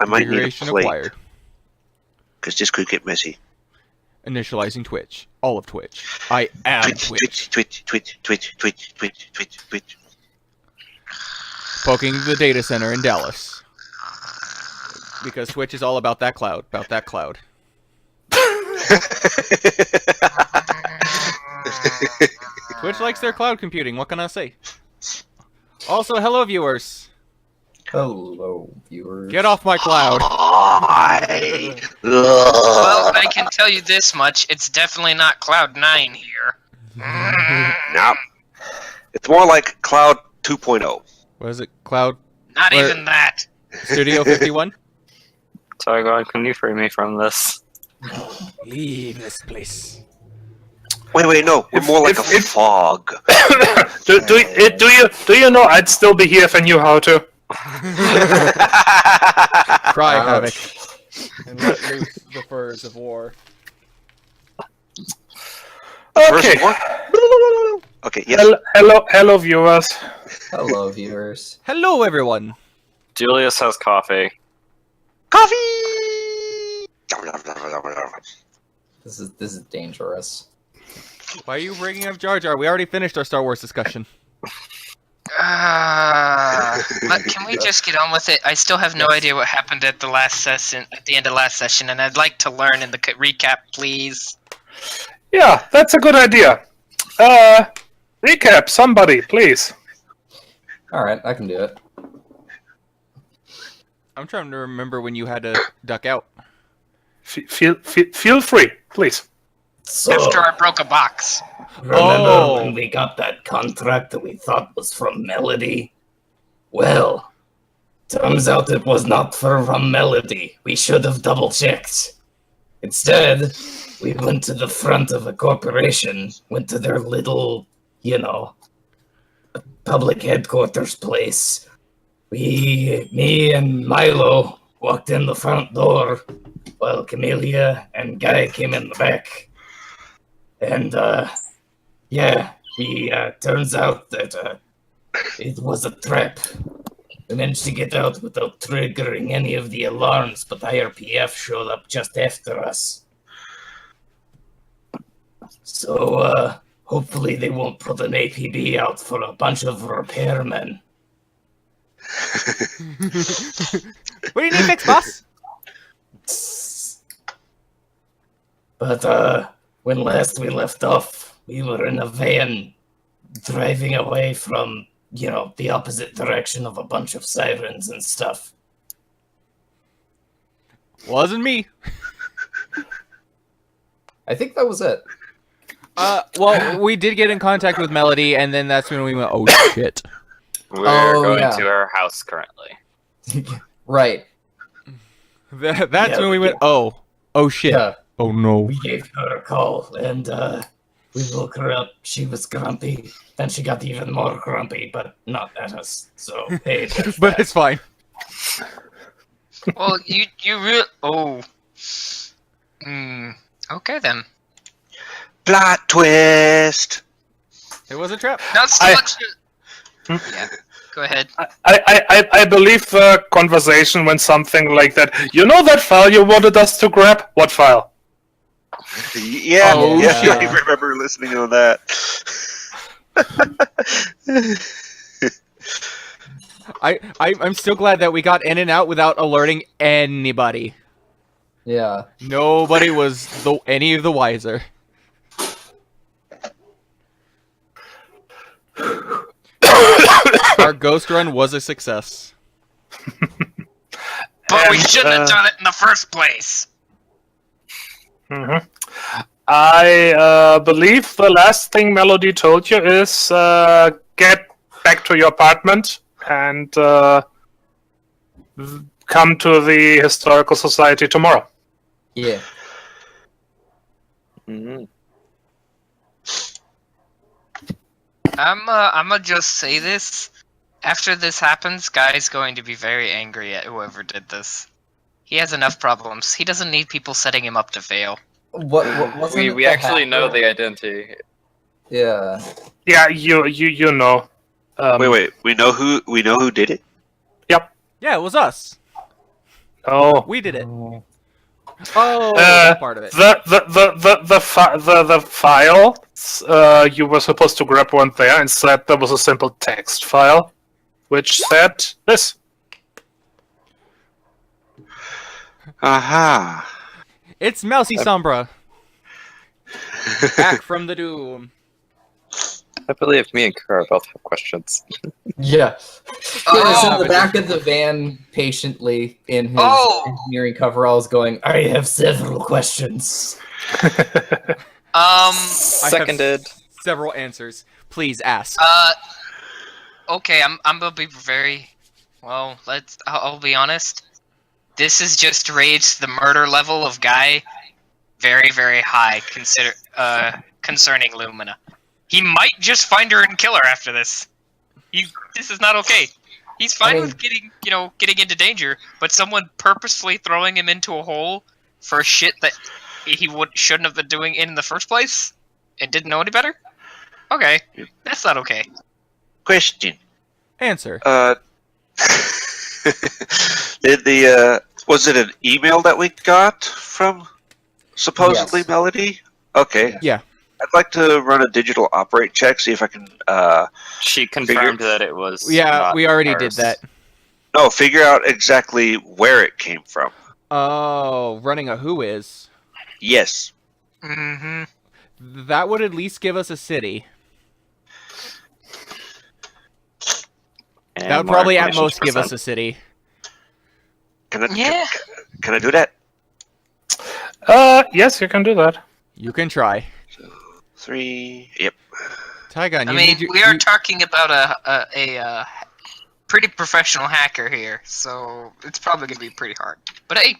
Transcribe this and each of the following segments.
I might need a Configuration plate, acquired. because this could get messy. Initializing Twitch. All of Twitch. I am Twitch. Twitch. Poking the data center in Dallas. Because Twitch is all about that cloud. Twitch likes their cloud computing, what can I say? Also, hello viewers. Hello, viewers. Get off my cloud. Well, I can tell you this much, it's definitely not Cloud9 here. Nope. It's more like Cloud 2.0. What is it? Cloud Not Where- even that. Studio 51? Sorry, God, can you free me from this? Leave this place. Wait, no. We're more like a fog. Do you know I'd still be here if I knew how to? Cry havoc. And let loose the furs of war. Okay. Okay, yes. Hello, viewers. Hello, viewers. Hello everyone. Julius has coffee. Coffee! This is dangerous. Why are you bringing up Jar Jar? We already finished our Star Wars discussion. But can we just get on with it? I still have no idea what happened at the end of last session, and I'd like to learn in the recap, please. Yeah, that's a good idea. Recap, somebody, please. Alright, I can do it. I'm trying to remember when you had to duck out. Feel free, please. So, After I broke a box. remember when we got that contract that we thought was from Melody? Well, turns out it was not from Melody. We should have double-checked. Instead, we went to the front of a corporation, went to their little, public headquarters place. Me and Milo walked in the front door, while Camellia and Guy came in the back. And, turns out that, it was a trap. We managed to get out without triggering any of the alarms, but IRPF showed up just after us. So, hopefully they won't put an APB out for a bunch of repairmen. What do you need fixed, boss? But, when last we left off, we were in a van driving away from, the opposite direction of a bunch of sirens and stuff. Wasn't me. I think that was it. Well, we did get in contact with Melody, and then that's when we went, oh shit. We're Oh, going yeah. to her house currently. Right. That's when we went, oh shit. Yeah. Oh no. We gave her a call, and, we woke her up. She was grumpy. Then she got even more grumpy, but not at us. So, hey, there's But that. it's fine. Well, you really... Oh. Okay then. Plot twist! It was a trap. Now still Yeah, go ahead. I believe the conversation went something like that. You know that file you wanted us to grab? What file? Yeah, Oh, yeah, shit. I remember listening to that. I'm still glad that we got in and out without alerting anybody. Yeah. Nobody was any of the wiser. Our ghost run was a success. But we And, shouldn't have done it in the first place. Mhm. I believe the last thing Melody told you is get back to your apartment and come to the Historical Society tomorrow. Yeah. Mm-hmm. I'ma just say this. After this happens, Guy's going to be very angry at whoever did this. He has enough problems. He doesn't need people setting him up to fail. What wasn't it We the actually know hacker? the identity. Yeah. Yeah, you know. Wait, we know who did it? Yeah, it was us. No. We did it. Oh. Oh, that part of it. The file you were supposed to grab weren't there. Instead, there was a simple text file, which said this. Aha. It's Mousy Sombra. Back from the doom. I believe me and Kura both have questions. Yeah. Oh. He's in the back of the van, patiently in his Oh. engineering coveralls, going, I have several questions. Seconded. Several answers. Please ask. Okay, I'm gonna be very, well, I'll be honest. This has just raised the murder level of Guy very, very high, concerning Lumina. He might just find her and kill her after this. This is not okay. He's fine with getting into danger, but someone purposefully throwing him into a hole for shit that he shouldn't have been doing in the first place and didn't know any better? Okay, that's not okay. Question. Answer. Was it an email that we got from supposedly Yes. Melody? Okay. Yeah. I'd like to run a digital operate check, see if I can, She confirmed that it was. Yeah, not we already did hers. that. figure out exactly where it came from. Oh, running a who is. Yes. Mm-hmm. That would at least give us a city. And That would more probably at information most to give us present. a city. Can I, Yeah. can I do that? Yes, you can do that. You can try. 3. Yep. Tygon, I you mean, need your, we are you- talking about a pretty professional hacker here, so it's probably gonna be pretty hard. But hey,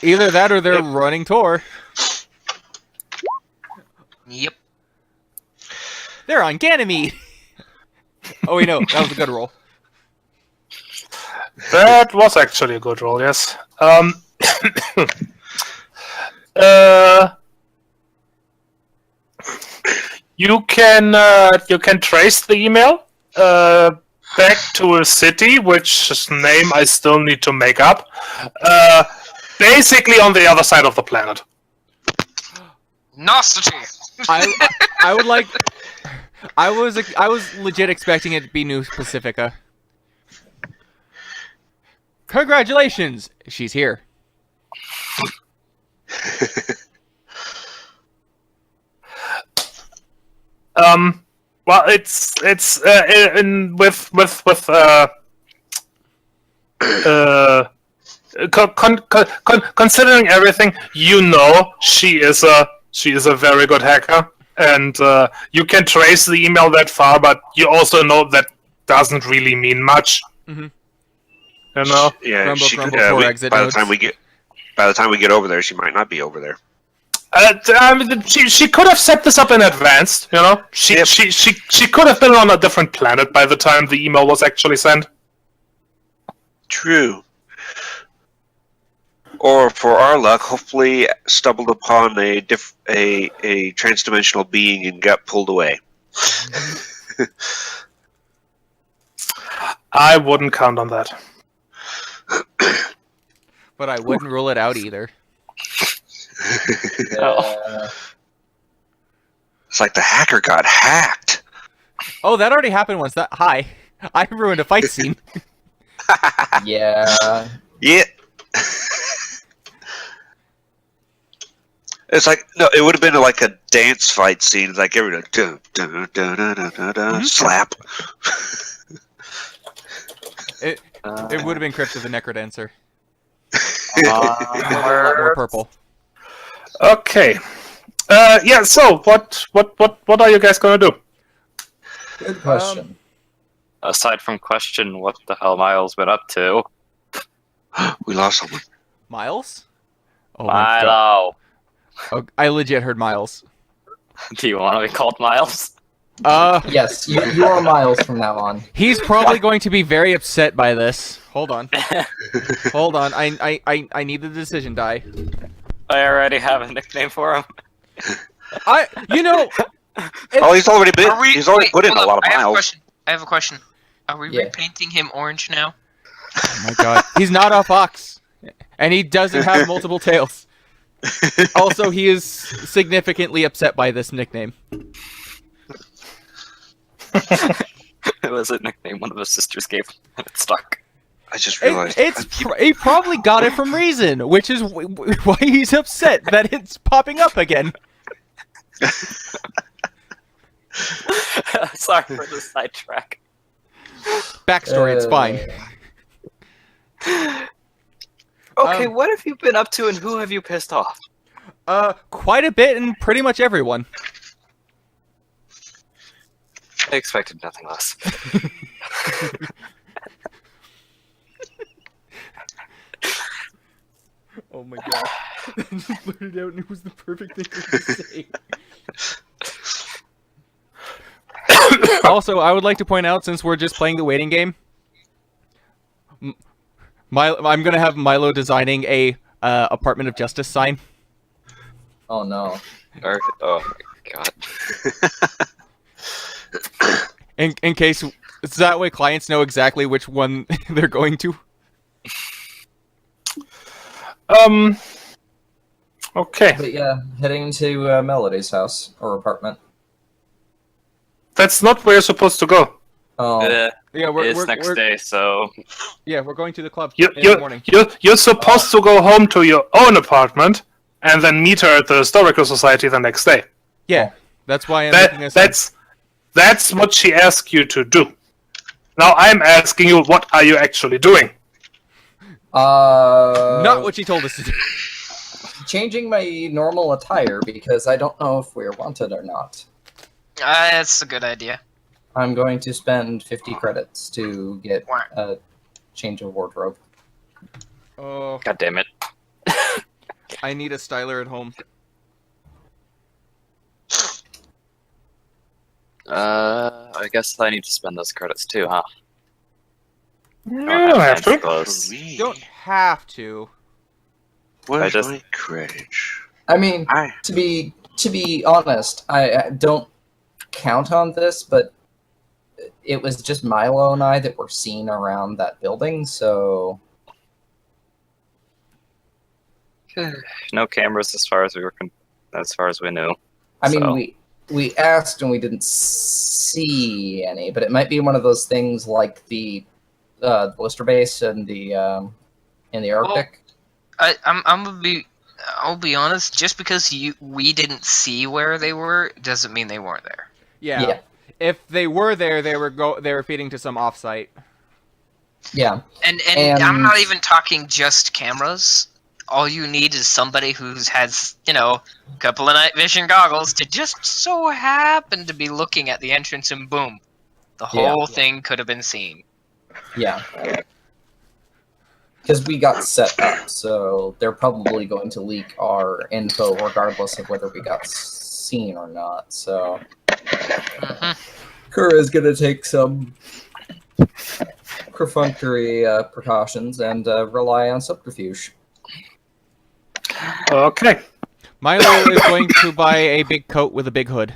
either that or they're running Tor. Yep. They're on Ganymede. Oh wait, no, that was a good roll. That was actually a good roll, yes. You can trace the email back to a city, which name I still need to make up. Basically on the other side of the planet. Nosity. I would like. I was legit expecting it to be New Pacifica. Congratulations, she's here. Well, it's considering everything, she is a very good hacker, and you can trace the email that far, but you also know that doesn't really mean much. Mhm. You know. Yeah. Grumble, she grumble, could, four we- exit by notes. the time we get over there, she might not be over there. She could have set this up in advance. You know, she could have been on a different planet by the time the email was actually sent. True. Or for our luck, hopefully stumbled upon a transdimensional being and got pulled away. I wouldn't count on that. But I wouldn't rule it out either. It's like the hacker got hacked. Oh, that already happened once. Hi, I ruined a fight scene. yeah. Yeah. It's like, no, it would have been like a dance fight scene, like every slap. It would have been Crypto the Necrodancer. Uh, A lot more purple. Okay. Yeah. So, what are you guys gonna do? Good question. aside from question what the hell Miles been up to. We lost someone. Miles? Oh my god. Milo. Oh, I legit heard Miles. Do you want to be called Miles? Yes, you are Miles from now on. He's probably going to be very upset by this. Hold on. Hold on. I need the decision die. I already have a nickname for him. Oh, he's already been. He's already wait, put in a hold lot up, of miles. I have a question. Are we Yeah. repainting him orange now? Oh my god. He's not a fox. And he doesn't have multiple tails. Also, he is significantly upset by this nickname. It was a nickname one of his sisters gave him, and it stuck. I just realized. He probably got it from Reason, which is why he's upset that it's popping up again. Sorry for the sidetrack. Backstory, it's fine. Okay, what have you been up to, and who have you pissed off? Quite a bit, and pretty much everyone. I expected nothing less. Oh my god. I just blurted out and it was the perfect thing to say. Also, I would like to point out, since we're just playing the waiting game, I'm gonna have Milo designing a Apartment of Justice sign. Oh no. Oh my god. In case, so that way clients know exactly which one they're going to. Okay. But yeah, heading to Melody's house or apartment. That's not where you're supposed to go. Oh, Yeah, It's next day, so... Yeah, we're going to the club You, in the morning. you're supposed to go home to your own apartment and then meet her at the Historical Society the next day. Yeah, that's why I'm making this. That's what she asked you to do. Now I'm asking you, what are you actually doing? Not what she told us to do. changing my normal attire because I don't know if we're wanted or not. That's a good idea. I'm going to spend 50 credits to get a change of wardrobe. Oh, God damn it. I need a styler at home. I guess I need to spend those credits too, huh? You don't have to. Clothes. You don't have to. Where's I just- my credits? I mean, I to be honest, I don't count on this, but it was just Milo and I that were seen around that building, so No cameras as far as we knew. I mean, So- we asked and we didn't see any, but it might be one of those things like the blister base and the in the Arctic. I'll be honest. Just because we didn't see where they were doesn't mean they weren't there. Yeah. If they were there, they were feeding to some offsite. Yeah. And I'm not even talking just cameras. All you need is somebody who has, a couple of night vision goggles to just so happen to be looking at the entrance, and boom, the whole thing could have been seen. Yeah. Because we got set up, so they're probably going to leak our info regardless of whether we got seen or not. So Kura's going to take some perfunctory precautions and rely on subterfuge. Okay. Milo is going to buy a big coat with a big hood.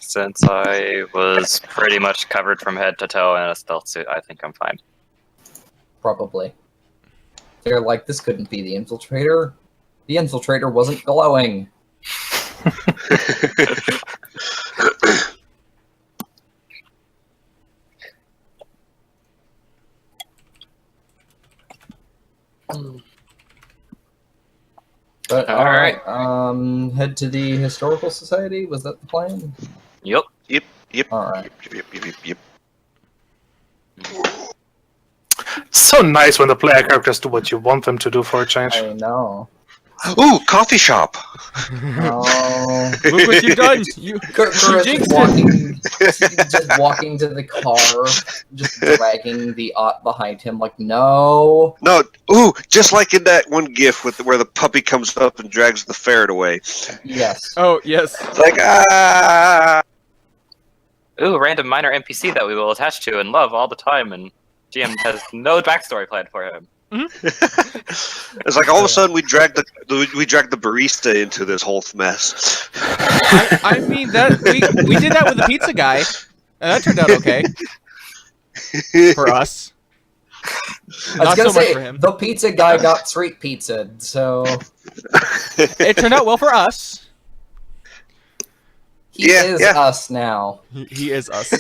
Since I was pretty much covered from head to toe in a stealth suit, I think I'm fine. Probably. They're like, this couldn't be the infiltrator. The infiltrator wasn't glowing. But All right. head to the Historical Society. Was that the plan? Yep. Yep. All right. Yep. So nice when the player characters do what you want them to do for a change. I know. Ooh, coffee shop. Oh. Look what you've done! You Kura's jinxed just walking to the car, just dragging the Ott behind him, like, no. No, ooh, just like in that one GIF where the puppy comes up and drags the ferret away. Yes. Oh, yes. It's like, ah! Ooh, random minor NPC that we will attach to and love all the time, and GM has no backstory planned for him. It's like all of a sudden we dragged the barista into this whole mess. I mean, that we did that with the pizza guy, and that turned out okay. For us. I was Not gonna so much say for him. the pizza guy got street pizza, so It turned out well for us. he is yeah. us now. He is us.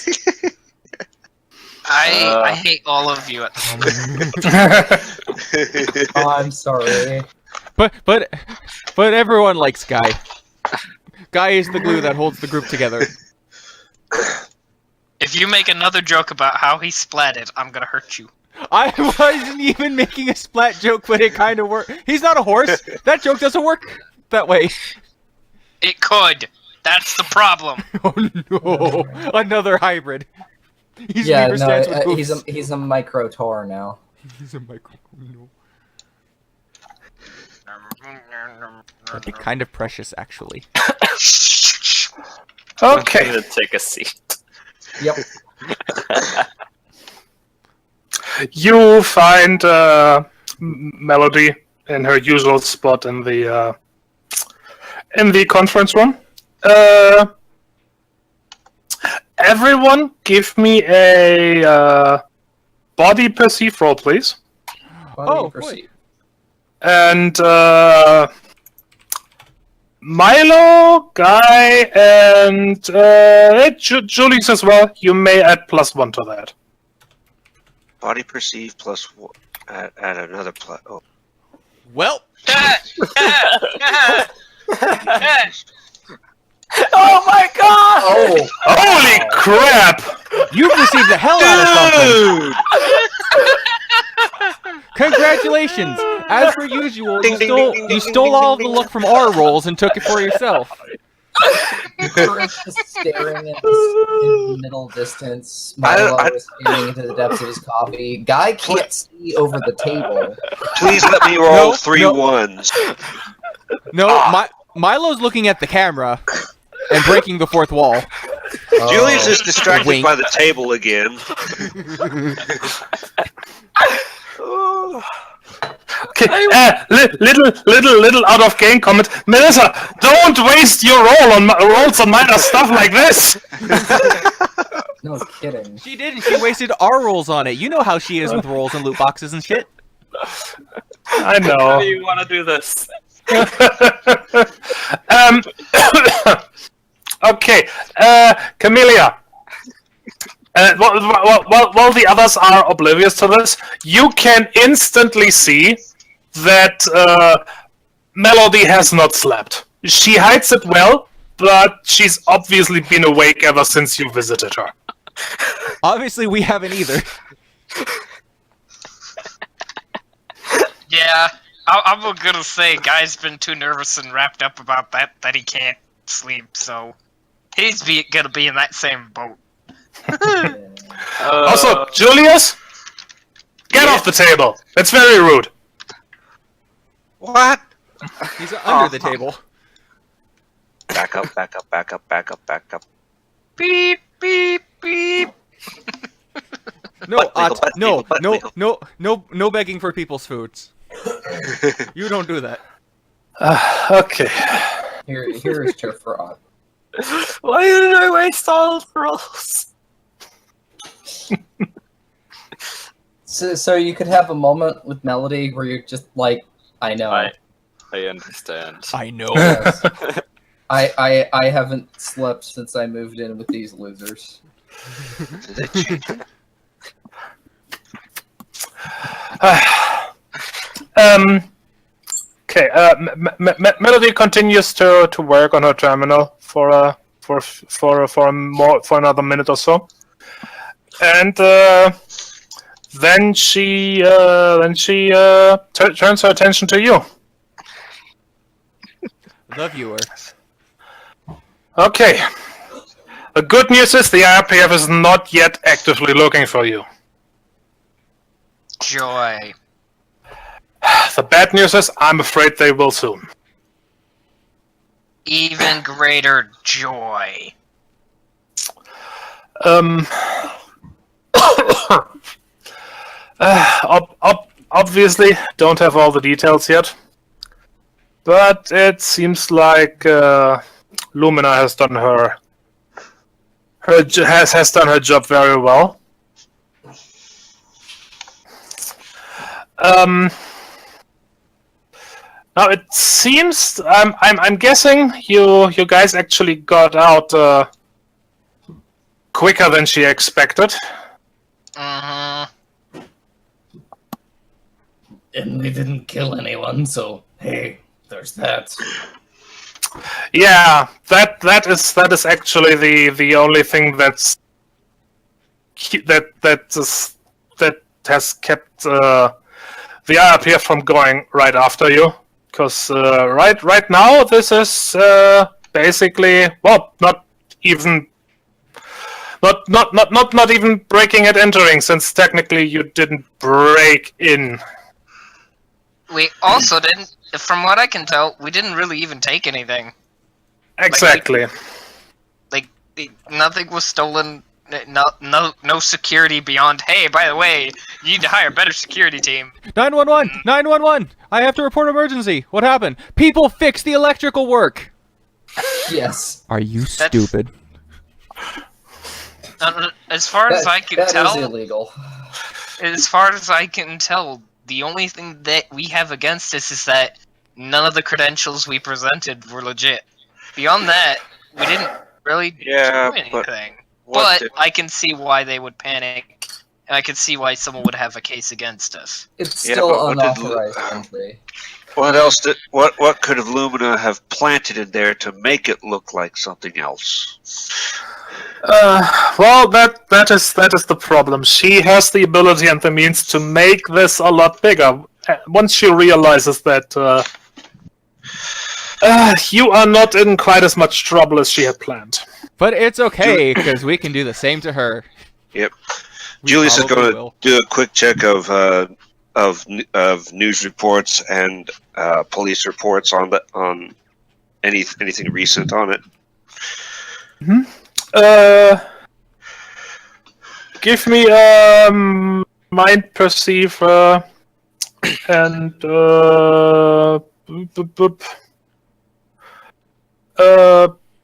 I hate all of you at the moment. Oh, I'm sorry. But everyone likes Guy. Guy is the glue that holds the group together. If you make another joke about how he splatted, I'm gonna hurt you. I wasn't even making a splat joke, but it kind of worked. He's not a horse. That joke doesn't work that way. It could. That's the problem. Oh no! Another hybrid. He's Yeah, Weaver no, stands with goofs. he's a micro Tor now. He's a micro. No. That'd be kind of precious, actually. Okay. I'm gonna take a seat. Yep. You find Melody in her usual spot in the conference room. Everyone, give me a body perceive roll, please. Oh, Proceed. And Milo, Guy, and Julius as well. You may add +1 to that. Body perceive plus add another plus. Oh, Well, Oh my god! Oh, Holy crap! you've received the hell out of something. Congratulations! As per usual, you stole all of the luck from our rolls and took it for yourself. Chris is staring at the middle distance. Milo is staring into the depths of his coffee. Guy can't see over the table. please let me roll No, three no. ones. No, Milo's looking at the camera and breaking the fourth wall. Julius is distracted Wink. by the table again. Okay, little out of game comment. Melissa, don't waste your rolls on minor stuff like this. No kidding. She didn't. She wasted our rolls on it. You know how she is with rolls and loot boxes and shit. I How do know. you want to do this? Okay, Camellia. While the others are oblivious to this, you can instantly see that Melody has not slept. She hides it well, but she's obviously been awake ever since you visited her. Obviously, we haven't either. Yeah, I'm gonna say, Guy's been too nervous and wrapped up about that he can't sleep, so he's gonna be in that same boat. Also, Julius, get off the table. That's very rude. What? He's under the table. Back up, back up, back up, back up, back up. Beep, beep, beep. No, Butt wiggle, butt no, wiggle, butt no, wiggle. no begging for people's foods. You don't do that. Okay. Here is your fraud. Why did I waste all the rolls? So you could have a moment with Melody where you're just like, I know. I understand. I know. Yes. I haven't slept since I moved in with these losers. Okay. Melody continues to work on her terminal for another minute or so, and then she turns her attention to you. The viewer. Okay. The good news is the RPF is not yet actively looking for you. Joy. The bad news is I'm afraid they will soon. Even greater joy. Obviously, don't have all the details yet, but it seems like Lumina has done has done her job very well. Now it seems I'm guessing you guys actually got out quicker than she expected. Uh-huh. And we didn't kill anyone, so hey, there's that. Yeah, that is actually the only thing that has kept the IRPF from going right after you. Because right now this is basically not even breaking and entering, since technically you didn't break in. We also didn't, from what I can tell, we didn't really even take anything. Exactly. Nothing was stolen. No security beyond, hey, by the way, you need to hire a better security team. 911! 911! I have to report emergency. What happened? People fix the electrical work. Yes. Are you stupid? As far as I can that tell, is illegal. as far as I can tell, the only thing that we have against us is that none of the credentials we presented were legit. Beyond that, we didn't really do anything. But I can see why they would panic, and I can see why someone would have a case against us. It's still unauthorized entry. What else what could have Lumina have planted in there to make it look like something else? Well, that is the problem. She has the ability and the means to make this a lot bigger. Once she realizes that you are not in quite as much trouble as she had planned. But it's okay, because we can do the same to her. Yep. We Julius is probably going to will. do a quick check of news reports and police reports on anything recent on it. Give me mind perceive and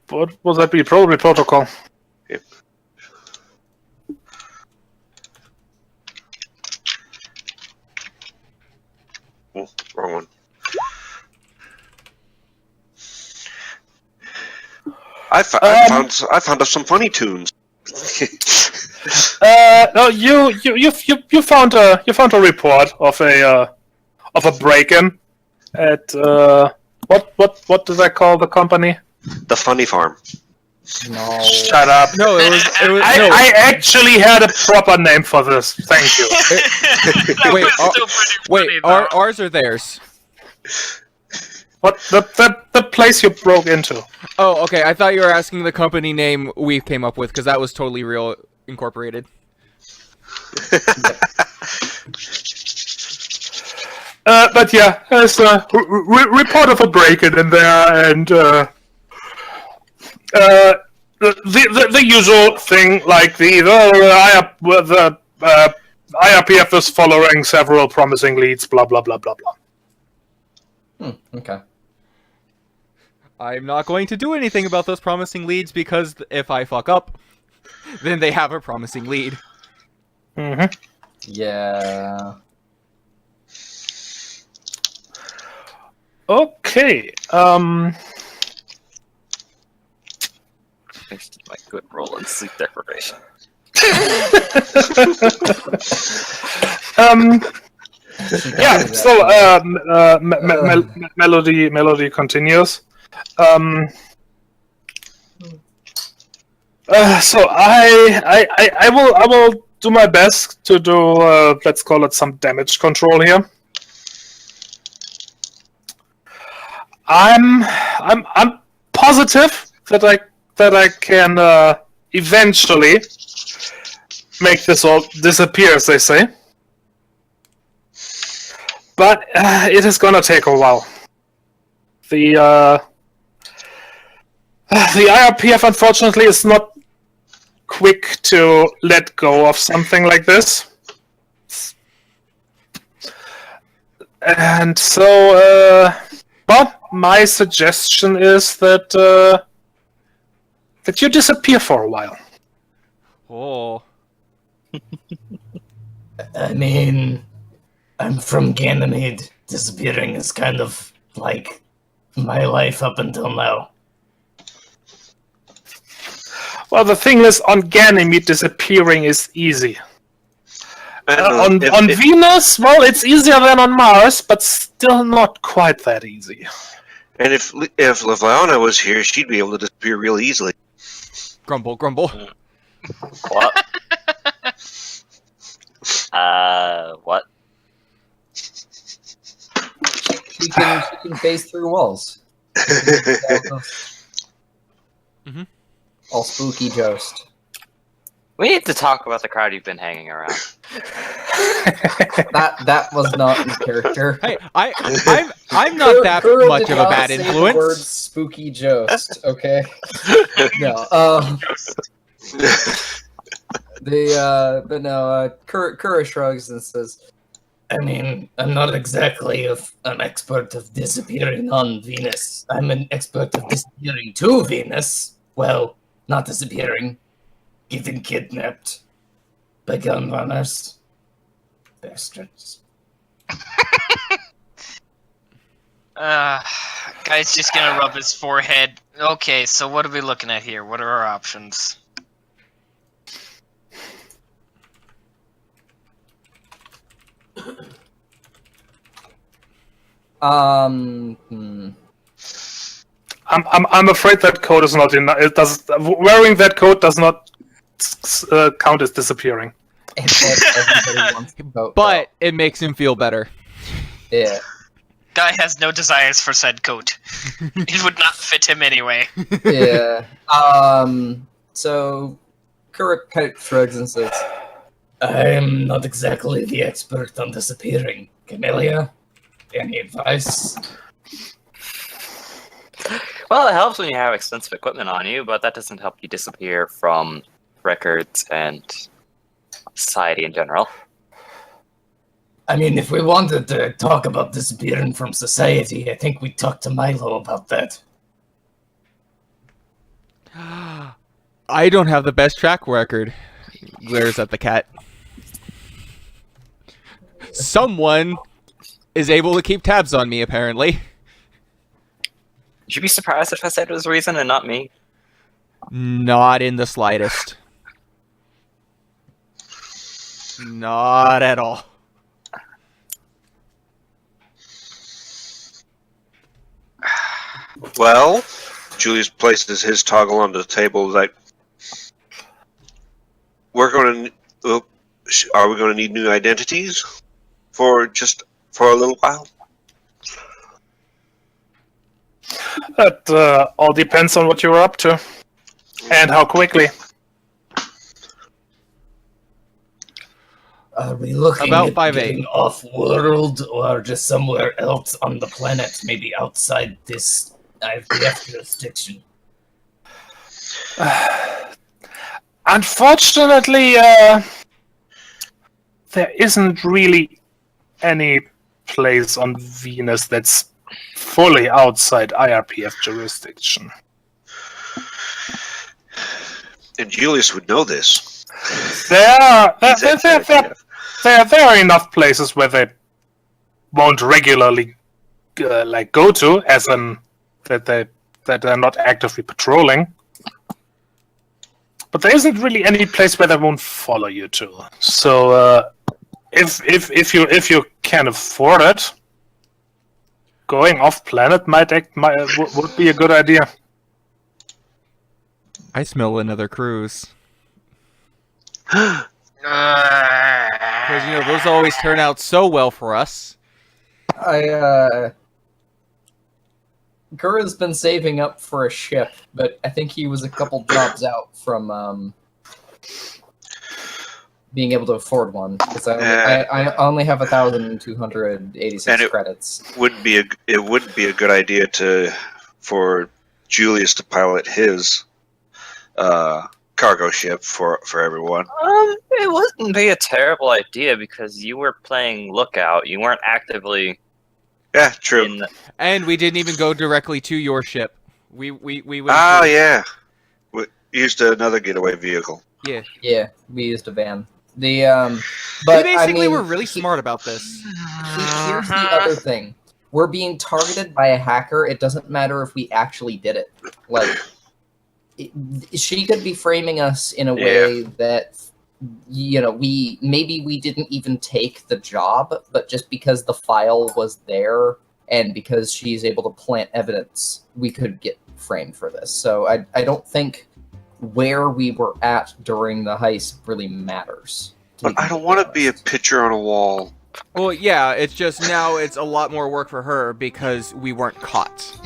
what will that be? Probably protocol. Yep. Oh, wrong one. I found some funny tunes. No, you found a report of a break-in at what do they call the company? The Funny Farm. No. Shut up. No, it was no. I actually had a proper name for this. Thank you. That Wait, was still pretty Wait, funny, though. ours or theirs? What the place you broke into? Oh, okay. I thought you were asking the company name we came up with, because that was totally real incorporated. But yeah, there's a report of a break-in in there, and the usual thing, like the IRPF is following several promising leads, blah blah blah blah blah. Okay. I'm not going to do anything about those promising leads, because if I fuck up, then they have a promising lead. Mm-hmm. Yeah. Thanks Okay. to my good roll and sleep deprivation. Yeah. So melody continues. So I will do my best to do let's call it some damage control here. I'm positive that I can eventually make this all disappear, as they say. But it is gonna take a while. The IRPF, unfortunately, is not quick to let go of something like this. And so, well, my suggestion is that you disappear for a while. Oh. I mean, I'm from Ganymede. Disappearing is kind of like my life up until now. Well, the thing is, on Ganymede, disappearing is easy. On Venus, well, it's easier than on Mars, but still not quite that easy. And if Leviana was here, she'd be able to disappear real easily. Grumble, grumble. What? What? She can phase through walls. Mhm. All spooky joust. We need to talk about the crowd you've been hanging around. That was not in character. Hey, I'm not that Kura much did of a not bad say the influence. word spooky joust. Okay. No. But no. Kura shrugs and says, I mean, I'm not exactly an expert of disappearing on Venus. I'm an expert of disappearing to Venus. Well, not disappearing. Getting kidnapped by gun runners. Bastards. Guy's just gonna rub his forehead. Okay, so what are we looking at here? What are our options? I'm afraid that code is not enough. It does wearing that coat does not count as disappearing. everybody wants to vote. But it makes him feel better. Yeah. Guy has no desires for said coat. It would not fit him anyway. Yeah. So Kura kind of shrugs and says, I'm not exactly the expert on disappearing. Camellia, any advice? Well, it helps when you have expensive equipment on you, but that doesn't help you disappear from records and society in general. I mean, if we wanted to talk about disappearing from society, I think we'd talk to Milo about that. I don't have the best track record. Glares at the cat. Someone is able to keep tabs on me, apparently. Would you be surprised if I said it was Reason and not me? Not in the slightest. Not at all. Well, Julius places his toggle on the table. Like, are we going to need new identities for a little while? That all depends on what you're up to and how quickly. Are we looking About at 5'8". getting off-world or just somewhere else on the planet, maybe outside this IVF jurisdiction? Unfortunately, there isn't really any place on Venus that's fully outside IRPF jurisdiction. And Julius would know this. There are enough places where they won't regularly go to, as in that they're not actively patrolling. But there isn't really any place where they won't follow you to. So if you can afford it, going off planet would be a good idea. I smell another cruise. Uh, Because, those always turn out so well for us. Kura's been saving up for a ship, but I think he was a couple jobs out from being able to afford one. Because I only have 1,286 credits. It would be a good idea for Julius to pilot his cargo ship for everyone. It wouldn't be a terrible idea because you were playing lookout. You weren't actively. Yeah, true. And we didn't even go directly to your ship. We went yeah. We used another getaway vehicle. Yeah. Yeah, we used a van. But we basically I mean, were really smart about this. Here's the other thing: we're being targeted by a hacker. It doesn't matter if we actually did it. Like, she could be framing us in a way that, we didn't even take the job, but just because the file was there and because she's able to plant evidence, we could get framed for this. So I don't think where we were at during the heist really matters. But I don't want to be a picture on a wall. Well, yeah, it's just now it's a lot more work for her because we weren't caught.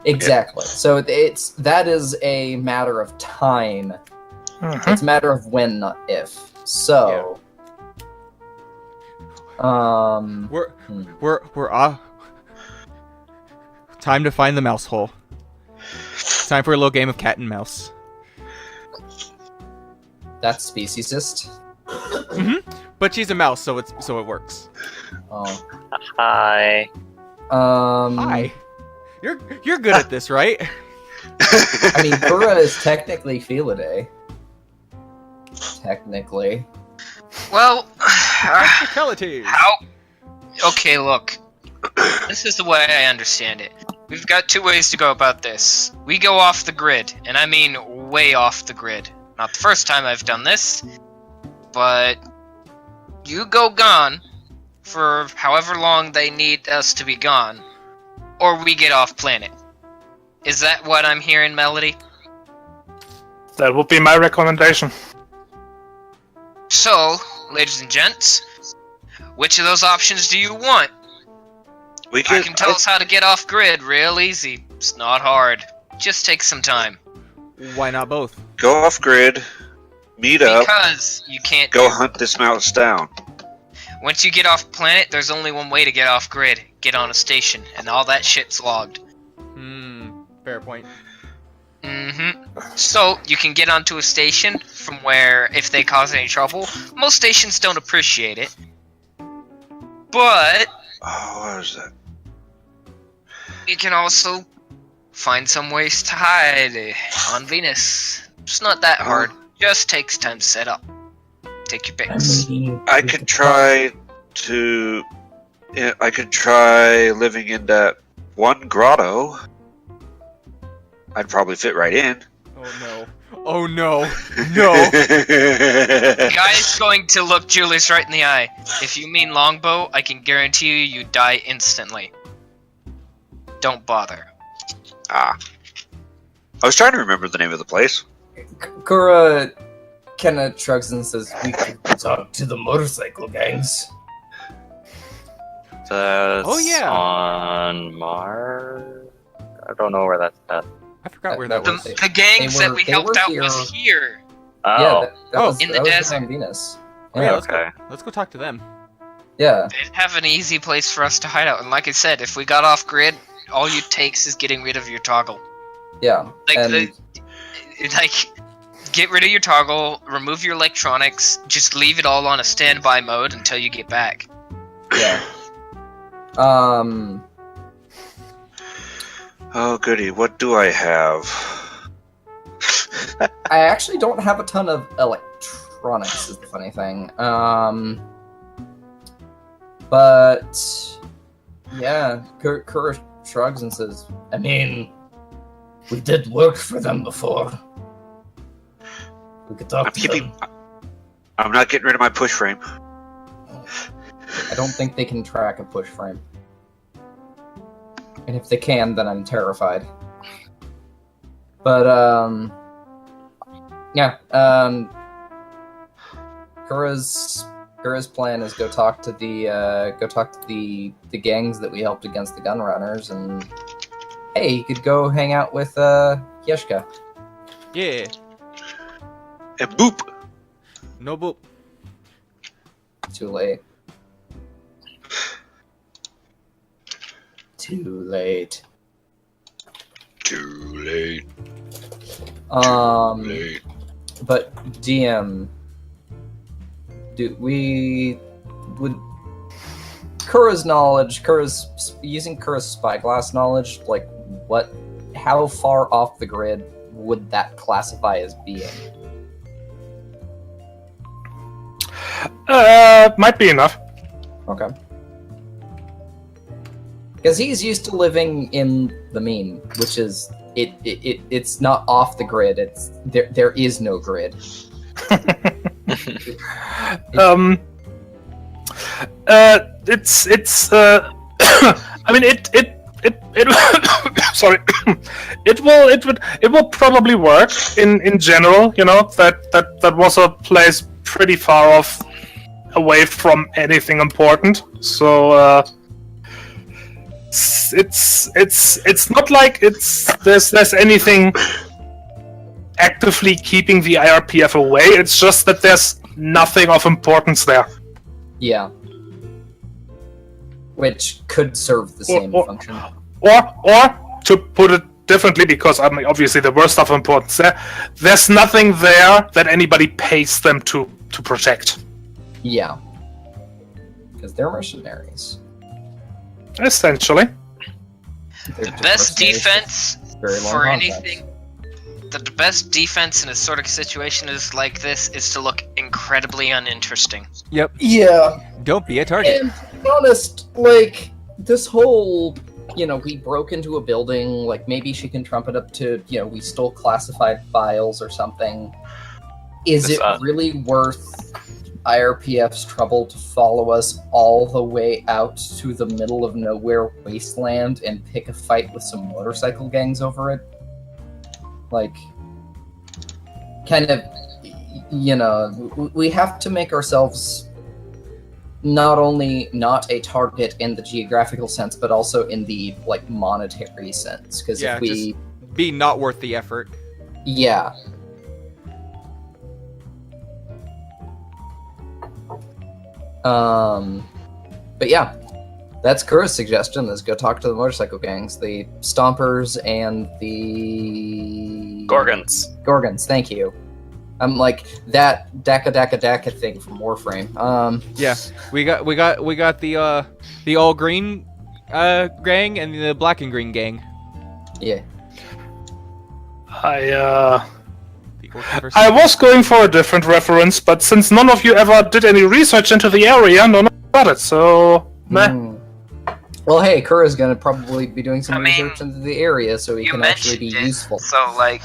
Exactly. So that is a matter of time. It's a matter of when, not if. So, we're off. Time to find the mouse hole. Time for a little game of cat and mouse. That's speciesist. But she's a mouse, so it works. Oh. Hi. Hi. You're good at this, right? I mean, Kura is technically Felidae. Technically. Well, Technicalities. how? Okay, look. This is the way I understand it. We've got two ways to go about this. We go off the grid, and I mean way off the grid. Not the first time I've done this, but you go gone for however long they need us to be gone, or we get off planet. Is that what I'm hearing, Melody? That would be my recommendation. So, ladies and gents, which of those options do you want? I can tell us how to get off grid real easy. It's not hard. Just take some time. Why not both? Go off grid, meet up, Because you can't go hunt this mouse down. Once you get off planet, there's only one way to get off grid. Get on a station, and all that shit's logged. Fair point. So, you can get onto a station from where, if they cause any trouble, most stations don't appreciate it. But Oh, what is that? you can also find some ways to hide on Venus. It's not that hard. Just takes time to set up. Take your picks. I could try living in that one grotto. I'd probably fit right in. Oh no. Oh no. No. The guy's going to look Julius right in the eye. If you mean longbow, I can guarantee you die instantly. Don't bother. I was trying to remember the name of the place. Kura kinda shrugs and says, "We could Talk to the motorcycle gangs. That's yeah. on Mars. I don't know where that's at. I forgot where that The, was. the gangs that we they helped were out here. was here. Oh, Yeah, that was, in the that was desert. on Venus. Yeah, Yeah, okay. Let's go talk to them. yeah. They'd have an easy place for us to hide out. And like I said, if we got off grid, all you takes is getting rid of your toggle. Yeah. Like, And get rid of your toggle, remove your electronics, just leave it all on a standby mode until you get back. yeah. Oh, goody. What do I have? I actually don't have a ton of electronics, is the funny thing. But yeah, Kura shrugs and says, I mean, we did work for them before. We could talk to them. I'm not getting rid of my push frame. I don't think they can track a push frame. And if they can, then I'm terrified. But, yeah, Kura's plan is go talk to the gangs that we helped against the gun runners, and hey, you could go hang out with Yeshka. Yeah. And boop! No boop. Too late. Too late. Too late. But DM, would using Kura's spyglass knowledge, like how far off the grid would that classify as being? Might be enough. Okay. Because he's used to living in the mean, which is it's not off the grid. It's there is no grid. It's I mean it sorry. it will probably work in general, you know, that was a place pretty far off away from anything important. So it's not like there's anything actively keeping the IRPF away. It's just that there's nothing of importance there. Yeah. Which could serve the same function. Or to put it differently, because I mean, obviously there were stuff of importance there. There's nothing there that anybody pays them to protect. Yeah. Because they're mercenaries. Essentially. They're The just best mercenaries defense with very long for contracts. anything. The best defense in a sort of situation is like this is to look incredibly uninteresting. Yep. Yeah. Don't be a target. And to be honest, like, this whole, you know, we broke into a building, like, maybe she can trump it up to, you know, we stole classified files or something. Is it really worth IRPF's trouble to follow us all the way out to the middle of nowhere wasteland and pick a fight with some motorcycle gangs over it? Like, kind of, you know, we have to make ourselves not only not a target in the geographical sense, but also in the, like, monetary sense. Because Yeah, if we... just be not worth the effort. Yeah. But yeah, that's Kura's suggestion, is go talk to the motorcycle gangs, the Stompers and the... Gorgons. Gorgons, thank you. I'm like that Daka thing from Warframe. Yeah, we got the all green gang and the black and green gang. Yeah. I was going for a different reference, but since none of you ever did any research into the area, none about it, so meh. Well, hey, Kura's gonna probably be doing some I mean, research into the area, so he You can actually be mentioned it, useful. So, like,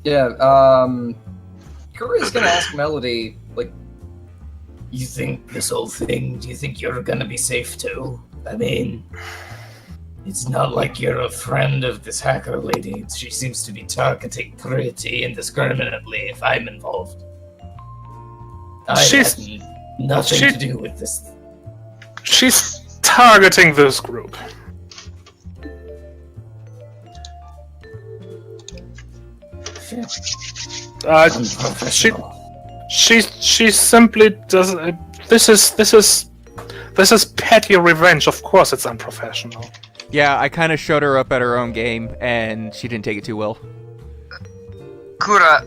Yeah, Kura's gonna ask Melody, like, You think this whole thing, do you think you're gonna be safe too? I mean, it's not like you're a friend of this hacker lady. She seems to be targeting pretty indiscriminately if I'm involved. I She's- had nothing she- to do with this. She's targeting this group. She Unprofessional. she simply does. This is petty revenge. Of course, it's unprofessional. Yeah, I kind of showed her up at her own game, and she didn't take it too well. Kura,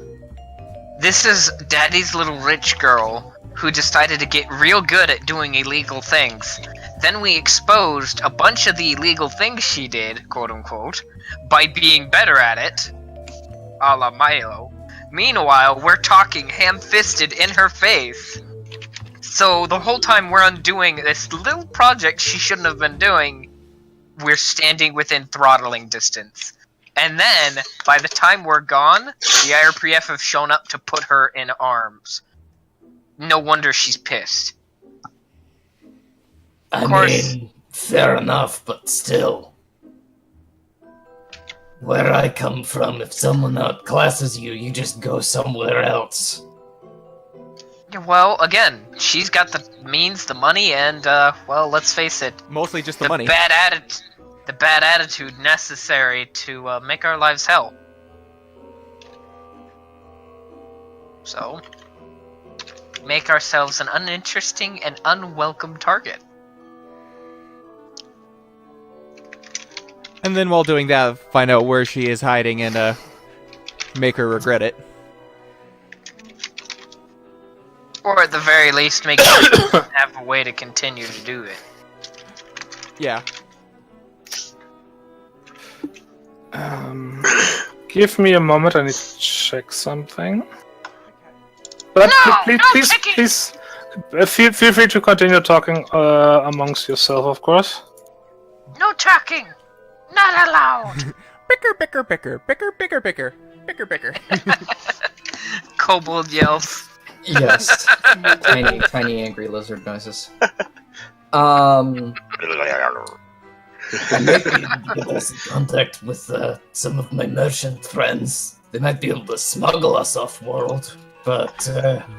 this is Daddy's little rich girl who decided to get real good at doing illegal things. Then we exposed a bunch of the illegal things she did, quote unquote, by being better at it, a la Milo. Meanwhile, we're talking ham-fisted in her face. So the whole time we're undoing this little project she shouldn't have been doing, we're standing within throttling distance. And then, by the time we're gone, the IRPF have shown up to put her in arms. No wonder she's pissed. I course. mean, fair enough, but still. Where I come from, if someone outclasses you, you just go somewhere else. Yeah, well, again, she's got the means, the money, and, well, let's face it, Mostly just the money. the bad attitude necessary to make our lives hell. So, make ourselves an uninteresting and unwelcome target. And then while doing that, find out where she is hiding and make her regret it. Or at the very least, make sure have a way to continue to do it. Yeah. Give me a moment. I need to check something. But please, feel free to continue talking amongst yourself, of course. No talking! Not allowed! Bicker, bicker, bicker, bicker, bicker, bicker, bicker, bicker. Kobold yells. Yes. tiny angry lizard noises. I might be able to get us in contact with some of my merchant friends. They might be able to smuggle us off-world, but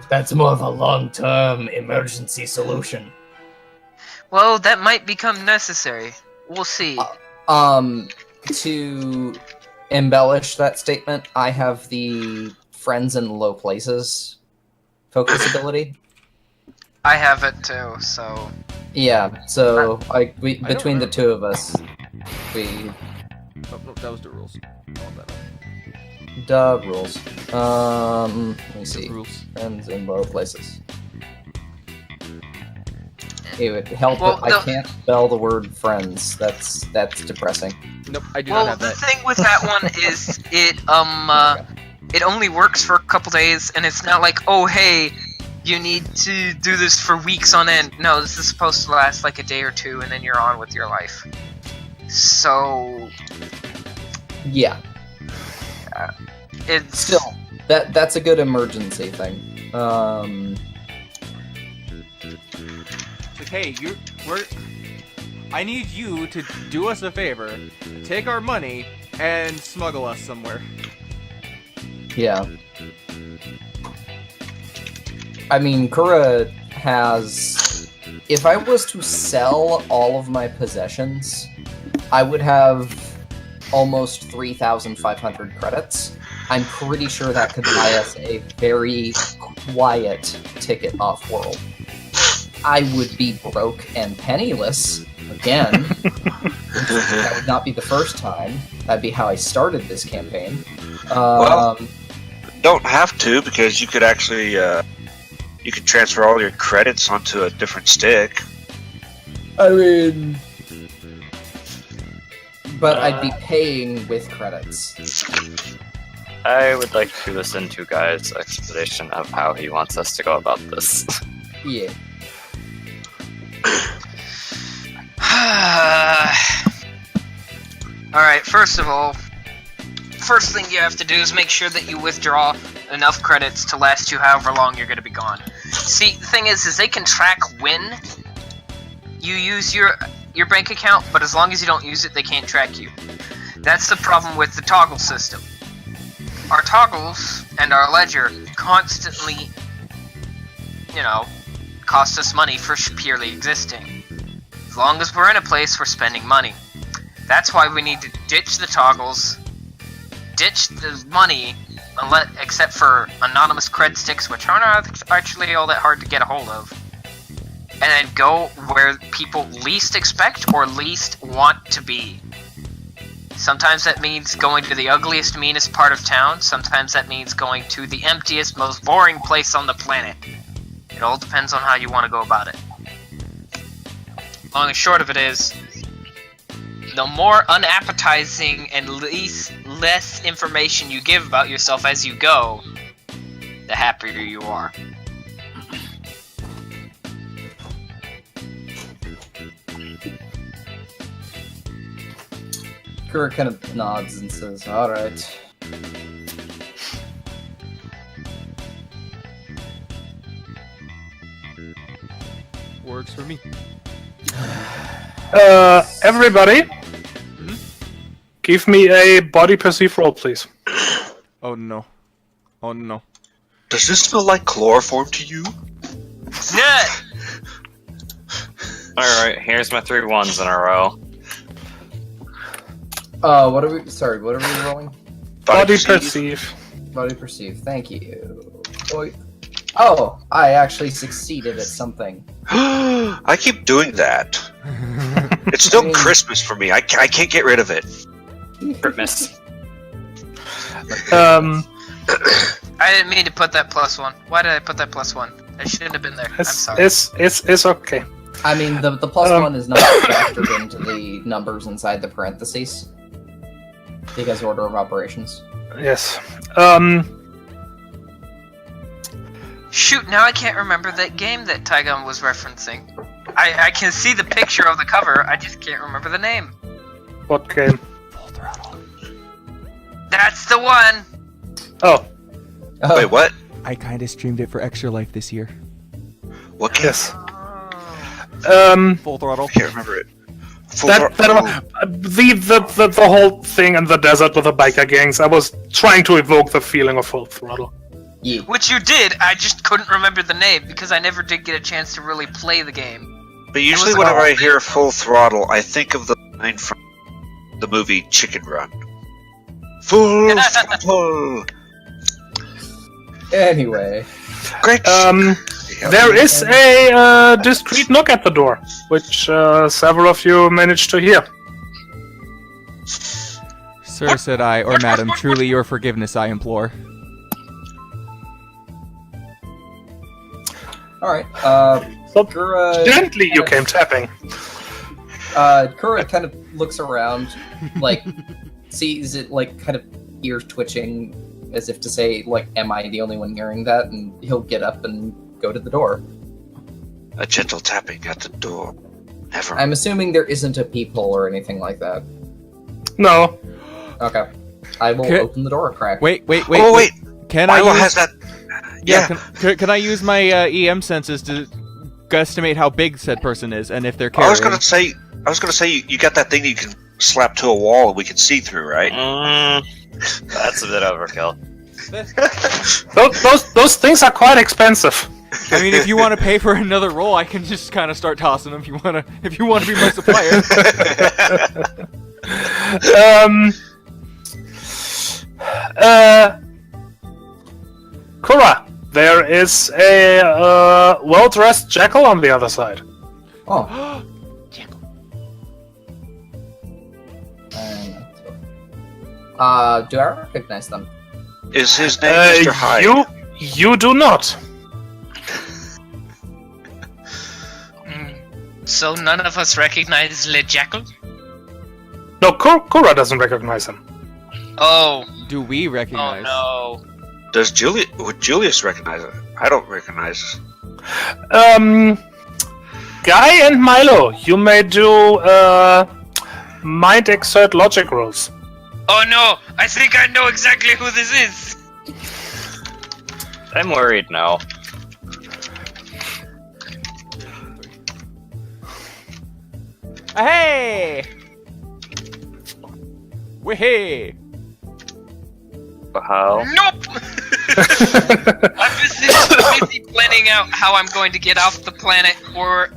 that's more of a long-term emergency solution. Well, that might become necessary. We'll see. To embellish that statement, I have the friends in low places focus ability. I have it too, so... Yeah, so between the two of us, we... Oh, no, that was the rules. Dub rules. Let me see. Rules. Friends in low places. It would help Well, if I can't spell the word friends. That's depressing. Nope, I do Well, not have the that. thing with that one is it only works for a couple days, and it's not like, oh hey, you need to do this for weeks on end. No, this is supposed to last like a day or two, and then you're on with your life. So Yeah. it's Still, that's a good emergency thing. It's like, hey, I need you to do us a favor, take our money, and smuggle us somewhere. Yeah. I mean, Kura has... If I was to sell all of my possessions, I would have almost 3,500 credits. I'm pretty sure that could buy us a very quiet ticket off-world. I would be broke and penniless, again. That would not be the first time. That'd be how I started this campaign. Well, don't have to, because you could actually you could transfer all your credits onto a different stick. I mean... But I'd be paying with credits. I would like to listen to Guy's explanation of how he wants us to go about this. Yeah. Alright, first of all, first thing you have to do is make sure that you withdraw enough credits to last you however long you're going to be gone. See, the thing is they can track when you use your bank account, but as long as you don't use it, they can't track you. That's the problem with the toggle system. Our toggles and our ledger constantly, cost us money for purely existing. As long as we're in a place, we're spending money. That's why we need to ditch the toggles, ditch the money, except for anonymous cred sticks, which aren't actually all that hard to get a hold of, and then go where people least expect or least want to be. Sometimes that means going to the ugliest, meanest part of town. Sometimes that means going to the emptiest, most boring place on the planet. It all depends on how you want to go about it. Long and short of it is, the more unappetizing and less information you give about yourself as you go, the happier you are. Kura kind of nods and says, alright. Works for me. Everybody, give me a body perceive roll, please. Oh no. Oh no. Does this smell like chloroform to you? Yeah. Alright, here's my 3 ones in a row. What are we rolling? Body perceive. Body perceive, thank you. Oh, I actually succeeded at something. I keep doing that. It's still Christmas for me. I can't get rid of it. Christmas. I didn't mean to put that +1. Why did I put that +1? I shouldn't have been there. I'm sorry. It's okay. I mean, the +1 is not factored into the numbers inside the parentheses. He has order of operations. Yes. Shoot, now I can't remember that game that Tygon was referencing. I can see the picture of the cover, I just can't remember the name. What game? Full throttle. That's the one! Oh, Oh, Wait, what? I kind of streamed it for Extra Life this year. What game? yes. Full throttle. I can't remember it. The whole thing in the desert with the biker gangs. I was trying to evoke the feeling of Full Throttle. yeah. Which you did, I just couldn't remember the name because I never did get a chance to really play the game. But usually was whenever I all- hear Full Throttle, I think of the line from the movie Chicken Run. Full Throttle! Anyway, Great! There is a discreet knock at the door, which several of you managed to hear. Sir, said I, or madam, truly your forgiveness I implore. alright. So Kura... gently you came tapping. Kura kind of looks around, like, sees it, like, kind of ear twitching, as if to say, like, am I the only one hearing that? And he'll get up and go to the door. A gentle tapping at the door. Never. I'm assuming there isn't a peephole or anything like that. No. Okay. I will Okay. open the door a crack. Wait. Oh, wait! Can Milo I use... has that. Yeah. Can I use my EM senses to guesstimate how big said person is and if they're carrying? I was gonna say you got that thing that you can slap to a wall and we can see through, right? That's a bit overkill. Those things are quite expensive. I mean, if you want to pay for another roll, I can just kind of start tossing them. If you want to be my supplier. Kura, there is a well-dressed jackal on the other side. Oh. Do I recognize them? Is his name Mr. Hyde? You do not. So none of us recognize Le Jackal? No, Kura doesn't recognize him. Oh, Do we recognize? oh Would Julius recognize it? I don't recognize it. Guy and Milo, you may do mind exert logic rolls. no! Oh no! I think I know exactly who this is! I'm worried now. Hey! Wihey! How? Nope! I'm busy planning out how I'm going to get off the planet or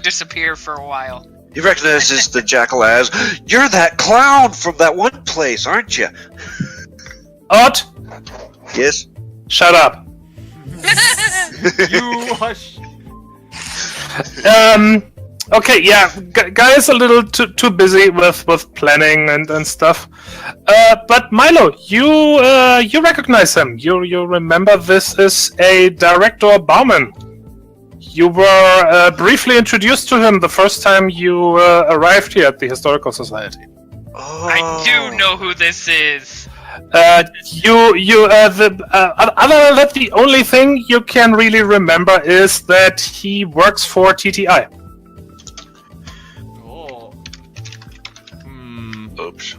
disappear for a while. He recognizes the jackal as, "You're that clown from that one place, aren't you?" Odd, Yes. shut up. You hush. Okay, yeah, Guy is a little too busy with planning and stuff. But Milo, you recognize him. You remember this is a Director Bauman. You were briefly introduced to him the first time you arrived here at the Historical Society. Oh. I do know who this is. Other than that, the only thing you can really remember is that he works for TTI. Oh. Oops.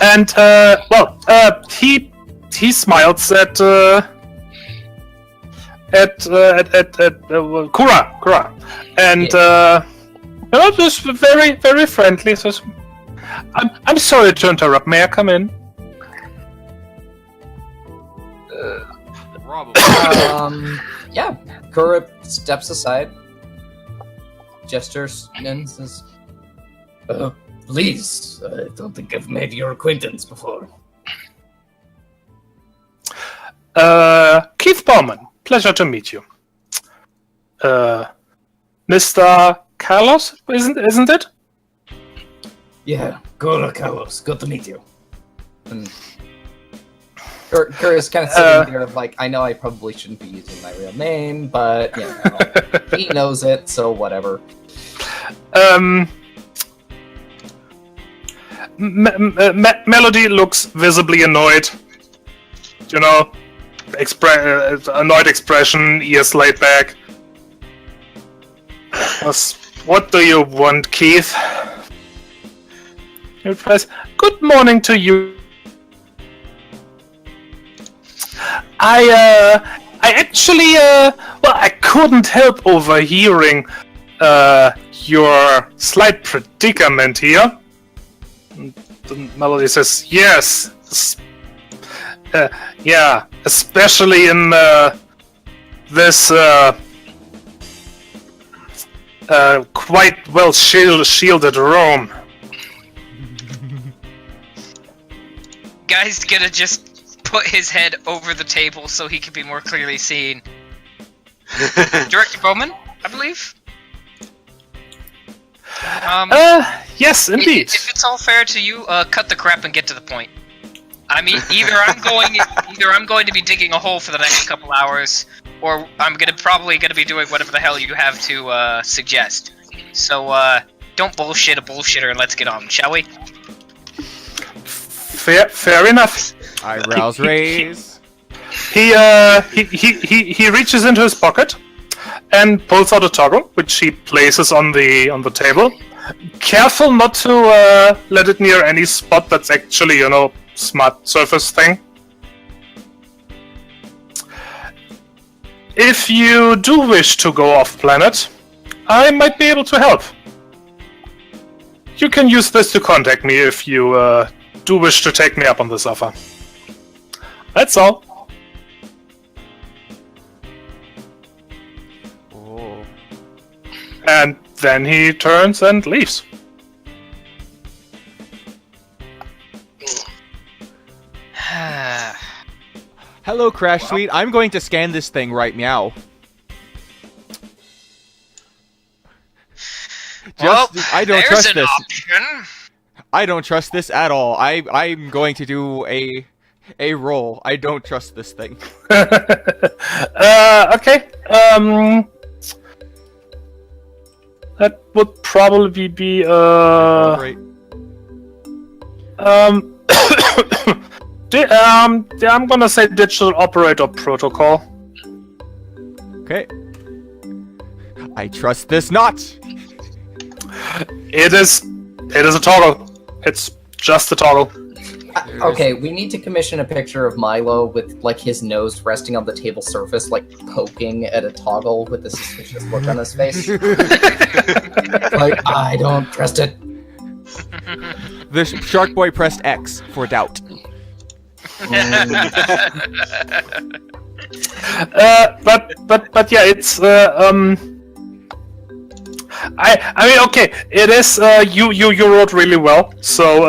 And he smiles at Kura, and just very very friendly. Says, "I'm sorry to interrupt. May I come in?" Probably. Yeah. Kura steps aside, gestures, and says, Please, I don't think I've made your acquaintance before. Keith Bowman, pleasure to meet you. Mr. Carlos, isn't it? Yeah, Cora Carlos, good to meet you. and Kerr is kind of sitting there like, I know I probably shouldn't be using my real name, but, you know, he knows it, so whatever. Melody looks visibly annoyed. You know, annoyed expression, ears laid back. What do you want, Keith? He replies, "Good morning to you. I actually, well, I couldn't help overhearing your slight predicament here." The Melody says, "Yes, yeah, especially in this quite well shielded room." Guy's gonna just put his head over the table so he can be more clearly seen. Director Bowman, I believe? Yes, indeed. If it's all fair to you, cut the crap and get to the point. I mean, either I'm going to be digging a hole for the next couple hours, or I'm probably gonna be doing whatever the hell you have to suggest. So don't bullshit a bullshitter and let's get on, shall we? Fair enough. Eyebrows raise. He reaches into his pocket and pulls out a toggle, which he places on the table. Careful not to let it near any spot that's actually, you know, smart surface thing. If you do wish to go off planet, I might be able to help. You can use this to contact me if you do wish to take me up on this offer. That's all. Oh. And then he turns and leaves. Hello, Crash Suite. I'm going to scan this thing right meow. I don't trust this. Option. I don't trust this at all. I'm going to do a roll. I don't trust this thing. Okay. That would probably be Great. I'm gonna say digital operator protocol. Okay. I trust this not. It is a toggle. It's just a toggle. Okay, we need to commission a picture of Milo with, like, his nose resting on the table surface, like, poking at a toggle with a suspicious look on his face. Like, I don't trust it. The Shark Boy pressed X for doubt. But yeah, it's I mean, okay, it is you wrote really well, so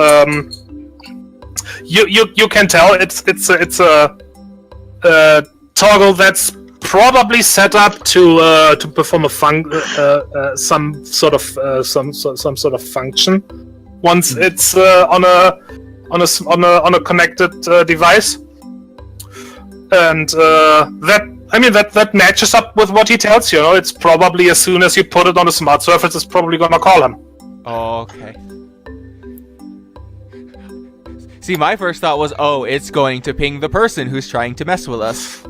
you can tell it's a toggle that's probably set up to perform a some sort of function once it's on a connected device, and that matches up with what he tells you. You know, it's probably as soon as you put it on a smart surface, it's probably gonna call him. Okay. See, my first thought was, oh, it's going to ping the person who's trying to mess with us.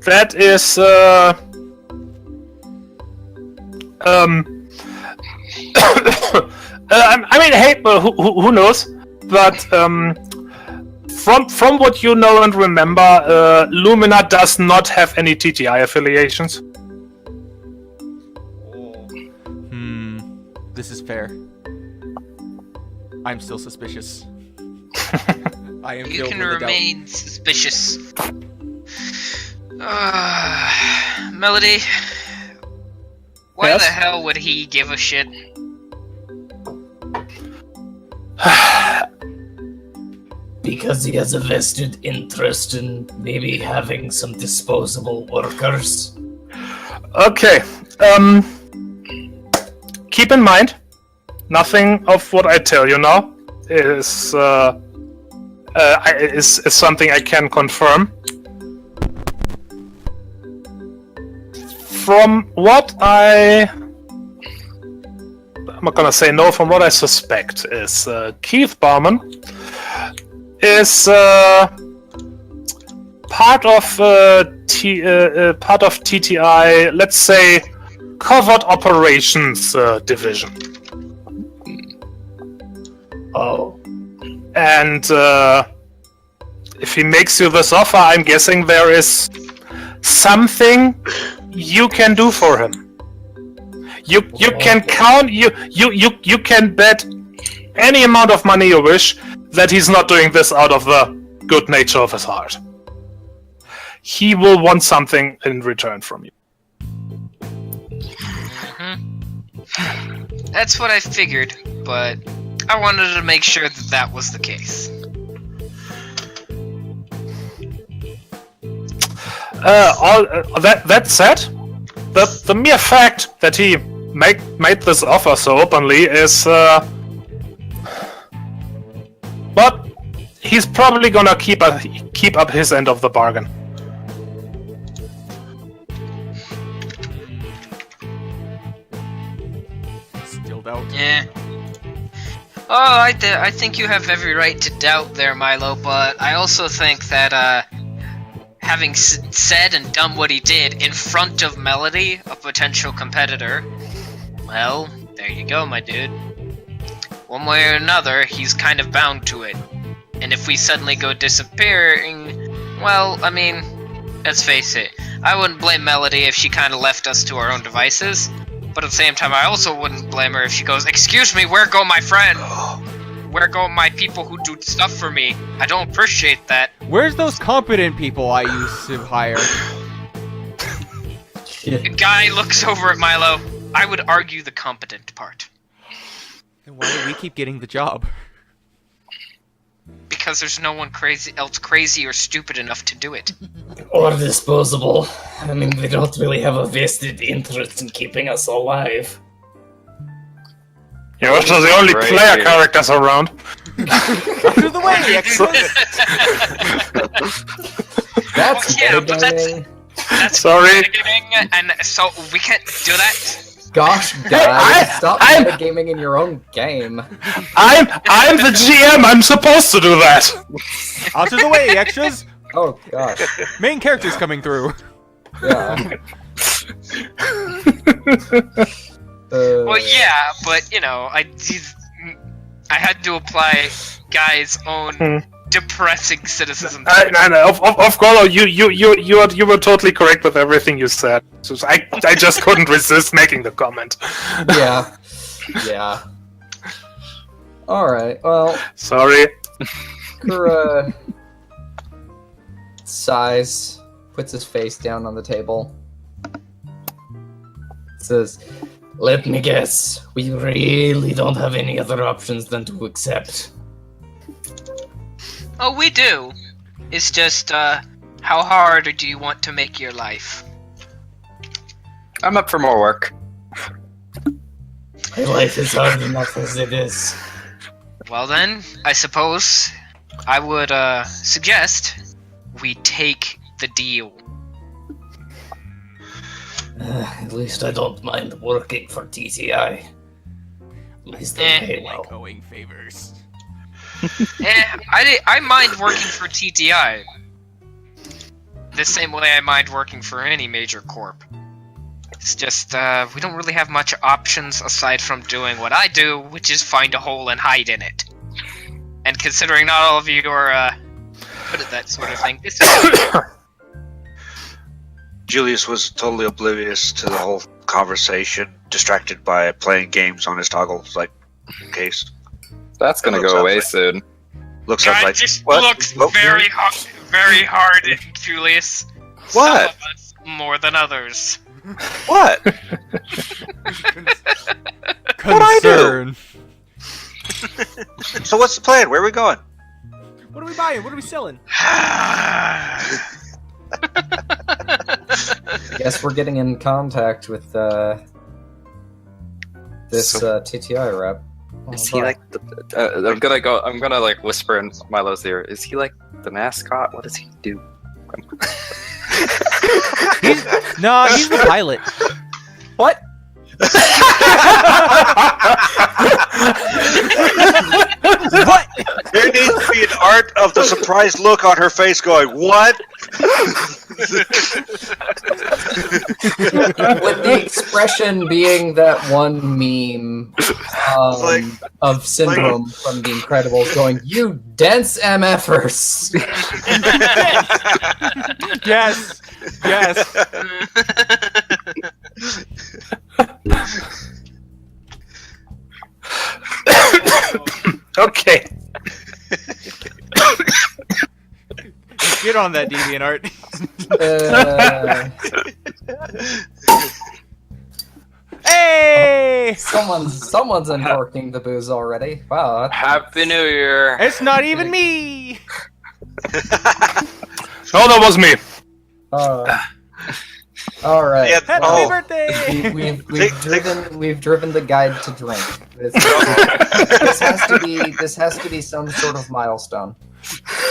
That is I mean, hey, who knows? But from what you know and remember, Lumina does not have any TTI affiliations. This is fair. I'm still suspicious. I am. You can remain suspicious. Melody, why Yes? the hell would he give a shit? Because he has a vested interest in maybe having some disposable workers. Okay. Keep in mind, nothing of what I tell you now is something I can confirm. From what I'm not gonna say no. From what I suspect is Keith Bauman is part of TTI. Let's say covert operations division. Oh. And if he makes you this offer, I'm guessing there is something you can do for him. You can count you can bet any amount of money you wish that he's not doing this out of the good nature of his heart. He will want something in return from you. That's what I figured, but I wanted to make sure that that was the case. That said, the mere fact that he made this offer so openly is, but he's probably gonna keep up his end of the bargain. Still doubt. Yeah. Oh, I think you have every right to doubt there, Milo, but I also think that, having said and done what he did in front of Melody, a potential competitor, well, there you go, my dude. One way or another, he's kind of bound to it. And if we suddenly go disappearing, well, I mean, let's face it, I wouldn't blame Melody if she kind of left us to our own devices. But at the same time, I also wouldn't blame her if she goes, "Excuse me, where go my friend? Where go my people who do stuff for me? I don't appreciate that." Where's those competent people I used to hire? The guy looks over at Milo. I would argue the competent part. And why do we keep getting the job? Because there's no one else crazy or stupid enough to do it. Or disposable. I mean, they don't really have a vested interest in keeping us alive. You're also the only Right player here. characters around. Out of the way, excellent! That's Yeah, but metagaming. That's Sorry. metagaming, and so we can't do that. Gosh, guys, stop I'm- metagaming in your own game. I'm the GM. I'm supposed to do that. Out of the way, extras! Oh gosh, Main characters coming through. yeah. Well, yeah, but you know, I had to apply Guy's own depressing cynicism. Of course, you were totally correct with everything you said. So I just couldn't resist making the comment. Yeah. Yeah. Alright, well, Sorry. Kura sighs, puts his face down on the table, says, Let me guess, we really don't have any other options than to accept. Oh, we do. It's just, how hard do you want to make your life? I'm up for more work. My life is hard enough as it is. Well then, I suppose I would, suggest we take the deal. At least I don't mind working for TTI. At least they pay well. Owing favors. I mind working for TTI. The same way I mind working for any major corp. It's just, we don't really have much options aside from doing what I do, which is find a hole and hide in it. And considering not all of you are, good at that sort of thing, this is... Julius was totally oblivious to the whole conversation, distracted by playing games on his toggle, like, case. That's gonna Looks go up away like- soon. Looks up Guy like, just what? looks What? very hard at Julius. Some What? of us more than others. What? I do? Concern. So what's the plan? Where are we going? What are we buying? What are we selling? I guess we're getting in contact with this TTI rep. Is he like I'm gonna like whisper in Milo's ear. Is he like the mascot? What does he do? No, he's the pilot. What? What? There needs to be an art of the surprised look on her face going, what? With the expression being that one meme of Syndrome from The Incredibles going, "You dense MFers." Yes. Yes. Okay. Get on that DeviantArt. Hey! Someone's uncorking the booze already. Wow. Happy New Year! It's not even me. Oh, that was me. All right. Yeah, Happy birthday! We've driven the guide to drink. This has to be some sort of milestone.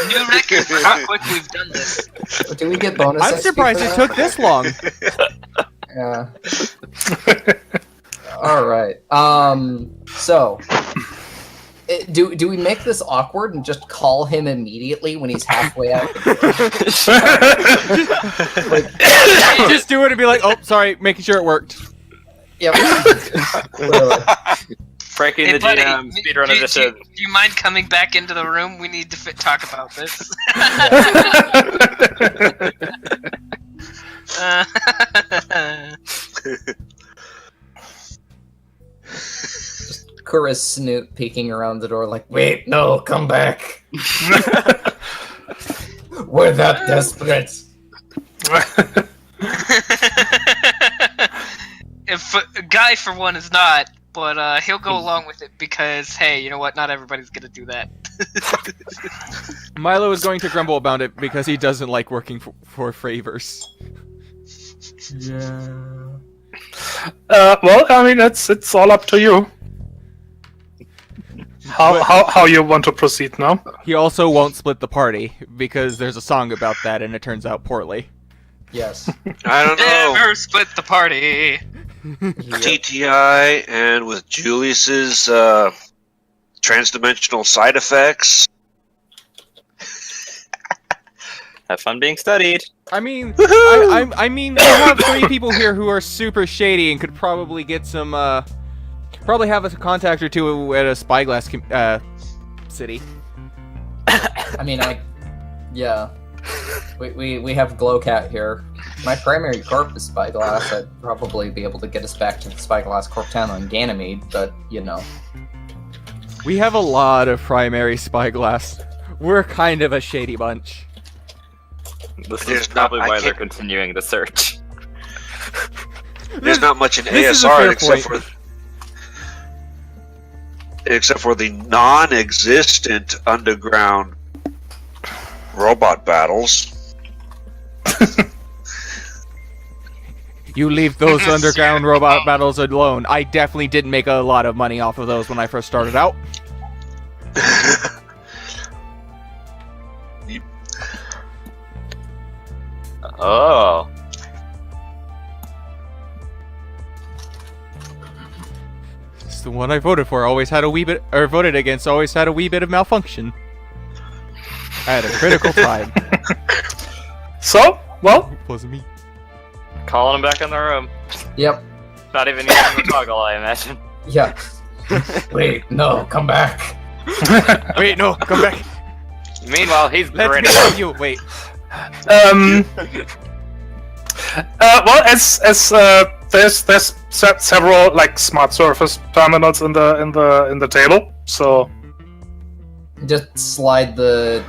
New record for how quick we've done this. Do we get bonus? I'm XP surprised for it that? took this long. Yeah. All right. So, do we make this awkward and just call him immediately when he's halfway out? Just do it and be like, oh, sorry, making sure it worked. Yep. Breaking the buddy, GM speedrun do edition. you mind coming back into the room? We need to talk about this. Kura's snoot peeking around the door like, wait, no, come back. We're that desperate. If a guy for one is not, but he'll go along with it because, hey, you know what? Not everybody's gonna do that. Milo is going to grumble about it because he doesn't like working for favors. Yeah. Well, I mean, it's all up to you. How you want to proceed now? He also won't split the party because there's a song about that and it turns out poorly. Yes. I don't know. Never split the party. TTI and with Julius's transdimensional side effects. Have fun being studied. I mean, I mean, we have 3 people here who are super shady and could probably get some, probably have a contact or two at a spyglass city. I mean, yeah. We have Glowcat here. My primary corp is Spyglass. I'd probably be able to get us back to the Spyglass Corp town on Ganymede, but, you know. We have a lot of primary spyglass. We're kind of a shady bunch. This There's is probably not- I why they're can't- continuing the search. There's not much in This is a ASR fair except for the non-existent underground robot battles. You leave those underground robot battles alone. I definitely didn't make a lot of money off of those when I first started out. Oh. It's the one I voted for. Always had a wee bit, or voted against. Always had a wee bit of malfunction. At a critical time. So, well, It wasn't me. Calling him back in the room. Yep. Not even using the toggle, I imagine. Yeah. Wait, no, come back. Wait, no, come back. Meanwhile, he's Let me grinning. show you. Wait. well, as there's several like smart surface terminals in the table, so Just slide the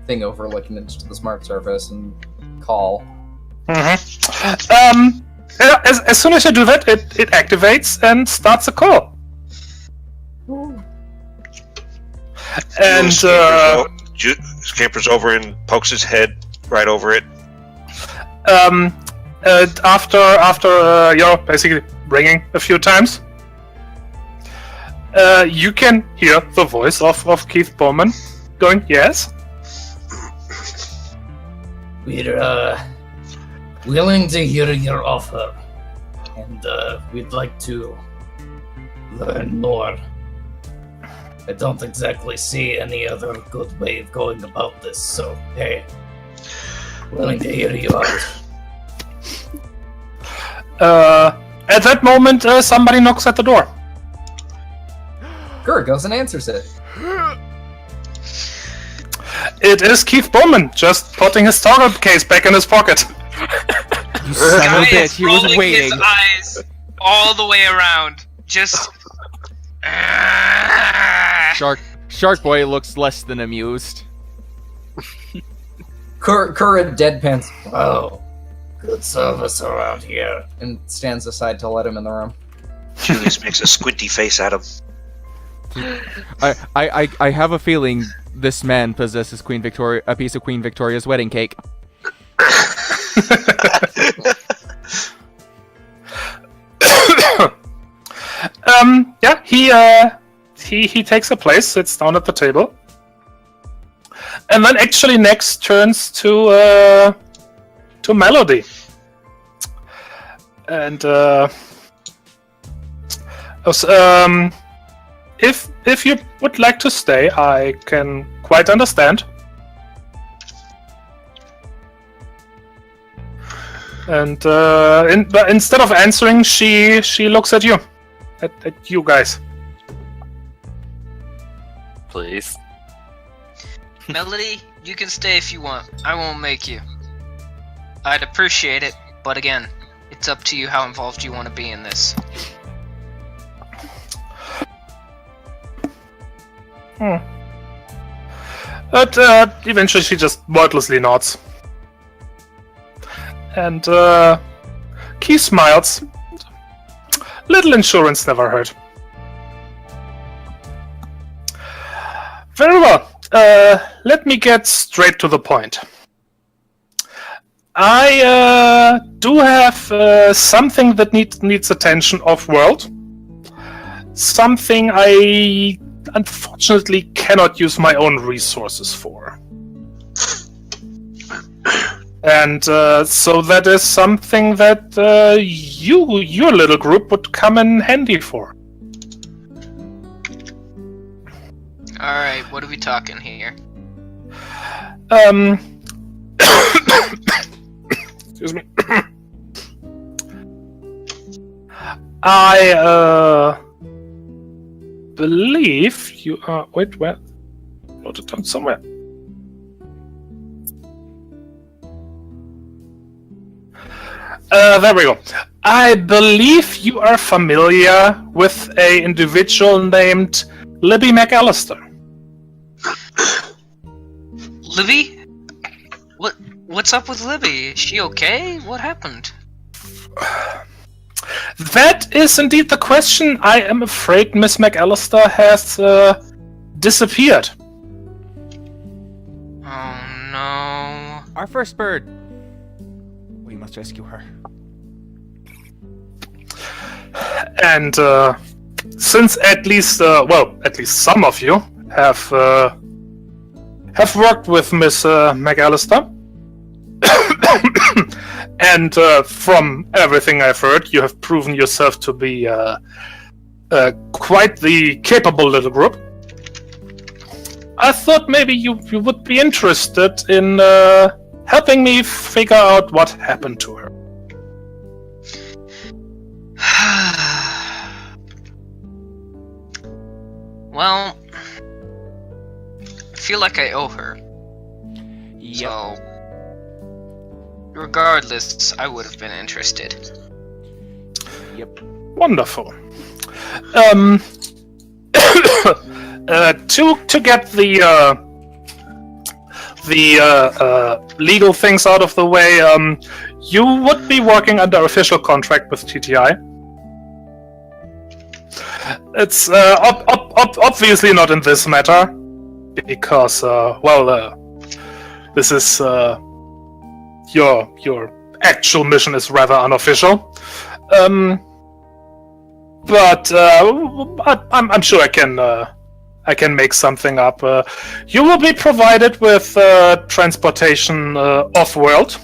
thing over looking into the smart surface and call. as soon as you do that, it activates and starts a call. And Scampers over and pokes his head right over it. after you're basically ringing a few times, You can hear the voice of Keith Bowman going, yes? We're willing to hear your offer, and we'd like to learn more. I don't exactly see any other good way of going about this, so hey, willing to hear you out. At that moment, somebody knocks at the door. Gur goes and answers it. It is Keith Bowman, just putting his target case back in his pocket. You son of a Guy bitch, is he was rolling waiting. his eyes all the way around. Just. Shark Boy looks less than amused. Gur deadpans. Wow, good service around here. And stands aside to let him in the room. Julius makes a squinty face at him. I have a feeling this man possesses a piece of Queen Victoria's wedding cake. Yeah, he takes a place, sits down at the table, and then actually next turns to Melody. And if you would like to stay, I can quite understand. And but instead of answering, she looks at you, at you guys. Please. Melody, you can stay if you want. I won't make you. I'd appreciate it, but again, it's up to you how involved you want to be in this. But eventually she just wordlessly nods. And Keith smiles. Little insurance never hurt. Very well. Let me get straight to the point. I do have something that needs attention off-world. Something I unfortunately cannot use my own resources for. And so that is something that your little group would come in handy for. Alright, what are we talking here? Excuse me. I believe you are. Wait, where? Wrote it down somewhere. There we go. I believe you are familiar with an individual named Libby McAllister. Libby? What's up with Libby? Is she okay? What happened? That is indeed the question. I am afraid Miss McAllister has disappeared. Oh no. Our first bird. We must rescue her. And since at least some of you have worked with Miss McAllister, and from everything I've heard, you have proven yourself to be quite the capable little group. I thought maybe you would be interested in helping me figure out what happened to her. Well, I feel like I owe her. Yep. So, regardless, I would have been interested. Yep. Wonderful. To get the legal things out of the way, you would be working under official contract with TTI. It's obviously not in this matter, because this is your actual mission is rather unofficial. but I'm sure I can make something up. You will be provided with transportation off-world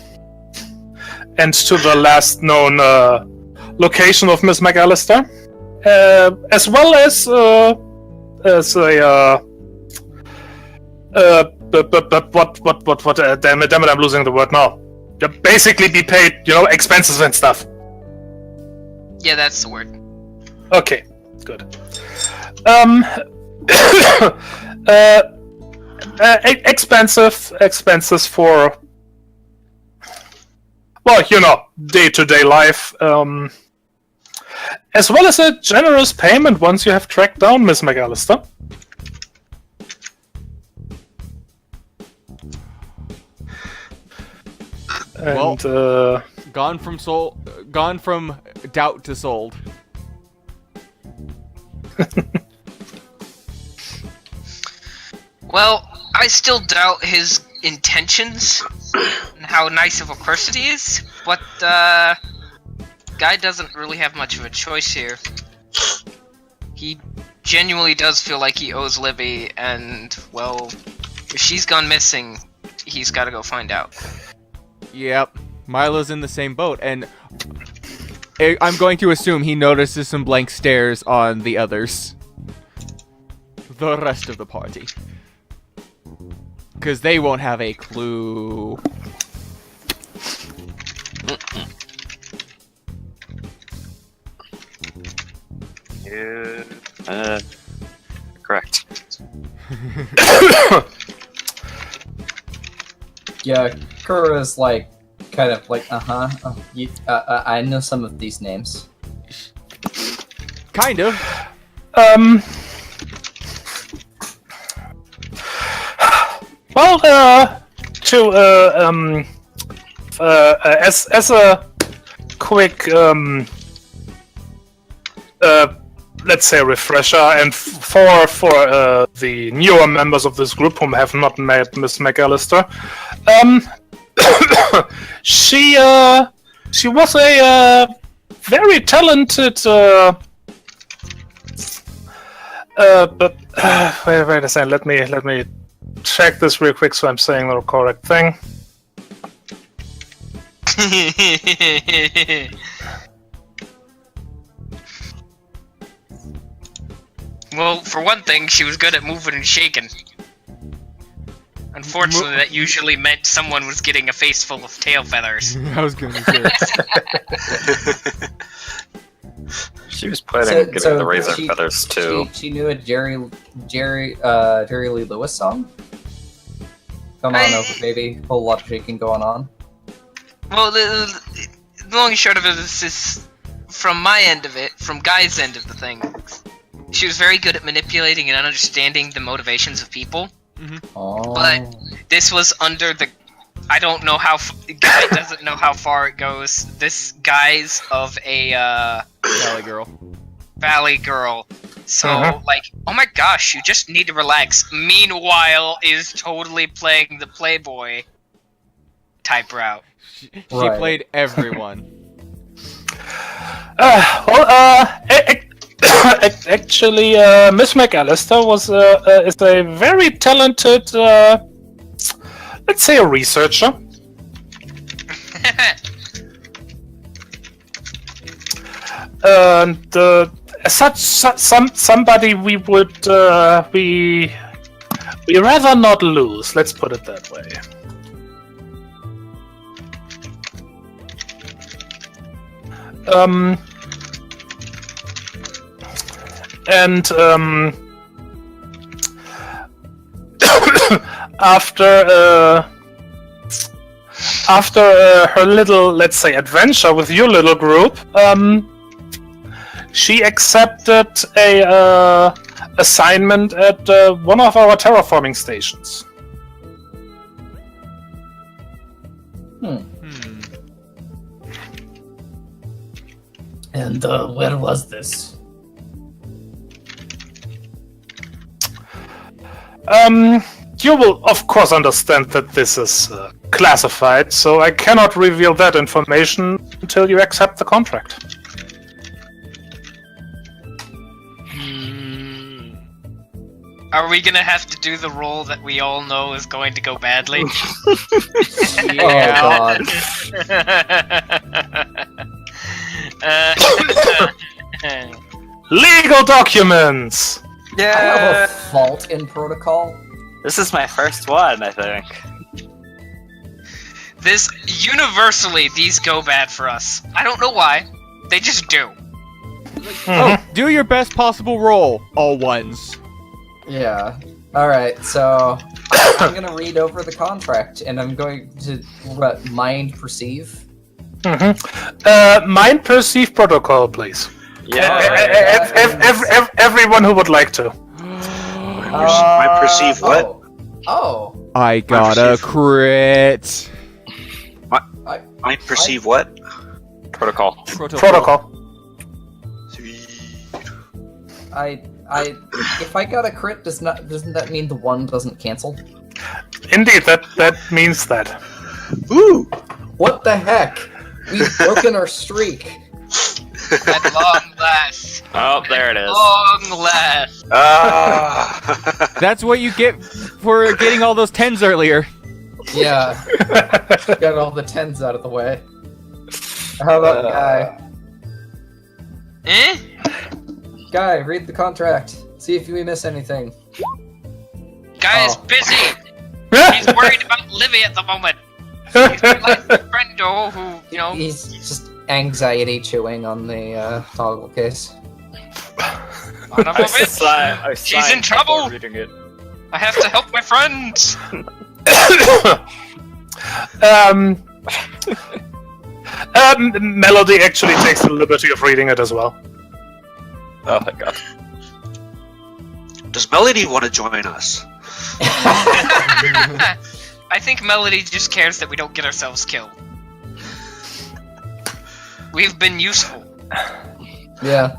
and to the last known location of Miss McAllister, as well as a what? Damn it! I'm losing the word now. Basically, be paid, expenses and stuff. Yeah, that's the word. Okay, good. Expenses for, well, day-to-day life, as well as a generous payment once you have tracked down Miss McAllister. And gone from doubt to sold. Well, I still doubt his intentions and how nice of a person he is, but guy doesn't really have much of a choice here. He genuinely does feel like he owes Libby, and, well, if she's gone missing, he's gotta go find out. Yep, Milo's in the same boat, and I'm going to assume he notices some blank stares on the others. The rest of the party. Because they won't have a clue. Yeah, correct. Yeah, Kura's kind of I know some of these names. Kind of. Well, as a quick, let's say refresher, and for the newer members of this group whom have not met Miss McAllister, she was a very talented, but wait a second, let me check this real quick so I'm saying the correct thing. Well, for one thing, she was good at moving and shaking. Unfortunately, that usually meant someone was getting a face full of tail feathers. I was gonna say. She was planning on getting the razor feathers too. She knew a Jerry Lee Lewis song. Come on over, baby. Whole lot of shaking going on. Well, the long and short of it is from my end of it, from Guy's end of the thing. She was very good at manipulating and understanding the motivations of people. Mm-hmm. Oh. But this was under the... I don't know how... Guy doesn't know how far it goes. This guy's of a... Valley girl. So, oh my gosh, you just need to relax. Meanwhile, is totally playing the Playboy type route. She played everyone. Actually, Miss McAllister is a very talented, let's say, a researcher. And somebody we would we rather not lose. Let's put it that way. After her little, let's say, adventure with your little group, she accepted a assignment at one of our terraforming stations. And where was this? You will, of course, understand that this is classified, so I cannot reveal that information until you accept the contract. Are we gonna have to do the role that we all know is going to go badly? Oh god. Legal documents! I have a fault in protocol. This is my first one, I think. Universally, these go bad for us. I don't know why. They just do. Oh, do your best possible roll, all ones. Yeah. Alright, so I'm gonna read over the contract and I'm going to mind perceive. Mind perceive protocol, please. Everyone who would like to. I perceive what? Oh. I got a crit. I perceive what? Protocol. Protocol. If I got a crit, doesn't that mean the one doesn't cancel? Indeed, that means that. Ooh! What the heck? We've broken our streak. At long last. Oh, there it is. Long last. That's what you get for getting all those 10s earlier. Yeah. Got all the 10s out of the way. How about Guy? Eh? Guy, read the contract. See if we miss anything. Guy is busy. He's worried about Livy at the moment. He's my life friendo who, you know. He's just anxiety chewing on the toggle case. Son of a bitch. She's in trouble. Reading it. I have to help my friends. Melody actually takes the liberty of reading it as well. Oh my god. Does Melody want to join us? I think Melody just cares that we don't get ourselves killed. We've been useful. Yeah.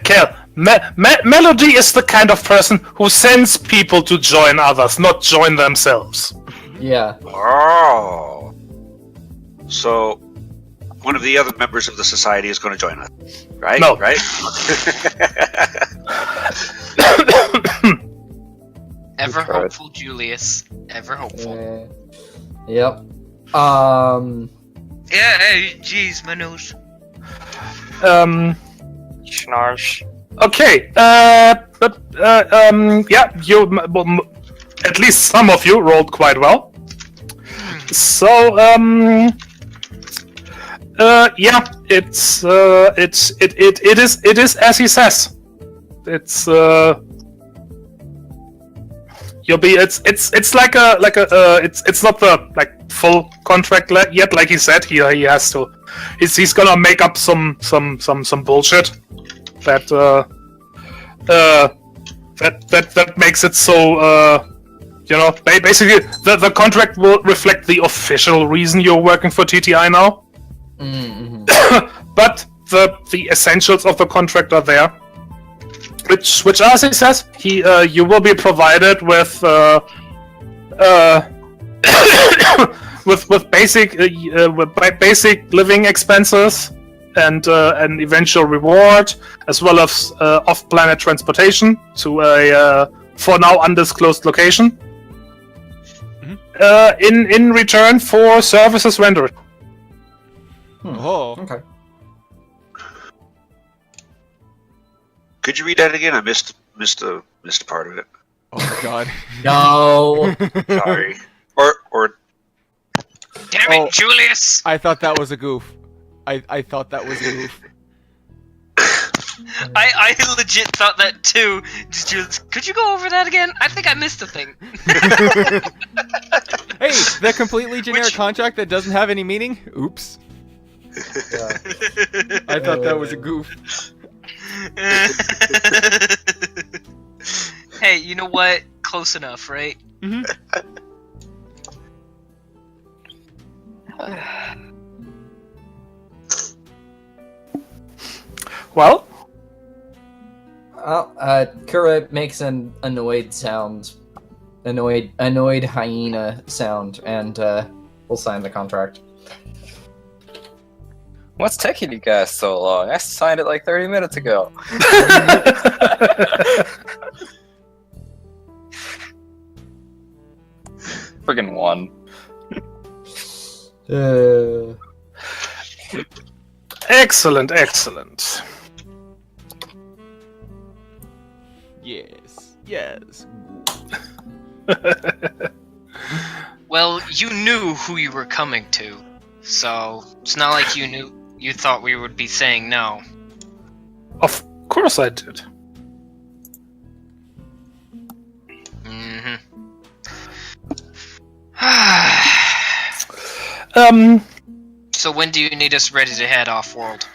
Kel, Melody is the kind of person who sends people to join others, not join themselves. Yeah. Oh. So, one of the other members of the society is going to join us, right? No. Right? Ever hopeful, Julius. Ever hopeful. Yep. Yeah, hey, jeez, my nose. Schnarch. Okay, yeah, at least some of you rolled quite well. So, yeah, it is as he says. It's you'll be it's like a it's not the full contract yet. Like he said, he has to. He's gonna make up some bullshit that makes it so basically the contract will reflect the official reason you're working for TTI now. Mm-hmm. But the essentials of the contract are there, which as he says, you will be provided with with basic living expenses and an eventual reward, as well as off-planet transportation to a for now undisclosed location. Mm-hmm. In return for services rendered. Oh. Okay. Could you read that again? I missed a part of it. Oh my god. No. Sorry. Or. Damn it, Julius! I thought that was a goof. I thought that was a goof. I legit thought that too. Julius, could you go over that again? I think I missed a thing. Hey, the completely generic contract that doesn't have any meaning? Oops. I thought that was a goof. Hey, you know what? Close enough, right? Mm-hmm. Well? Kura makes an annoyed sound. Annoyed hyena sound, and we'll sign the contract. What's taking you guys so long? I signed it like 30 minutes ago. Friggin' one. Excellent, excellent. Yes. Well, you knew who you were coming to, so it's not like you thought we would be saying no. Of course I did. So when do you need us ready to head off-world?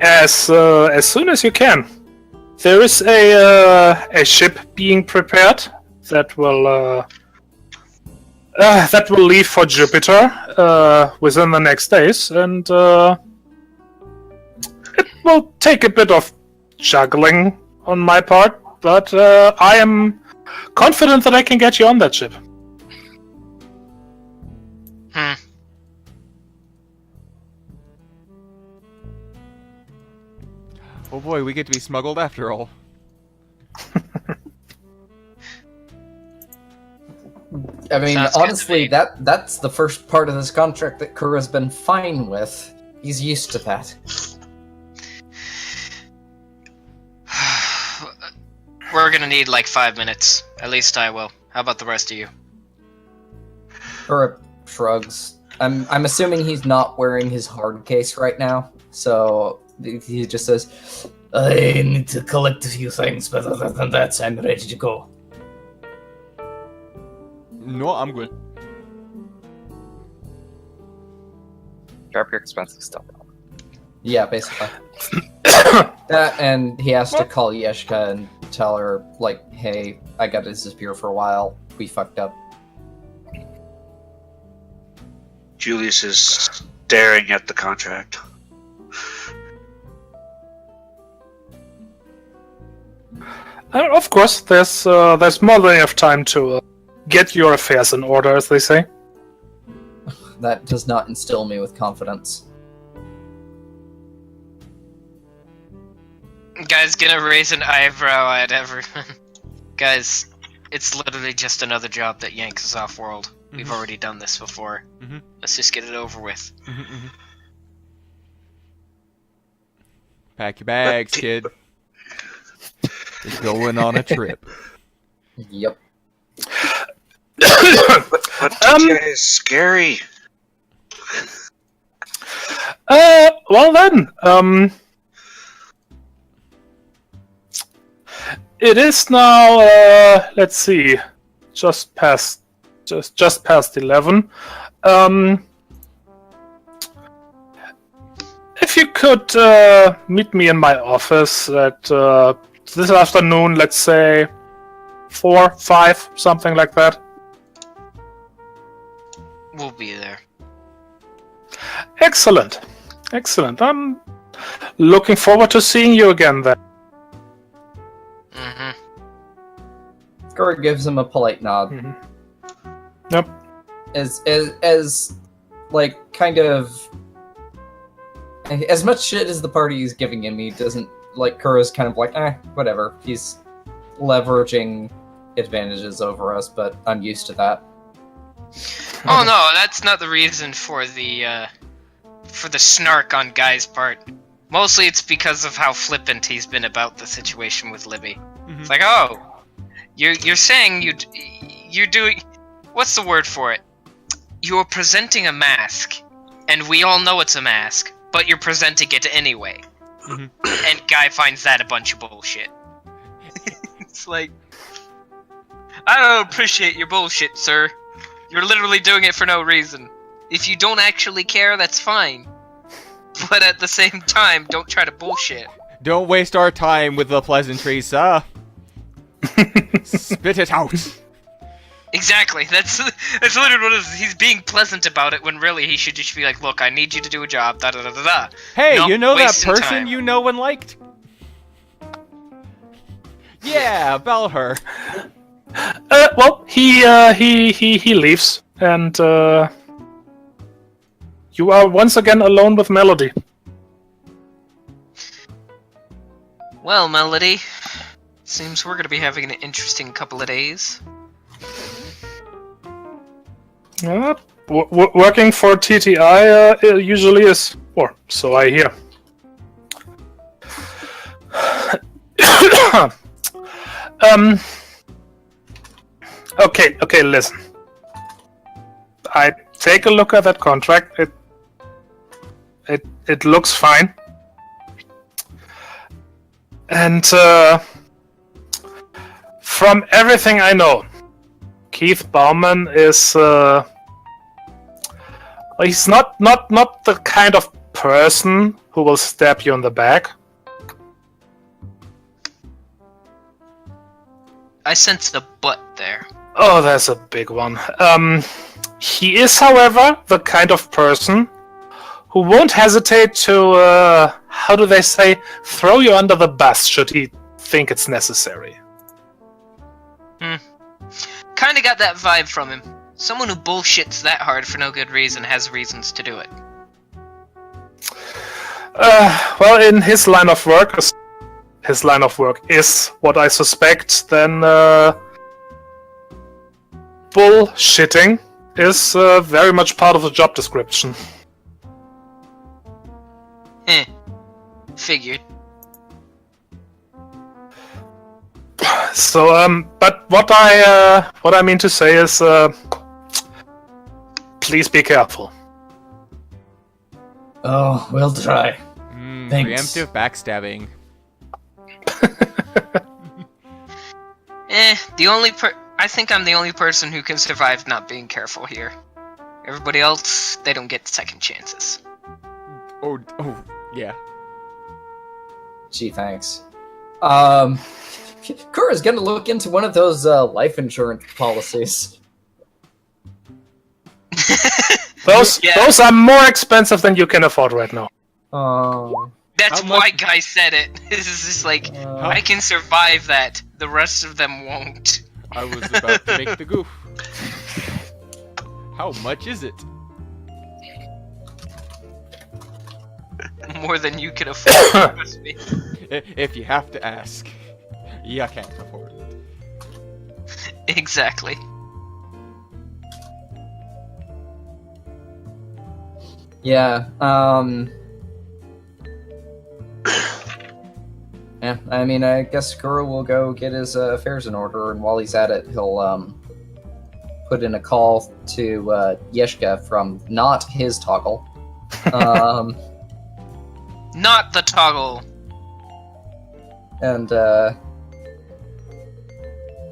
As soon as you can. There is a ship being prepared that will leave for Jupiter within the next days, and it will take a bit of juggling on my part, but I am confident that I can get you on that ship. Oh boy, we get to be smuggled after all. I mean, Sounds good honestly, to me. that's the first part of this contract that Kura's been fine with. He's used to that. We're gonna need like 5 minutes. At least I will. How about the rest of you? Kura shrugs. I'm assuming he's not wearing his hard case right now, so he just says, I need to collect a few things, but other than that, I'm ready to go. No, I'm good. Drop your expensive stuff off. yeah, basically. That, and he has to call Yeshka and tell her, like, hey, I got to disappear for a while. We fucked up. Julius is staring at the contract. Of course, there's more than enough time to get your affairs in order, as they say. That does not instill me with confidence. Guys, gonna raise an eyebrow at everyone. Guys, it's literally just another job that yanks us off-world. We've already done this before. Let's just get it over with. Pack your bags, kid. We're going on a trip. Yep. But TTI is scary. Well then, it is now, let's see, just past 11. If you could meet me in my office at this afternoon, let's say 4, 5, something like that. We'll be there. Excellent. Excellent. I'm looking forward to seeing you again then. Kura gives him a polite nod. Yep. As like, kind of... As much shit as the party is giving him, he doesn't... Like, Kura's kind of like, whatever. He's leveraging advantages over us, but I'm used to that. Oh no, that's not the reason for the snark on Guy's part. Mostly it's because of how flippant he's been about the situation with Libby. It's like, oh, you're saying you're doing, what's the word for it? You're presenting a mask, and we all know it's a mask, but you're presenting it anyway. And Guy finds that a bunch of bullshit. It's like, I don't appreciate your bullshit, sir. You're literally doing it for no reason. If you don't actually care, that's fine. But at the same time, don't try to bullshit. Don't waste our time with the pleasantries, sir. Spit it out. Exactly. That's literally what it is. He's being pleasant about it when really he should just be like, look, I need you to do a job, da da da da da. Hey, Not you know that wasting person time. you know and liked? Yeah, bell her. Well, he leaves, and you are once again alone with Melody. Well, Melody, seems we're gonna be having an interesting couple of days. Working for TTI usually is, or so I hear. Okay, listen. I take a look at that contract. It looks fine. And from everything I know, Keith Bauman is he's not the kind of person who will stab you in the back. I sense a butt there. Oh, that's a big one. He is, however, the kind of person who won't hesitate to, how do they say, throw you under the bus should he think it's necessary. Kinda got that vibe from him. Someone who bullshits that hard for no good reason has reasons to do it. Well, in his line of work is what I suspect, then bullshitting is very much part of the job description. Figured. So, but what I mean to say is, please be careful. Oh, we'll try. Thanks. Preemptive backstabbing. I think I'm the only person who can survive not being careful here. Everybody else, they don't get second chances. Oh, yeah. Gee, thanks. Kura's gonna look into one of those life insurance policies. Those are more expensive than you can afford right now. Oh. That's why Guy said it. This is just like, I can survive that. The rest of them won't. I was about to make the goof. How much is it? More than you can afford, trust me. If you have to ask, you can't afford it. Exactly. Yeah, yeah, I mean, I guess Kura will go get his affairs in order, and while he's at it, he'll put in a call to Yeshka from not his toggle. Not the toggle. And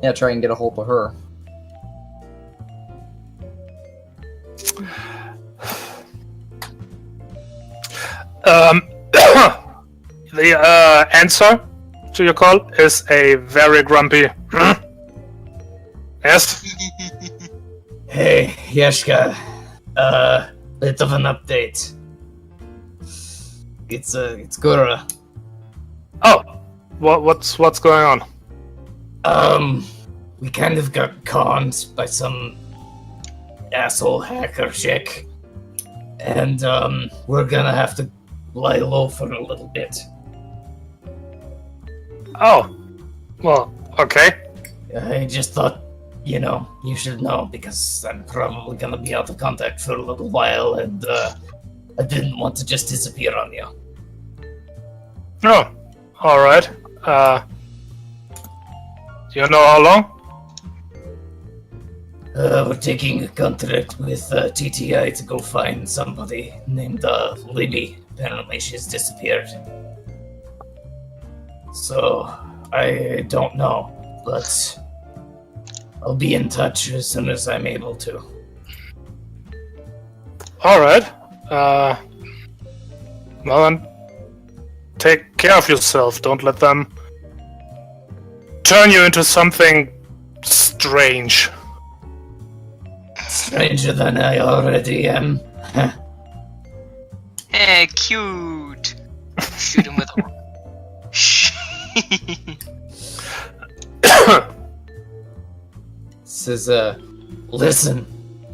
yeah, try and get a hold of her. The answer to your call is a very grumpy. Yes? Hey, Yeshka. Bit of an update. It's Gura. Oh, what's going on? We kind of got conned by some asshole hacker chick, and we're gonna have to lie low for a little bit. Oh, well, okay. I just thought, you should know, because I'm probably gonna be out of contact for a little while, and I didn't want to just disappear on you. Oh, alright. Do you know how long? We're taking a contract with TTI to go find somebody named Libby. Apparently she's disappeared. So, I don't know, but I'll be in touch as soon as I'm able to. Alright. Well then, take care of yourself. Don't let them turn you into something strange. Stranger than I already am. Cute. Shoot him with a... Says, listen,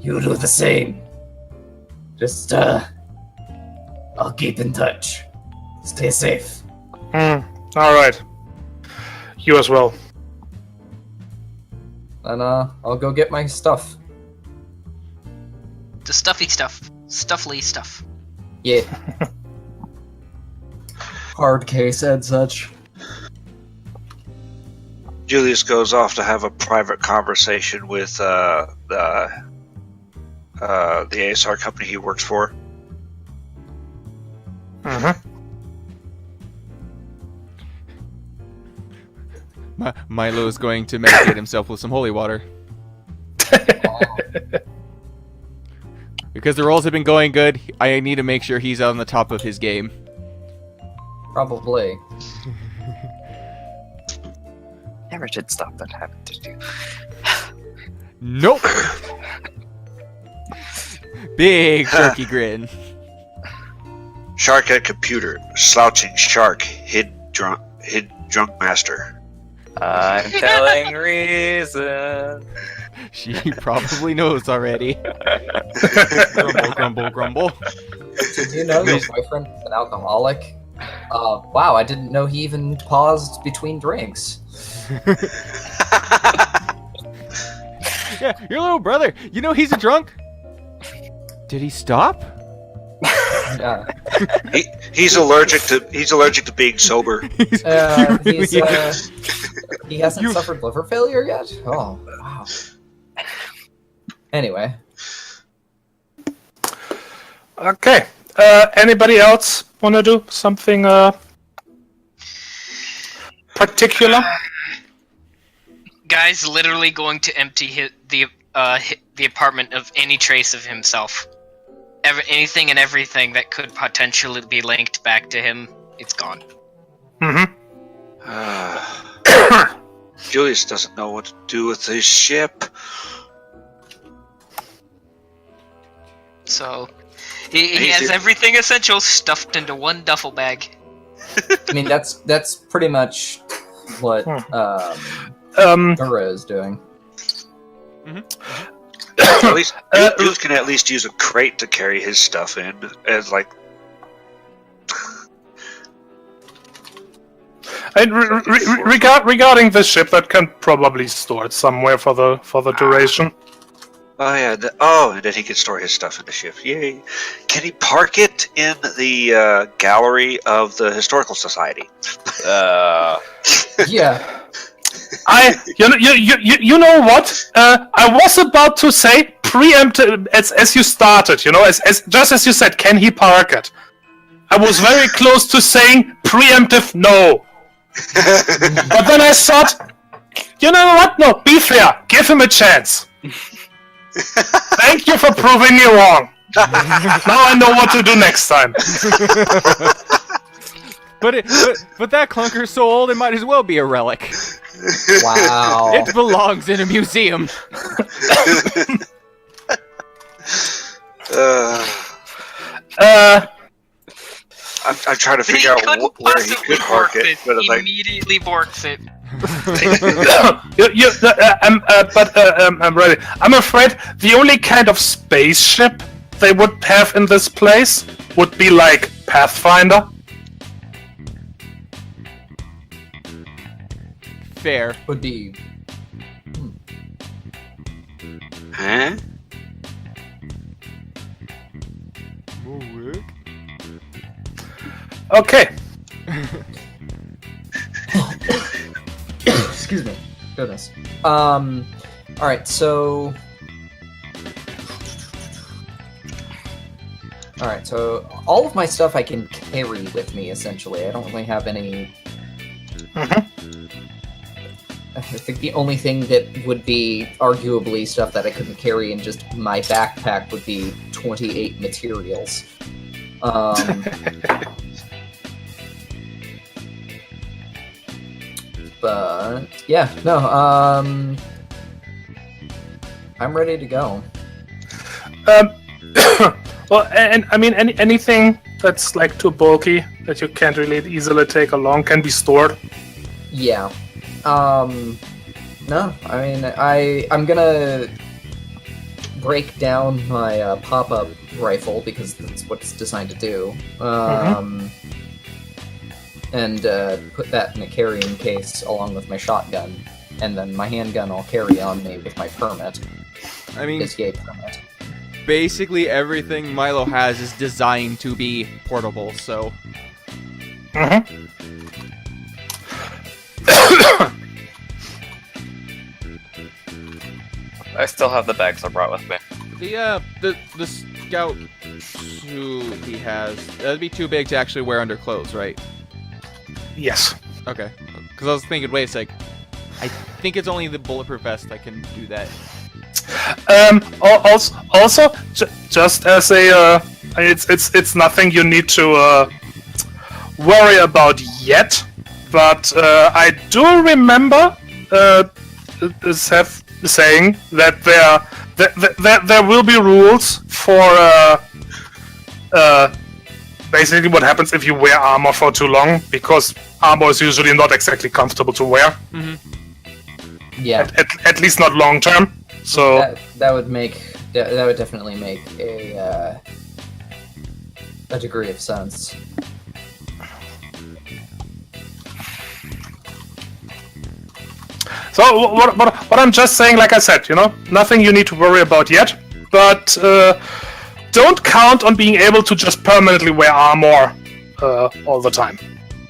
you do the same. Just, I'll keep in touch. Stay safe. Alright. You as well. And I'll go get my stuff. The stuffy stuff. Stuffly stuff. Yeah. Hard case and such. Julius goes off to have a private conversation with the ASR company he works for. Milo's going to medicate himself with some holy water. Because the rolls have been going good, I need to make sure he's on the top of his game. Probably. Never did stop that habit to do. Nope! Big turkey grin. Shark at computer. Slouching shark. Hid drunk master. I'm telling reason. She probably knows already. Grumble, grumble, grumble. Did you know your boyfriend is an alcoholic? Wow, I didn't know he even paused between drinks. Yeah, your little brother. You know he's a drunk? Did he stop? Yeah. He's allergic to being sober. He hasn't suffered liver failure yet? Oh, wow. Anyway. Okay. Anybody else want to do something particular? Guy's literally going to empty the apartment of any trace of himself. Anything and everything that could potentially be linked back to him, it's gone. Julius doesn't know what to do with his ship. So, he has everything essential stuffed into one duffel bag. I mean, that's pretty much what Dura is doing. At least Jules can at least use a crate to carry his stuff in, as like. And regarding the ship, that can probably store it somewhere for the duration. Oh yeah, and then he can store his stuff in the ship. Yay! Can he park it in the gallery of the Historical Society? Yeah. You know what? I was about to say preemptive as you started. You know, as just as you said, can he park it? I was very close to saying preemptive no. But then I thought, you know what? No, be fair. Give him a chance. Thank you for proving me wrong. Now I know what to do next time. But that clunker's so old it might as well be a relic. Wow. It belongs in a museum. I'm trying to figure out where he could park it. But he immediately borks it. I'm ready. I'm afraid the only kind of spaceship they would have in this place would be like Pathfinder. Fair. Would be. Huh? Okay. Excuse me. Goodness. Alright, so... Alright, so all of my stuff I can carry with me, essentially. I don't really have any... I think the only thing that would be arguably stuff that I couldn't carry in just my backpack would be 28 materials. But yeah, no, I'm ready to go. Well, and I mean, anything that's like too bulky that you can't really easily take along can be stored. Yeah. No, I mean, I'm gonna break down my pop-up rifle because that's what it's designed to do. And put that in a carrying case along with my shotgun, and then my handgun I'll carry on me with my permit. I mean, SCA permit. basically everything Milo has is designed to be portable, so... I still have the bags I brought with me. The scout suit he has, that'd be too big to actually wear under clothes, right? Yes. Okay. Because I was thinking, wait a sec, I think it's only the bulletproof vest I can do that. Also, just as a, it's nothing you need to worry about yet. But I do remember saying that there will be rules for basically what happens if you wear armor for too long, because armor is usually not exactly comfortable to wear. Mm-hmm. Yeah. At least not long term. So that would definitely make a degree of sense. So what I'm just saying, like I said, nothing you need to worry about yet, but don't count on being able to just permanently wear armor all the time.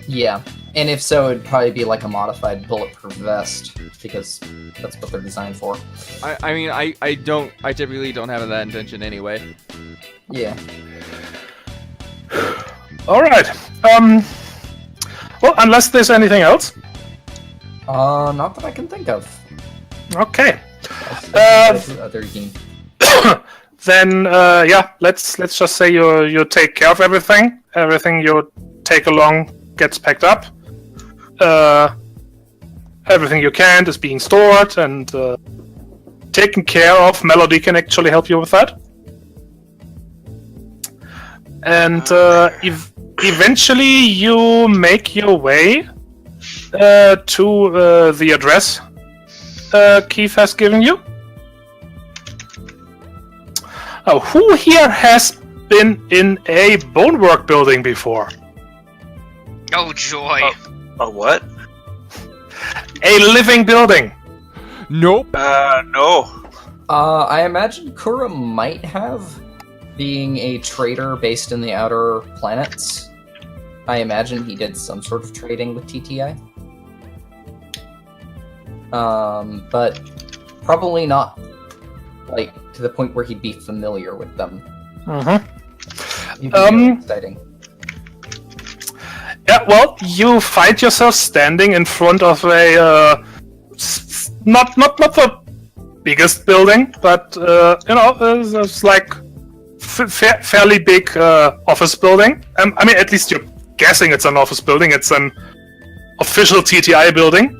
Yeah, and if so, it'd probably be like a modified bulletproof vest, because that's what they're designed for. I mean, I typically don't have that intention anyway. Yeah. Alright. Well, unless there's anything else. Not that I can think of. Okay. Other game. Then yeah, let's just say you take care of everything. Everything you take along gets packed up. Everything you can is being stored and taken care of. Melody can actually help you with that. And eventually you make your way to the address Keith has given you. Who here has been in a bonework building before? Oh joy! A what? A living building. Nope. No. I imagine Kura might have, being a trader based in the outer planets. I imagine he did some sort of trading with TTI. But probably not, like, to the point where he'd be familiar with them. It'd be really exciting. Yeah, well, you find yourself standing in front of a not the biggest building, but it's like fairly big office building. I mean, at least you're guessing it's an office building. It's an official TTI building.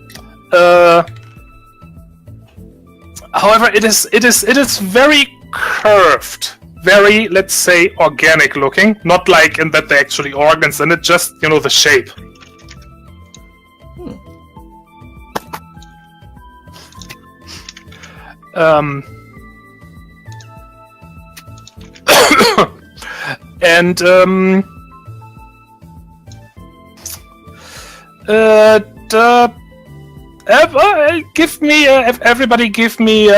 However, it is very curved, very, let's say, organic looking. Not like in that they're actually organs in it, just the shape. And everybody give me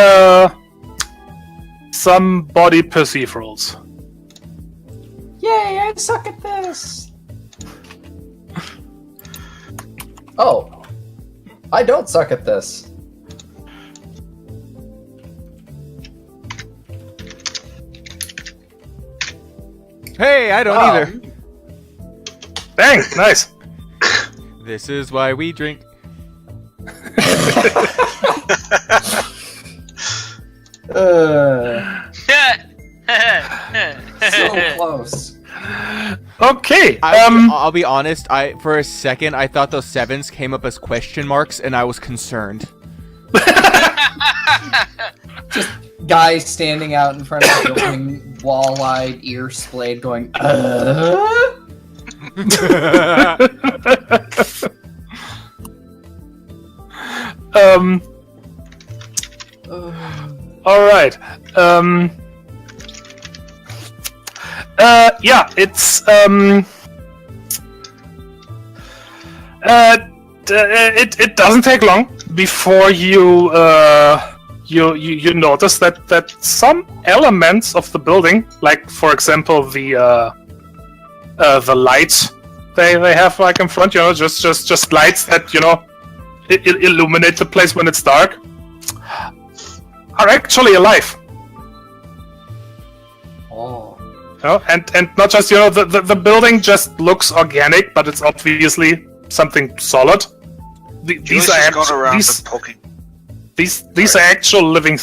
some body perceive rolls. Yay, I suck at this! Oh, I don't suck at this. Oh. Hey, I don't either. Dang, nice. This is why we drink. So close. Okay. I'll be honest. For a second I thought those sevens came up as question marks, and I was concerned. Just guy standing out in front of the building, wall-eyed, ear splayed, going. All right. Yeah, it's it doesn't take long before you you notice that some elements of the building, like for example the lights they have like in front, just lights that illuminate the place when it's dark, are actually alive. Oh. And not just the building just looks organic, but it's obviously something solid. These are these are actual living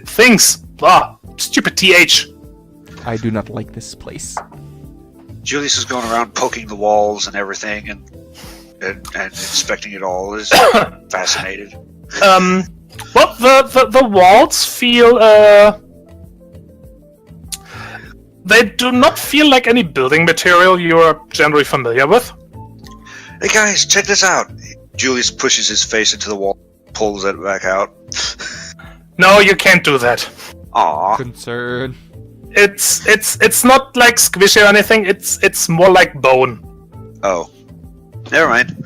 things. Ah, stupid TH. I do not like this place. Julius is going around poking the walls and everything and inspecting it all. Is fascinated. Well, the walls feel they do not feel like any building material you are generally familiar with. Hey guys, check this out. Julius pushes his face into the wall, pulls it back out. No, you can't do that. Aww. Concern. It's not like squishy or anything. It's more like bone. Oh, never mind.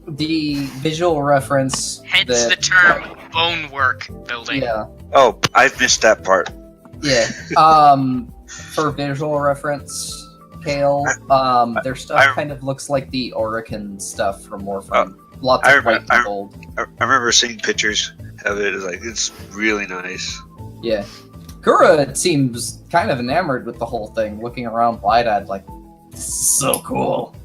The visual reference. Hence the term bonework building. Yeah. Oh, I've missed that part. Yeah. For visual reference, Kale, their stuff kind of looks like the Orican stuff from Warframe. Lots of white and gold. I remember seeing pictures of it. It's really nice. Yeah. Kura seems kind of enamored with the whole thing, looking around wide-eyed like, this is so cool.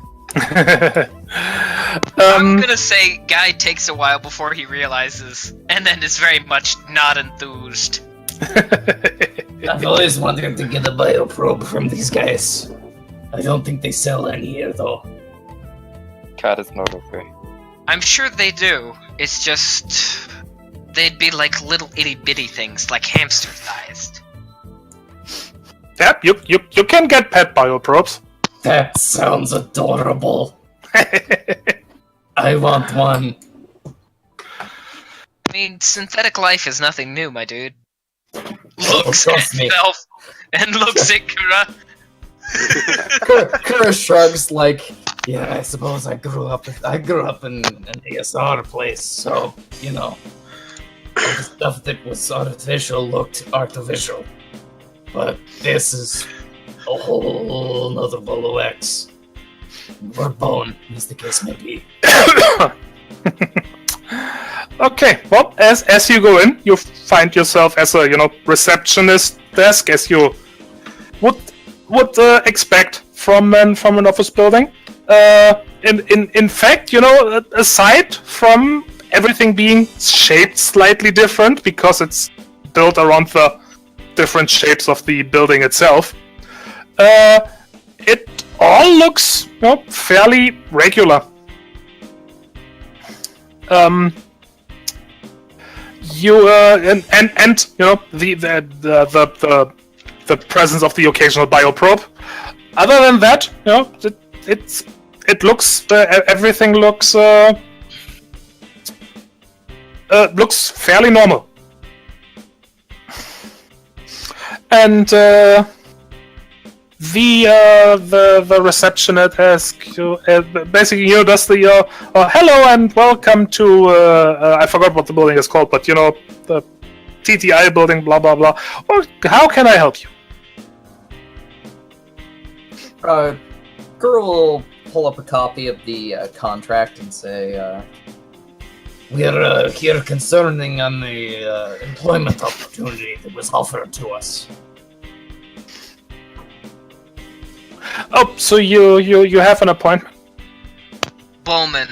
I'm gonna say Guy takes a while before he realizes, and then is very much not enthused. I've always wanted to get a bioprobe from these guys. I don't think they sell any here, though. Cat is not okay. I'm sure they do. It's just... they'd be like little itty-bitty things, like hamster-sized. Yep, you can get pet bioprobes. That sounds adorable. I want one. I mean, synthetic life is nothing new, my dude. Oh, Looks at trust me. himself and looks at Kura. Kura shrugs like, Yeah, I suppose I grew up in an ASR place, so, all the stuff that was artificial looked artificial. But this is a whole nother ball of wax. Or bone, as the case may be. Okay, well, as you go in, you find yourself as a receptionist desk, as you would expect from an office building. In fact, aside from everything being shaped slightly different because it's built around the different shapes of the building itself, it all looks fairly regular. The presence of the occasional bioprobe. Other than that, it looks everything looks fairly normal. And the receptionist asks you basically does the hello and welcome to I forgot what the building is called, but the TTI building, blah blah blah. Or how can I help you? Kura will pull up a copy of the contract and say, We're here concerning on the employment opportunity that was offered to us. Oh, so you have an appointment? Bowman.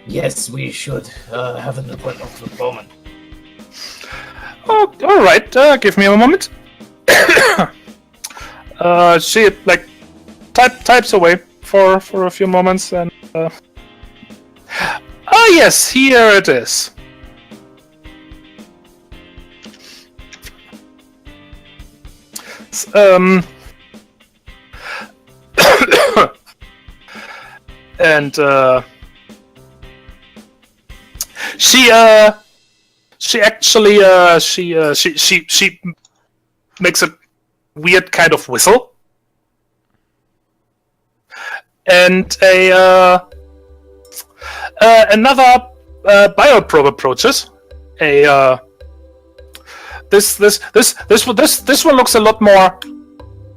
Yes, we should have an appointment with Bowman. Oh, all right. Give me a moment. She types away for a few moments and. Yes, here it is. And she actually she makes a weird kind of whistle, and another bioprobe approaches. This one looks a lot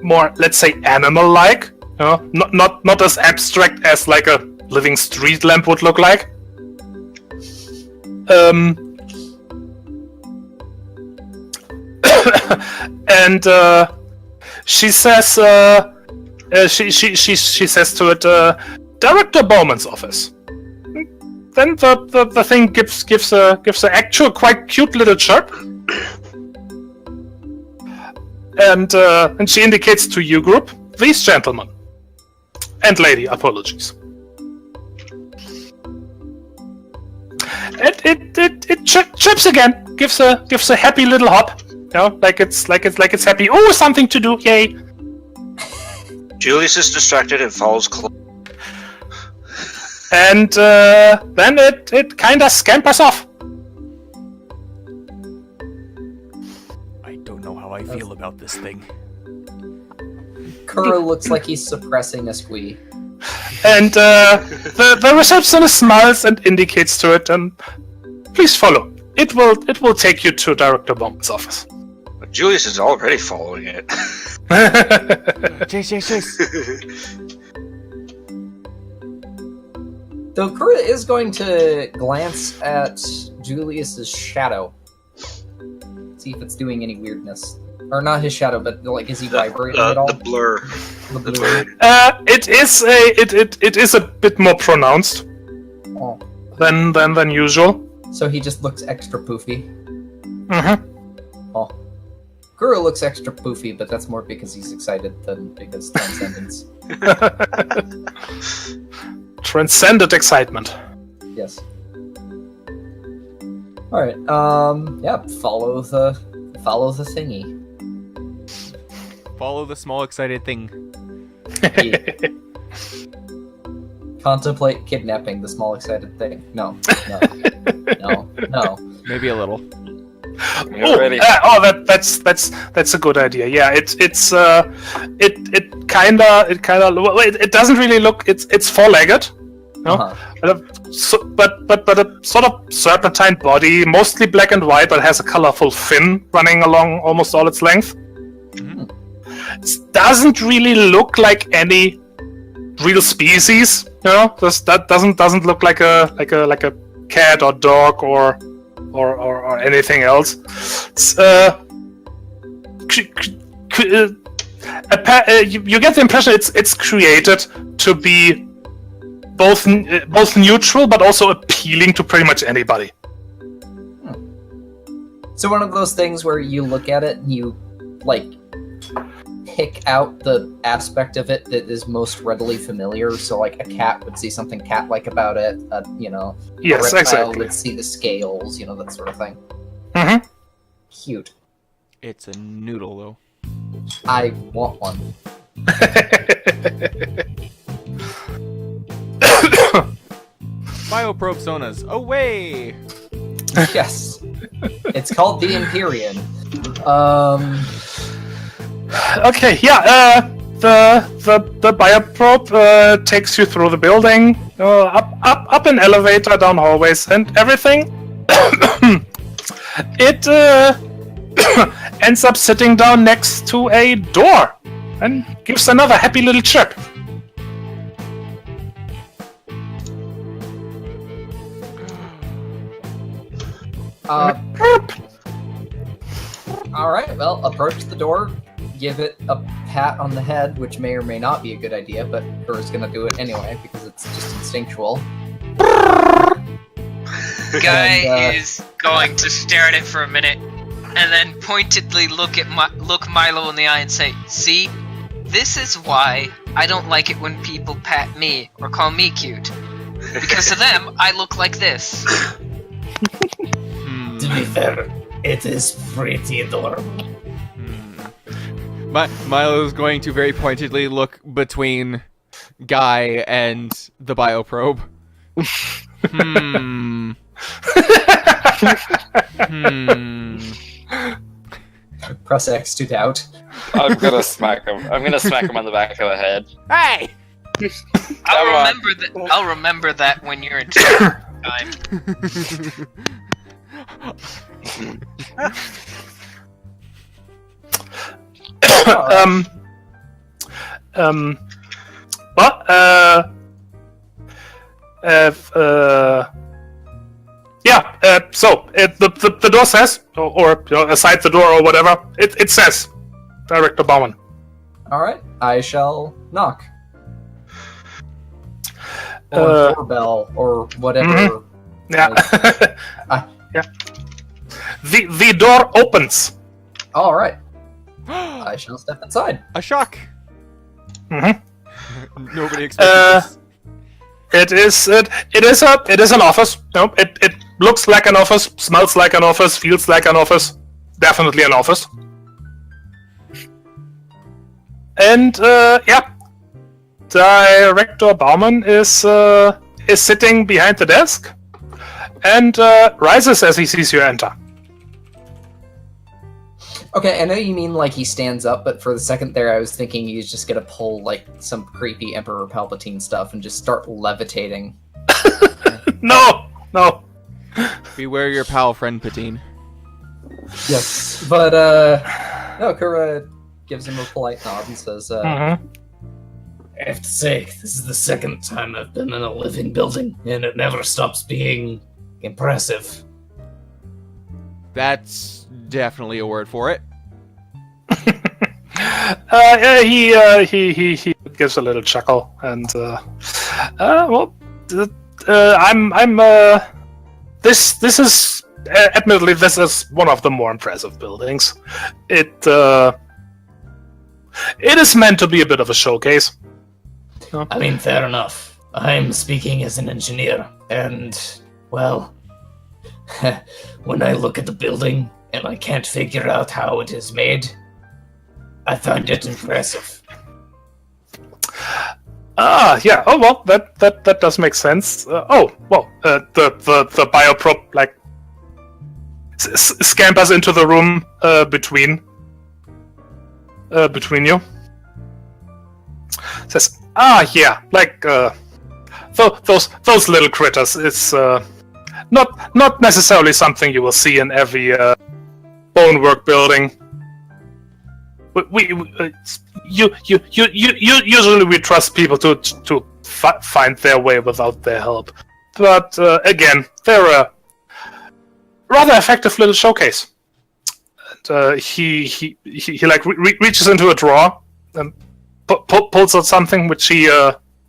more, let's say, animal-like. Not as abstract as like a living street lamp would look like. And she says, she says to it, Director Bowman's office. Then the thing gives an actual quite cute little chirp, and she indicates to you group, these gentlemen and lady, apologies. It chirps again, gives a happy little hop, like it's happy. Oh, something to do, yay! Julius is distracted and follows close. And then it kinda scampers off. I don't know how I feel about this thing. Kuro looks like he's suppressing a squee. And the receptionist smiles and indicates to it, and please follow. It will take you to Director Bowman's office. But Julius is already following it. Chase. Though Kura is going to glance at Julius's shadow. See if it's doing any weirdness. Or not his shadow, but like, is he vibrating at all? The blur. The blur. It is a bit more pronounced than usual. So he just looks extra poofy. Mm-hmm. Oh. Kuro looks extra poofy, but that's more because he's excited than because transcendence. Transcendent excitement. Yes. Alright, yeah, follow the thingy. Follow the small excited thing. Yeah. Contemplate kidnapping the small excited thing. No. Maybe a little. That's a good idea. Yeah, it doesn't really look. It's four-legged, but a sort of serpentine body, mostly black and white, but has a colorful fin running along almost all its length. Mm-hmm. It doesn't really look like any real species. That doesn't look like a cat or dog or anything else. It's, you get the impression it's created to be both neutral but also appealing to pretty much anybody. So one of those things where you look at it and you like pick out the aspect of it that is most readily familiar. So like a cat would see something cat-like about it. Yes, a reptile exactly. would see the scales, that sort of thing. Mm-hmm. Cute. It's a noodle, though. I want one. Bioprobe sonas, away! Yes. It's called the Empyrean. Okay, yeah, the bioprobe takes you through the building, up an elevator, down hallways and everything. It ends up sitting down next to a door and gives another happy little chirp. Alright, well, approach the door, give it a pat on the head, which may or may not be a good idea, but Kura's gonna do it anyway, because it's just instinctual. Guy is going to stare at it for a minute, and then pointedly look Milo in the eye and say, "See, this is why I don't like it when people pat me or call me cute. Because to them, I look like this." To be fair, it is pretty adorable. Milo's going to very pointedly look between Guy and the bioprobe. Press X to doubt. I'm gonna smack him. I'm gonna smack him on the back of the head. Hey! I'll remember that when you're in time. Well, so the door says, or aside the door or whatever, it says, Director Bauman. All right, I shall knock. Or doorbell, or whatever. Mm-hmm. Yeah. Yeah. The door opens. All right. I shall step inside. A shock. Mm-hmm. Nobody expected this. It is an office. No, it looks like an office, smells like an office, feels like an office. Definitely an office. And Director Bauman is sitting behind the desk and rises as he sees you enter. Okay, I know you mean like he stands up, but for the second there I was thinking he's just gonna pull like some creepy Emperor Palpatine stuff and just start levitating. No! Beware your pal, friend Patine. Yes, but no, Kura gives him a polite nod and says, I have to say, this is the second time I've been in a living building, and it never stops being impressive. That's definitely a word for it. He gives a little chuckle and this is admittedly this is one of the more impressive buildings. It is meant to be a bit of a showcase. I mean, fair enough. I'm speaking as an engineer, and well, when I look at the building and I can't figure out how it is made, I find it impressive. Yeah. Oh well, that does make sense. The bioprop like scampers into the room between you. Says, yeah, like those little critters. It's not necessarily something you will see in every bonework building. Usually we trust people to find their way without their help. But again, they're a rather effective little showcase. And, he like reaches into a drawer and pulls out something which he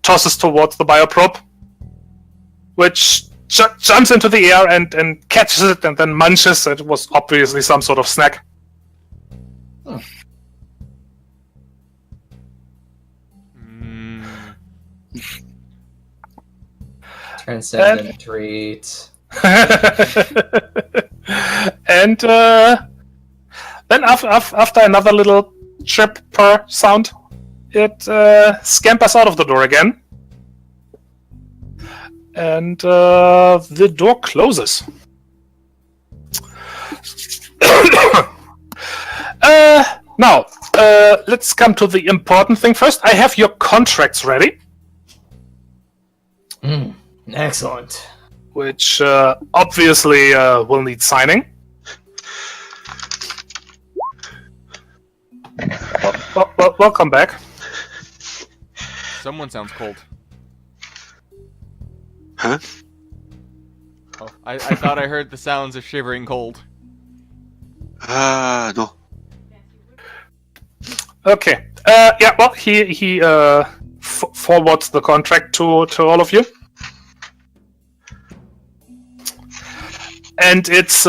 tosses towards the bioprop, which jumps into the air and catches it and then munches. It was obviously some sort of snack. Transcendent treat. And then after another little chirp per sound, it scampers out of the door again. And the door closes. Now, let's come to the important thing first. I have your contracts ready. Excellent. Which obviously will need signing. Welcome back. Someone sounds cold. Huh? Oh, I thought I heard the sounds of shivering cold. No. Okay. Yeah. Well, he forwards the contract to all of you, and it's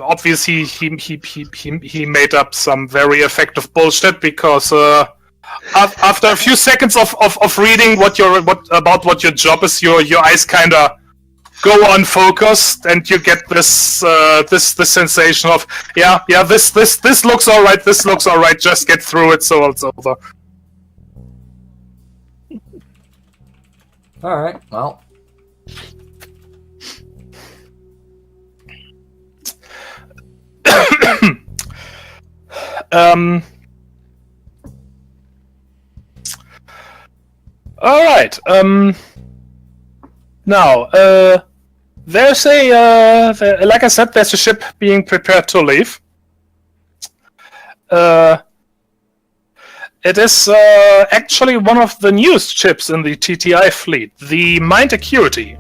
obviously he made up some very effective bullshit because after a few seconds of reading what your job is, your eyes kind of go unfocused, and you get this sensation of this looks all right, just get through it, so it's over. All right. Well. All right. Now, there's like I said, there's a ship being prepared to leave. It is actually one of the newest ships in the TTI fleet, the Mind Acuity.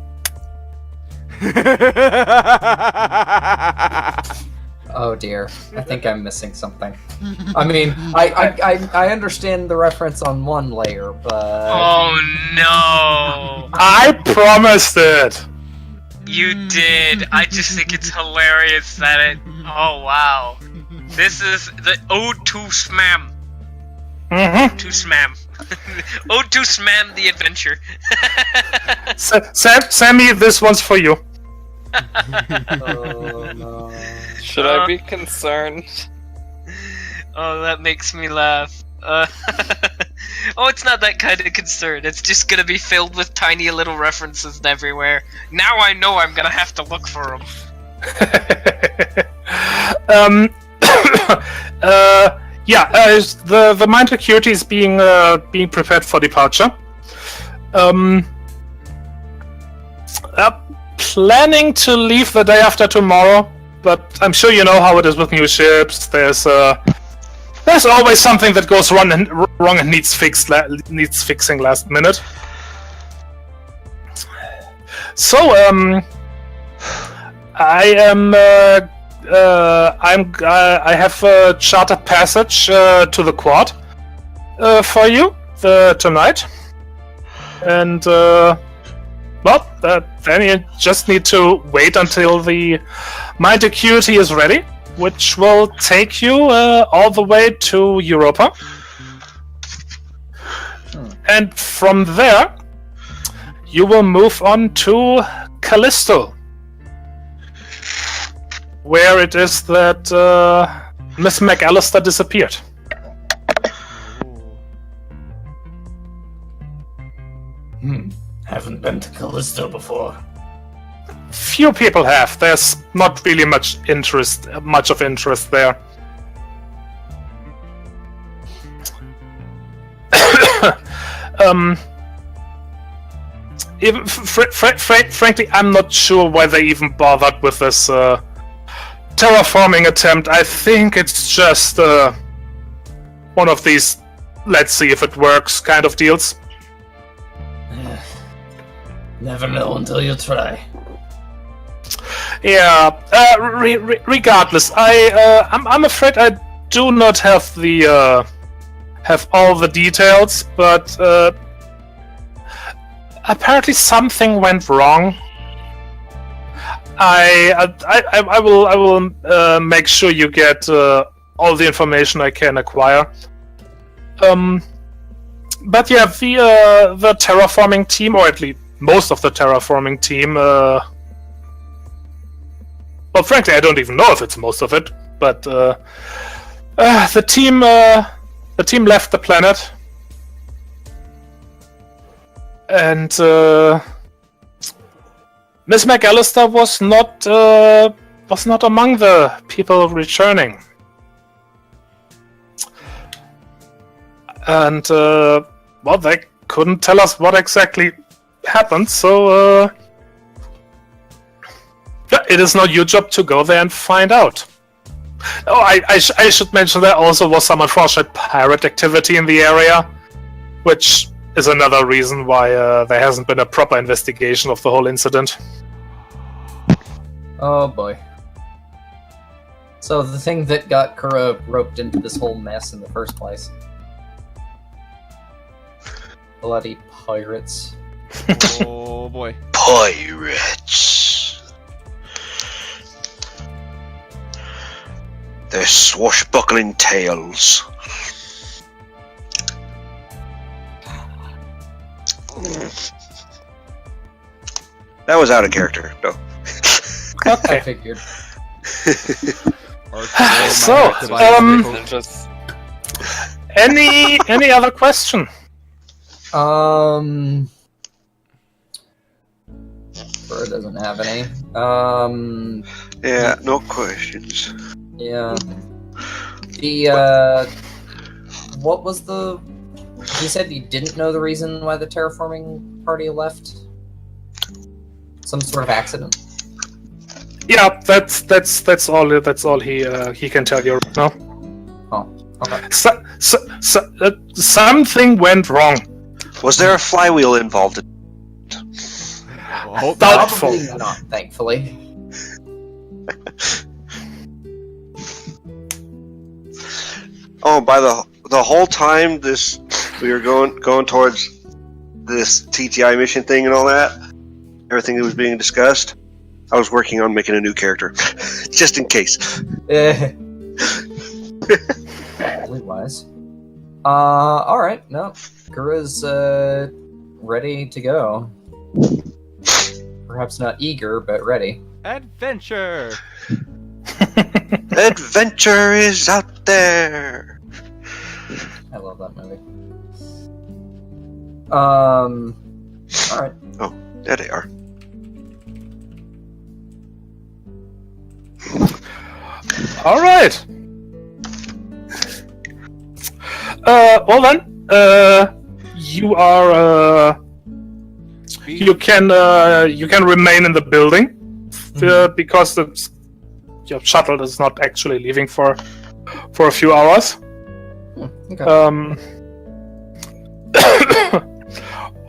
Oh dear, I think I'm missing something. I mean, I understand the reference on one layer, but... Oh no! I promised it! You did! I just think it's hilarious that it... Oh wow. This is the O2 Smam. Mm-hmm. O2 Smam. O2 Smam the adventure. Sammy, this one's for you. Oh no. Should I be concerned? Oh, that makes me laugh. Oh, it's not that kind of concern. It's just gonna be filled with tiny little references everywhere. Now I know I'm gonna have to look for them. The Mind Acuity is being prepared for departure. Planning to leave the day after tomorrow, but I'm sure you know how it is with new ships. There's always something that goes wrong and needs fixing last minute. So I have a chartered passage to the quad for you tonight, and then you just need to wait until the Mind Acuity is ready, which will take you all the way to Europa. And from there, you will move on to Callisto, where it is that Miss McAllister disappeared. Haven't been to Callisto before. Few people have. There's not really much of interest there. Frankly, I'm not sure why they even bothered with this terraforming attempt. I think it's just one of these let's see if it works kind of deals. Never know until you try. Yeah. Regardless, I'm afraid I do not have the have all the details, but apparently something went wrong. I will make sure you get all the information I can acquire. But yeah, the terraforming team, or at least most of the terraforming team. Well, frankly, I don't even know if it's most of it. But the team left the planet, and Miss McAllister was not among the people returning. And well, they couldn't tell us what exactly happened, so it is not your job to go there and find out. Oh, I should mention there also was some unfortunate pirate activity in the area, which is another reason why there hasn't been a proper investigation of the whole incident. Oh boy. So the thing that got Kura roped into this whole mess in the first place. Bloody pirates. Oh boy. Pirates. Their swashbuckling tales. That was out of character, no. I figured. So, Just any other question? Burr doesn't have any. Yeah, no questions. Yeah. The what was the You said you didn't know the reason why the terraforming party left? Some sort of accident? Yeah, that's all. That's all he can tell you right now. Oh, okay. Something went wrong. Was there a flywheel involved? Well, Doubtful. Probably not, thankfully. Oh, by the whole time we were going towards this TTI mission thing and all that, everything that was being discussed, I was working on making a new character, just in case. Probably wise. Alright, no. Gura's ready to go. Perhaps not eager, but ready. adventure. Adventure is out there. I love that movie. Alright. Oh, there they are. All right. Well then, you are. You can remain in the building because your shuttle is not actually leaving for a few hours. Okay.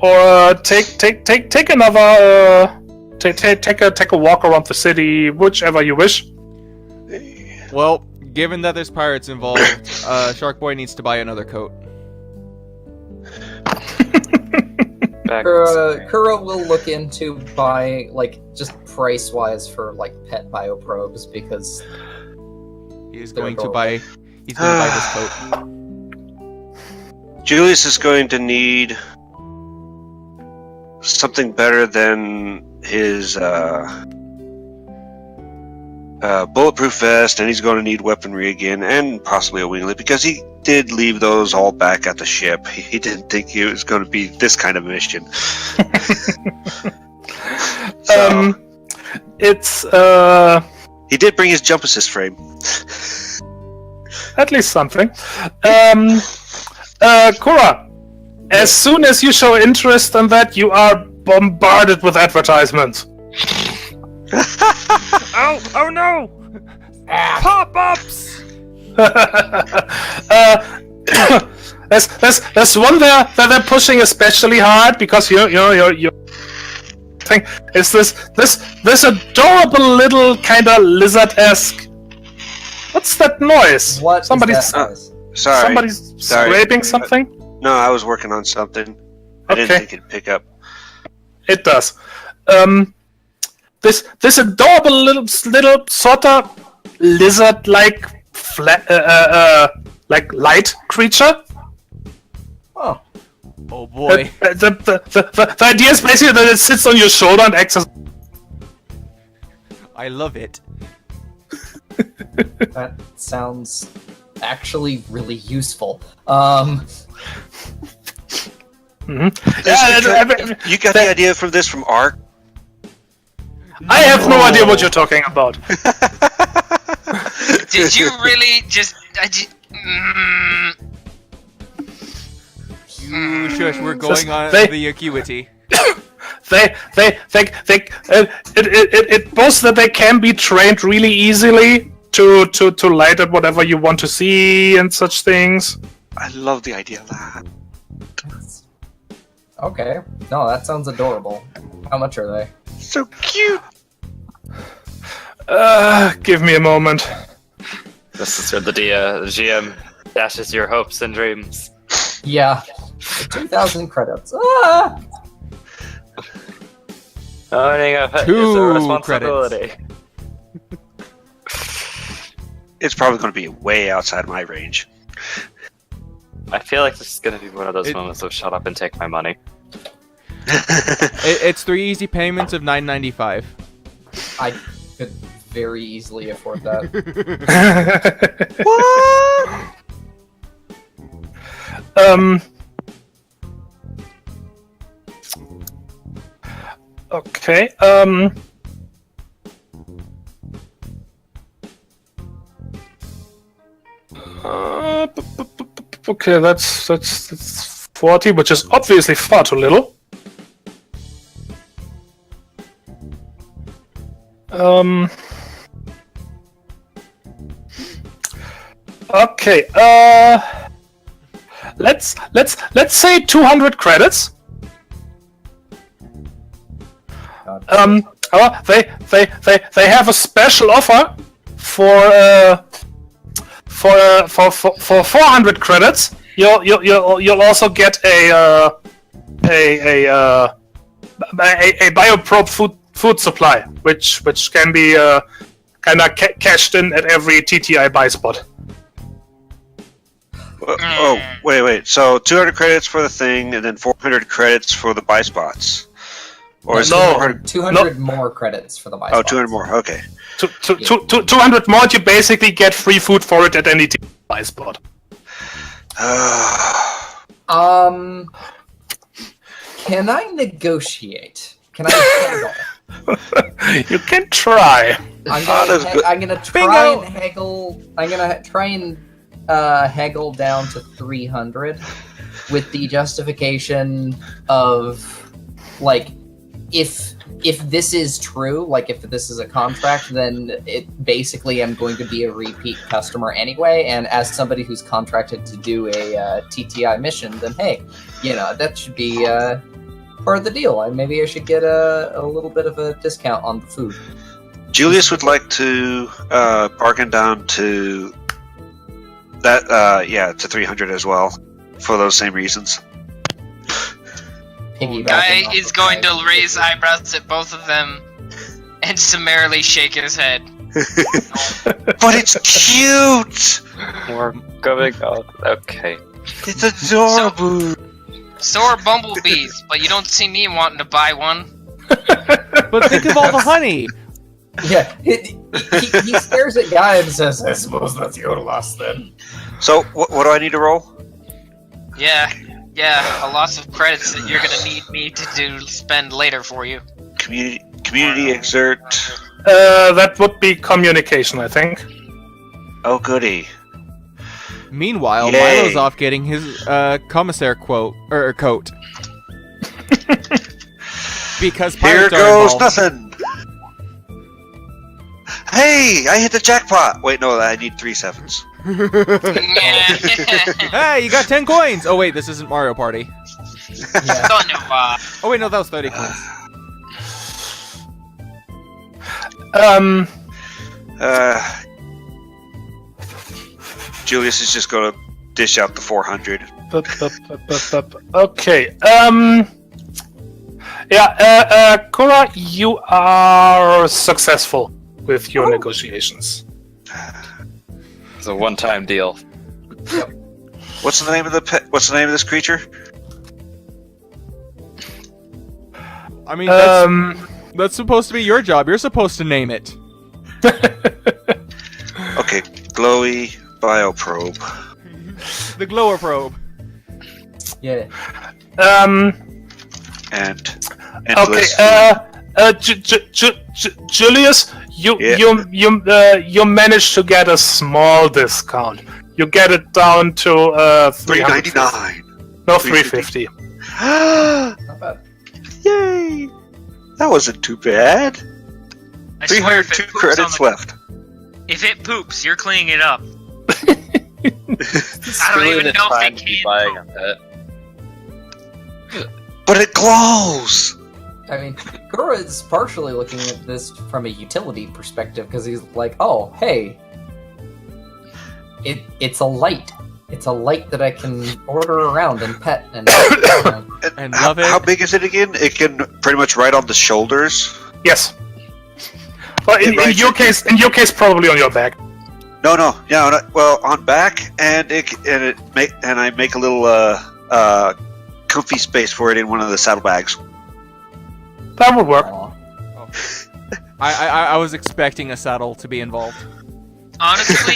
Or take another. Take a walk around the city, whichever you wish. Well, given that there's pirates involved, Shark Boy needs to buy another coat. Kura will look into buy just price-wise for pet bioprobes because He's going to buy this coat. Julius is going to need something better than his bulletproof vest, and he's going to need weaponry again, and possibly a winglet, because he did leave those all back at the ship. He didn't think it was going to be this kind of mission. He did bring his jump assist frame. At least something. Kura, as soon as you show interest in that, you are bombarded with advertisements. Oh no! Pop-ups! There's one there that they're pushing especially hard because your thing is this adorable little kind of lizard-esque. What's that noise? what Somebody's is that noise? Sorry. somebody's scraping something. No, I was working on something. I didn't Okay. think it'd pick up. It does. This adorable little sort of lizard-like light creature. Oh, Oh boy. The idea is basically that it sits on your shoulder and acts as. I love it. that sounds actually really useful. Mhm. You got the idea from this from Ark? I have no idea what you're talking about. Did you really just? You shush, we're going on They- the acuity. It boasts that they can be trained really easily to light up whatever you want to see and such things. I love the idea of that. Okay. No, that sounds adorable. How much are they? So cute! Give me a moment. This is where the GM dashes your hopes and dreams. Yeah. 2,000 credits. Ah! Owning a pet is a 2 responsibility. It's probably going to be way outside my range. I feel like this is going to be one of those moments of shut up and take my money. It's 3 easy payments of $9.95. I could very easily afford that. What? Okay. Okay, that's 40, which is obviously far too little. Okay. Let's say 200 credits. They have a special offer for 400 credits. You'll also get a bioprobe food supply, which can be kind of cashed in at every TTI buy spot. Oh, wait. So 200 credits for the thing, and then 400 credits for the buy spots. Or is it 200 more credits for the buy spots. 200 more. Okay. 200 more, you basically get free food for it at any buy spot. Can I negotiate? Can I haggle? You can try. I'm gonna try and haggle. I'm gonna try and haggle down to 300 with the justification of, like, if this is true, like if this is a contract, then it basically I'm going to be a repeat customer anyway, and as somebody who's contracted to do a TTI mission, then hey, that should be part of the deal. Maybe I should get a little bit of a discount on the food. Julius would like to bargain down to that, to 300 as well, for those same reasons. Guy is going to raise eyebrows at both of them and summarily shake his head. But it's cute! We're going out. Okay. It's adorable! So are bumblebees, but you don't see me wanting to buy one. But think of all the honey! Yeah, he stares at Guy and says, I suppose that's your loss then. So, what do I need to roll? Yeah, a loss of credits that you're gonna need me to spend later for you. Community exert. That would be communication, I think. Oh, goody. Meanwhile, Yay. Milo's off getting his commissaire coat. Because Here pirates are goes involved. nothing! Hey! I hit the jackpot! Wait, no, I need 3 sevens. Hey, you got 10 coins! Oh wait, this isn't Mario Party. Yeah. Oh wait, no, that was 30 coins. Julius is just gonna dish out the 400. Okay. Kura, you are successful with your negotiations. It's a one-time deal. What's the name of this creature? I mean, that's supposed to be your job. You're supposed to name it. Okay, glowy bioprobe. The glower probe. Yeah. And Okay. Julius, you managed to get a small discount. You get it down to $399. No, $350. Not bad. Yay! That wasn't too bad. I swear, if it 302 poops credits left. If it poops, you're cleaning it up. I don't even know if they can. Buying a pet. But it glows! I mean, Gura is partially looking at this from a utility perspective because he's like, oh, hey, it's a light. It's a light that I can order around and pet and And love it. How big is it again? It can pretty much ride on the shoulders. Yes. Well, in your case, probably on your back. No, well, on back, and I make a little comfy space for it in one of the saddlebags. That would work. I was expecting a saddle to be involved. Honestly,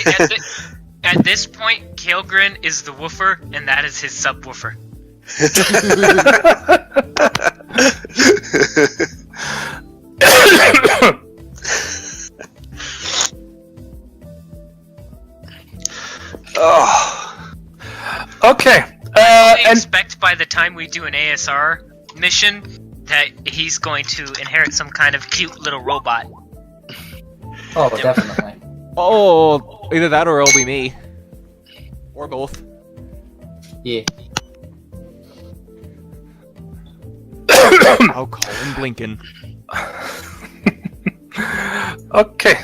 at this point, Kaelgrin is the woofer, and that is his subwoofer. Oh. Okay. expect by the time we do an ASR mission that he's going to inherit some kind of cute little robot. Oh, definitely. Oh, either that or it'll be me. Or both. Yeah. I'll call him Blinken. Okay.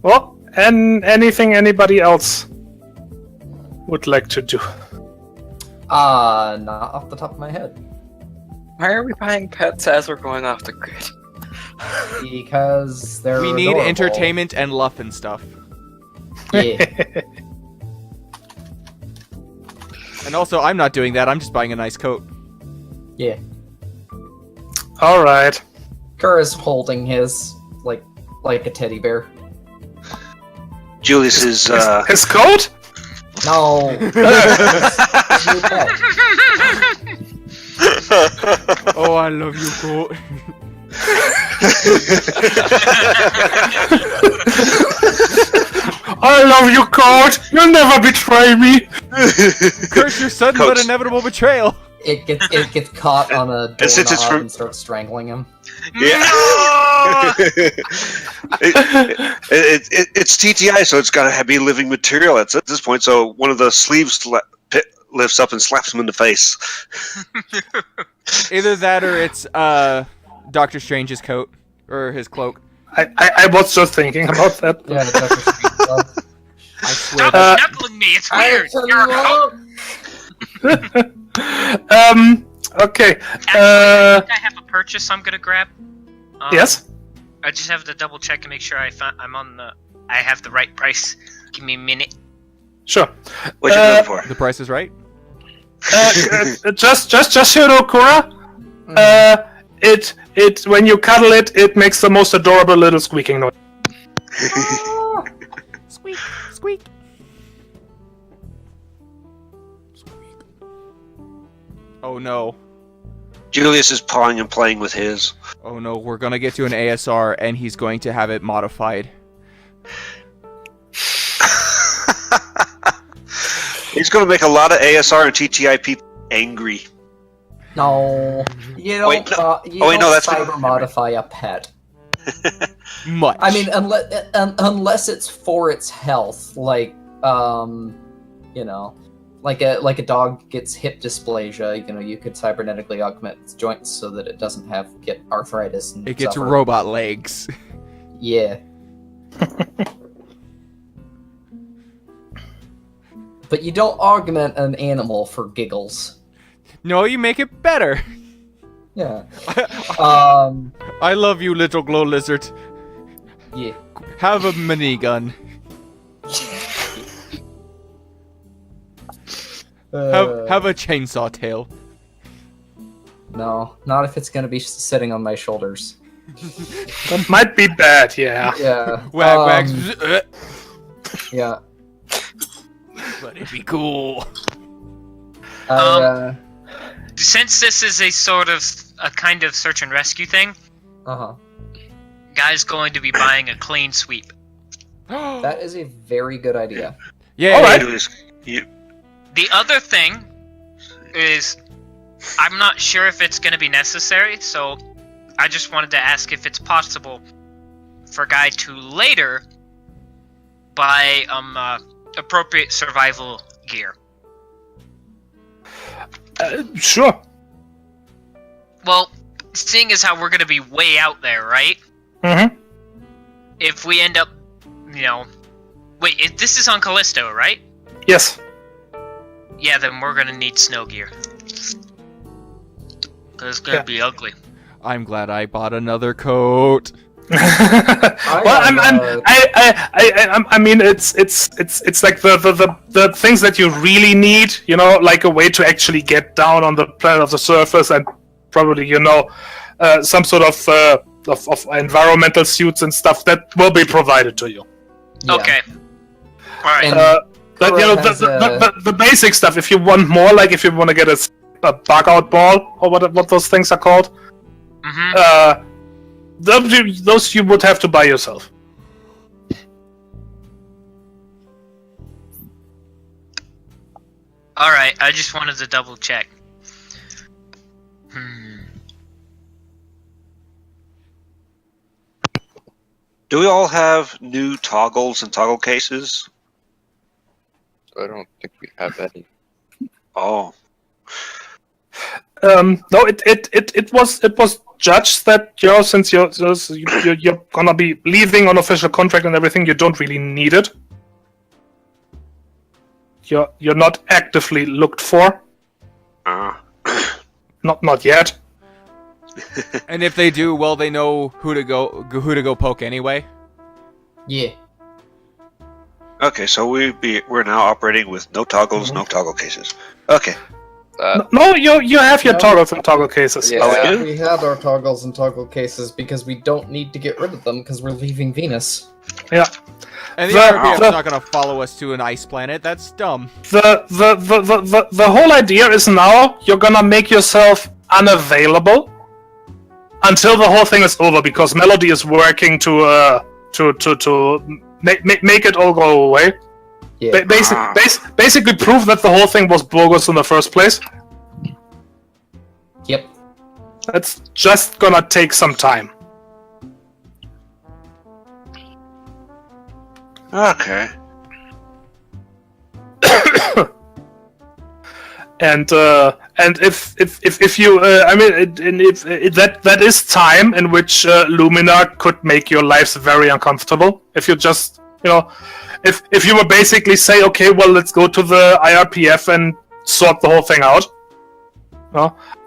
Well, and anything anybody else would like to do? Not off the top of my head. Why are we buying pets as we're going off the grid? Because they're We need adorable. entertainment and luff and stuff. Yeah. And also, I'm not doing that. I'm just buying a nice coat. Yeah. All right. Kura's holding his like a teddy bear. Julius is His coat? No. His new pet. Oh, I love you, coat. I love you, coat. You'll never betray me. Curse your sudden but inevitable betrayal. It gets caught on a And since it's doorknob from- and starts strangling him. yeah. It's TTI, so it's got to be living material at this point. So one of the sleeves lifts up and slaps him in the face. Either that or it's Doctor Strange's coat or his cloak. I was just thinking about that. Yeah, the Doctor Strange glove. I swear. Stop snuggling me, it's weird! You're Okay. I have a purchase I'm gonna grab. Yes? I just have to double check and make sure I have the right price. Give me a minute. Sure. What you looking for? The price is right. Just so you know, Kura, it when you cuddle it makes the most adorable little squeaking noise. Squeak, squeak. Oh no. Julius is pawing and playing with his. Oh no, we're gonna get to an ASR and he's going to have it modified. He's going to make a lot of ASR and TTI people angry. No, you don't. Wait, no. You Oh, wait, no, don't that's cyber what- modify a pet. Much. I mean, unless it's for its health, like you know, like a dog gets hip dysplasia. You know, you could cybernetically augment its joints so that it doesn't get arthritis. And it gets suffer. robot legs. Yeah. But you don't augment an animal for giggles. No, you make it better. Yeah. I love you, little glow lizard. Yeah. Have a minigun. Have a chainsaw tail. No, not if it's gonna be sitting on my shoulders. That might be bad, yeah. Yeah. Wag. Yeah. But it'd be cool. Since this is a kind of search and rescue thing, guy's going to be buying a clean sweep. That is a very good idea. Yeah. All right. The other thing is, I'm not sure if it's going to be necessary, so I just wanted to ask if it's possible for Guy to later buy appropriate survival gear. Sure. Well, seeing as how we're going to be way out there, right? Mm-hmm. If we end up, wait, this is on Callisto, right? Yes. Yeah, then we're going to need snow gear. Because it's going to be ugly. I'm glad I bought another coat. I mean, it's like the things that you really need, like a way to actually get down on the planet of the surface, and probably, some sort of environmental suits and stuff that will be provided to you. Yeah. Okay. Alright. The basic stuff. If you want more, like if you want to get a bug out ball or what those things are called, those you would have to buy yourself. Alright, I just wanted to double check. Do we all have new toggles and toggle cases? I don't think we have any. Oh. No, it was judged that since you're gonna be leaving on official contract and everything, you don't really need it. You're not actively looked for. Not yet. And if they do, well, they know who to go poke anyway. Yeah. Okay, so we're now operating with no toggles, no toggle cases. Okay. No, you have your toggles and toggle cases. Yeah. Oh, we do? We had our toggles and toggle cases because we don't need to get rid of them because we're leaving Venus. Yeah. And the RPF's not gonna follow us to an ice planet. That's dumb. The whole idea is now you're gonna make yourself unavailable until the whole thing is over, because Melody is working to make it all go away. Yeah. Basically prove that the whole thing was bogus in the first place. Yep. That's just gonna take some time. Okay. And if you that is time in which Lumina could make your lives very uncomfortable. If you just if you were basically say, okay, well, let's go to the IRPF and sort the whole thing out.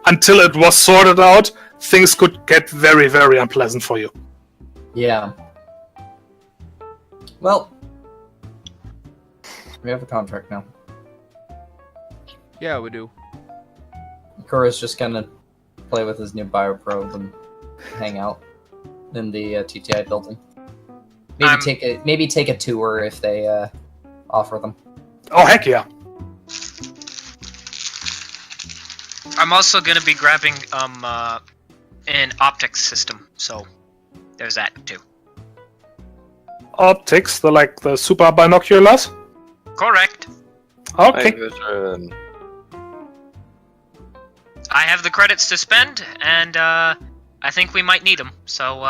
Until it was sorted out, things could get very, very unpleasant for you. Yeah. Well, we have a contract now. Yeah, we do. Kura's just gonna play with his new bioprobe and hang out in the TTI building. Maybe take a tour if they offer them. Oh, heck yeah. I'm also gonna be grabbing an optics system, so there's that too. Optics, the super binoculars? Correct. Okay. I have the credits to spend, and I think we might need them. So.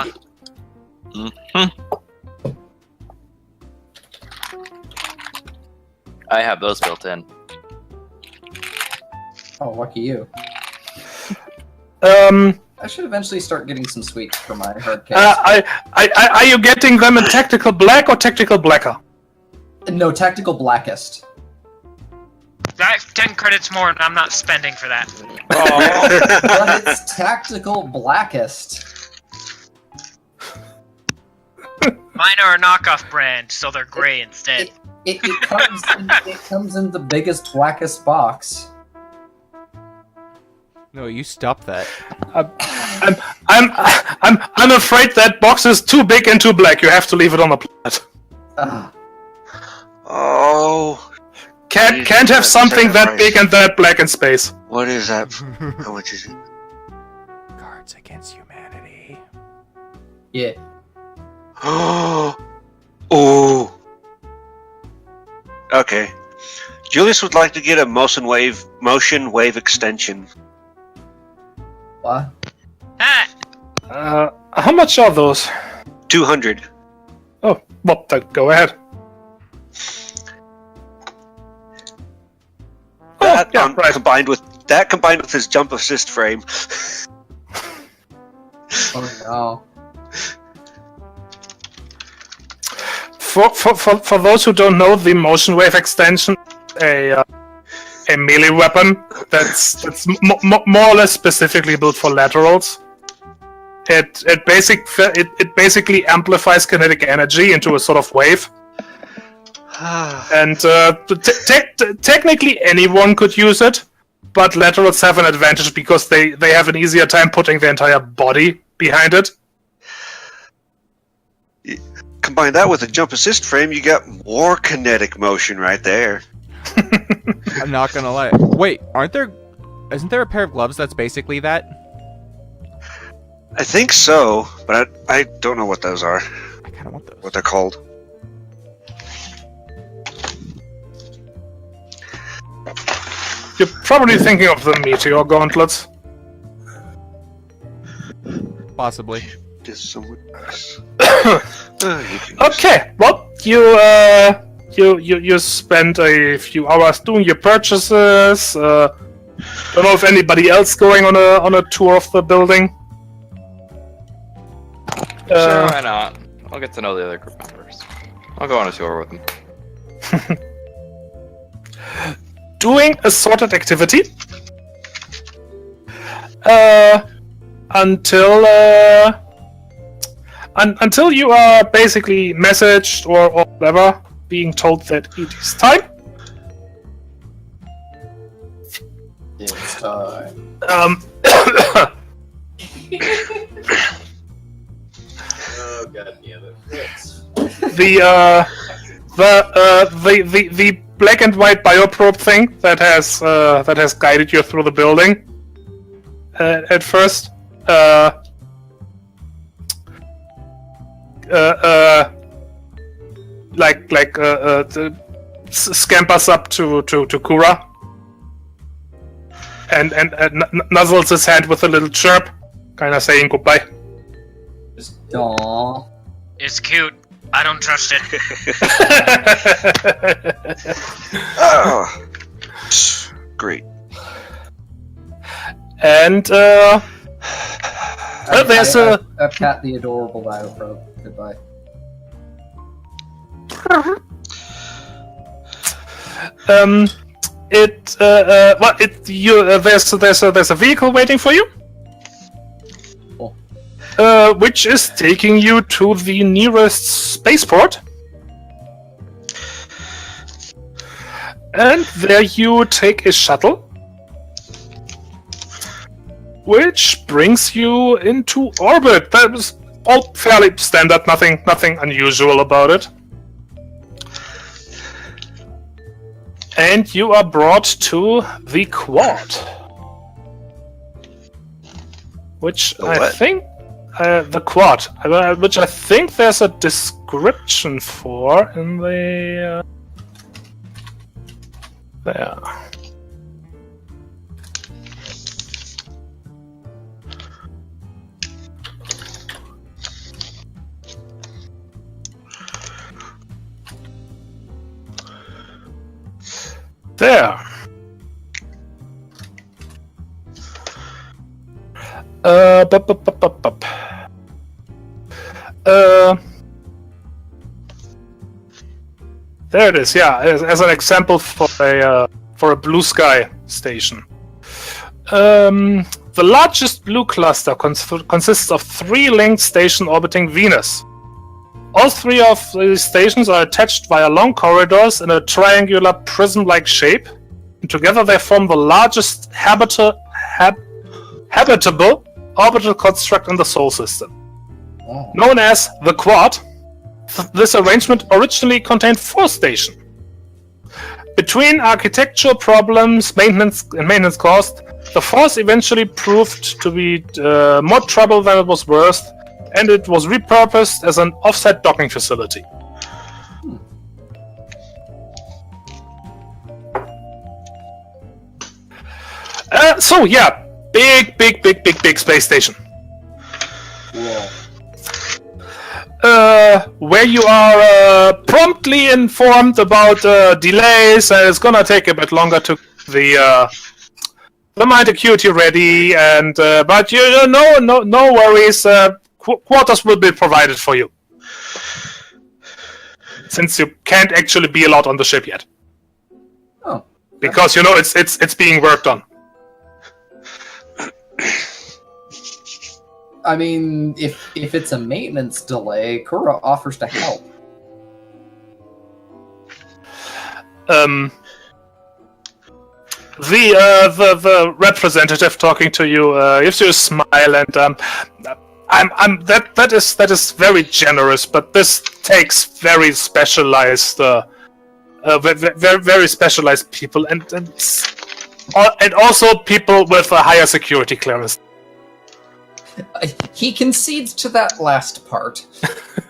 I have those built in. Oh, lucky you. I should eventually start getting some sweets for my hard case. Are you getting them in tactical black or tactical blacker? No, tactical blackest. That's 10 credits more, and I'm not spending for that. But it's tactical blackest. Mine are a knockoff brand, so they're gray instead. It comes in the biggest, blackest box. No, you stop that. I'm afraid that box is too big and too black. You have to leave it on the planet. Oh. Can't have something that big and that black in space. What is that? How much is it? Cards Against Humanity. Yeah. Oh. Okay. Julius would like to get a motion wave extension. What? Ah! How much are those? 200. Oh, well, go ahead. That, right. combined with his jump assist frame. Oh no. For those who don't know, the motion wave extension, a melee weapon that's more or less specifically built for laterals. It basically amplifies kinetic energy into a sort of wave. And technically anyone could use it, but laterals have an advantage because they have an easier time putting the entire body behind it. Combine that with a jump assist frame, you got more kinetic motion right there. I'm not gonna lie. Wait, isn't there a pair of gloves that's basically that? I think so, but I don't know what those are. I kinda want those. What they're called. You're probably thinking of the meteor gauntlets. Possibly. Just someone else. Okay, well, you spent a few hours doing your purchases. Don't know if anybody else going on a tour of the building. Sure, why not? I'll get to know the other group members. I'll go on a tour with them. Doing assorted activity until you are basically messaged or whatever, being told that it is time. It's time. Oh god damn it. The black and white bioprobe thing that has guided you through the building at first scampers up to Kura and nuzzles his hand with a little chirp, kind of saying goodbye. Aww. It's cute. I don't trust it. Oh, great. And there's a I've cat the adorable bioprobe. Goodbye. There's a vehicle waiting for you. Which is taking you to the nearest spaceport. And there you take a shuttle, which brings you into orbit. That was all fairly standard, nothing unusual about it. And you are brought to the quad. Which I think... the quad, which I think there's a description for in the... there. There. There it is. Yeah, as an example for a blue sky station. The largest blue cluster consists of 3 linked stations orbiting Venus. All 3 of these stations are attached via long corridors in a triangular prism-like shape, and together they form the largest habitable orbital construct in the Sol system. Oh. Known as the Quad, this arrangement originally contained 4 stations. Between architectural problems, maintenance cost, the force eventually proved to be more trouble than it was worth, and it was repurposed as an offset docking facility. So yeah, big space station. Whoa. Where you are promptly informed about delays, and it's gonna take a bit longer to the mine acuity ready, and but no worries. Quarters will be provided for you, since you can't actually be allowed on the ship yet. Oh. Because it's being worked on. I mean, if it's a maintenance delay, Kura offers to help. The representative talking to you gives you a smile, and that is very generous, but this takes very specialized very specialized people, and also people with a higher security clearance. He concedes to that last part.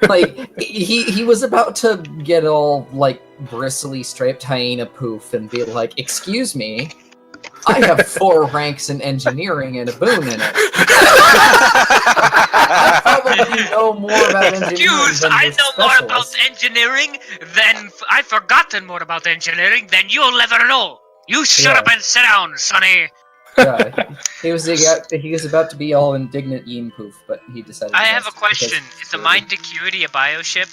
Like, he was about to get all, like, bristly striped hyena poof and be like, "Excuse me, I have 4 ranks in engineering and a boon in it. I probably know more about engineering Excuse, than I the know more about specialist. engineering than I've forgotten more about engineering than you'll ever know. You shut up and sit down, Sonny. Yeah, he was about to be all indignant Yin Poof, but he decided. I have a question. Is the Mind Acuity a bioship?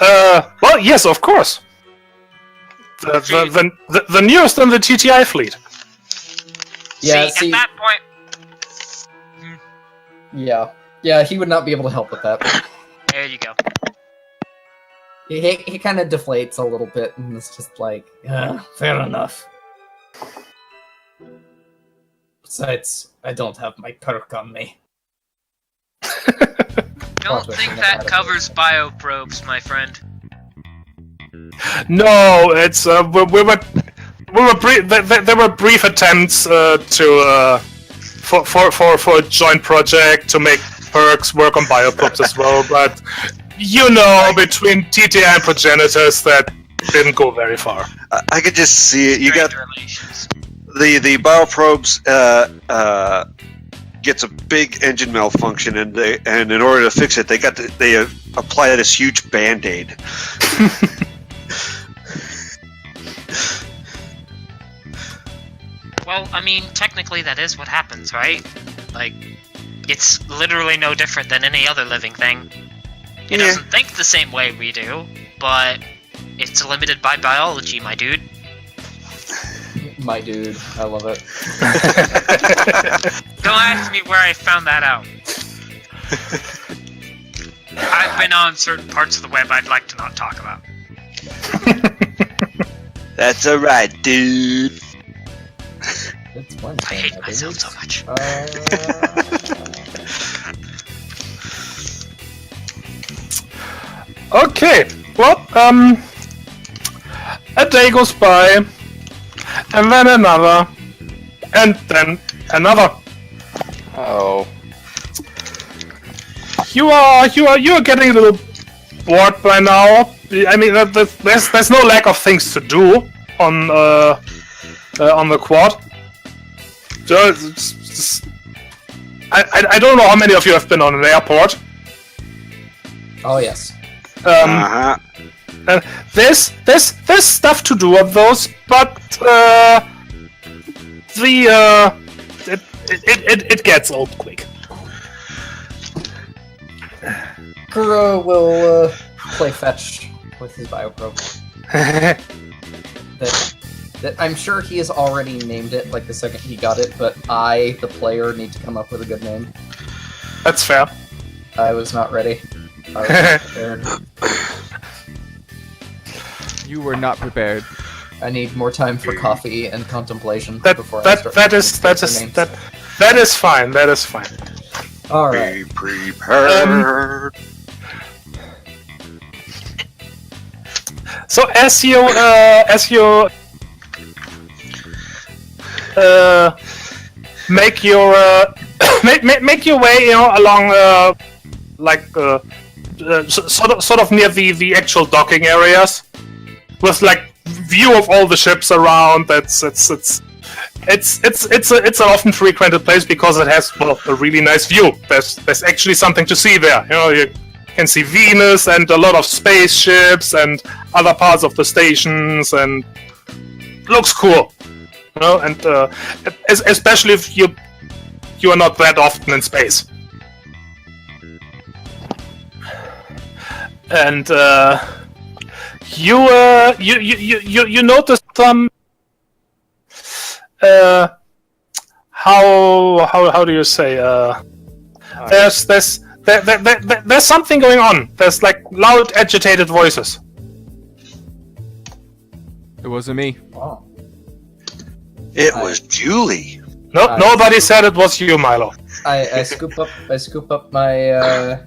Well, yes, of course. The newest in the TTI fleet. Yeah, see, at that point... Yeah, he would not be able to help with that. There you go. He kind of deflates a little bit, and it's just like, Fair enough. Besides, I don't have my perk on me. Don't think that covers bioprobes, my friend. No, it's there were brief attempts for a joint project to make perks work on bioprobes as well, but between TTI and progenitors, that didn't go very far. I could just see it. You got Relations. the bioprobes gets a big engine malfunction, and in order to fix it, they apply this huge Band-Aid. Well, I mean, technically that is what happens, right? Like, it's literally no different than any other living thing. It doesn't think the same way we do, but it's limited by biology, my dude. my dude, I love it. Don't ask me where I found that out. I've been on certain parts of the web I'd like to not talk about. That's alright, dude. It's one I hate myself so much. Okay, well, a day goes by, and then another, and then another. Oh. You are getting a little bored by now. I mean, there's no lack of things to do on the quad. I don't know how many of you have been on an airport. Oh yes. There's stuff to do on those, but it gets old quick. Kuro will play fetch with his bioprobe. that I'm sure he has already named it like the second he got it, but I, the player, need to come up with a good name. That's fair. I was not ready. I was not prepared. You were not prepared. I need more time for coffee and contemplation That is fine. That is fine. All right. Be prepared. So as you make your make your way, along sort of near the actual docking areas, with like view of all the ships around. It's an often frequented place because it has a really nice view. There's actually something to see there. You can see Venus and a lot of spaceships and other parts of the stations, and looks cool. And especially if you are not that often in space. And you notice some how do you say there's something going on. There's like loud, agitated voices. It wasn't me. Wow. It was Julie. No, nobody said it was you, Milo. I scoop up my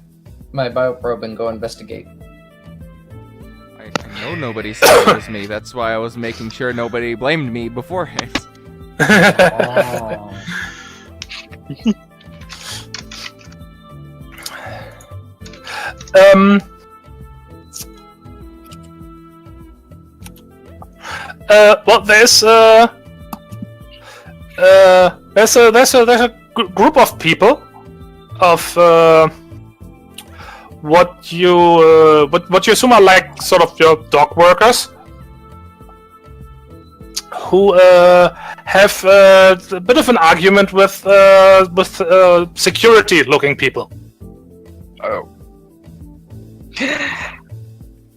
my bioprobe and go investigate. I know nobody said it was me. That's why I was making sure nobody blamed me beforehand. Oh. well, there's a group of people of what you assume are like sort of your dock workers who have a bit of an argument with security-looking people. Oh.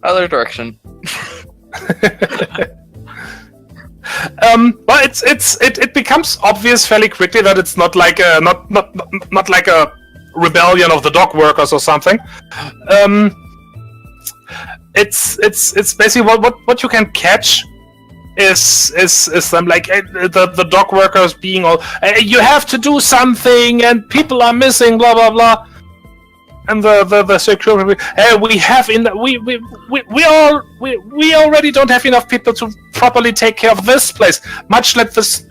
Other direction. Well, it becomes obvious fairly quickly that it's not like a not like a rebellion of the dock workers or something. It's basically what you can catch is them like the dock workers being all you have to do something and people are missing, blah blah blah. And the security, we already don't have enough people to properly take care of this place. Much less this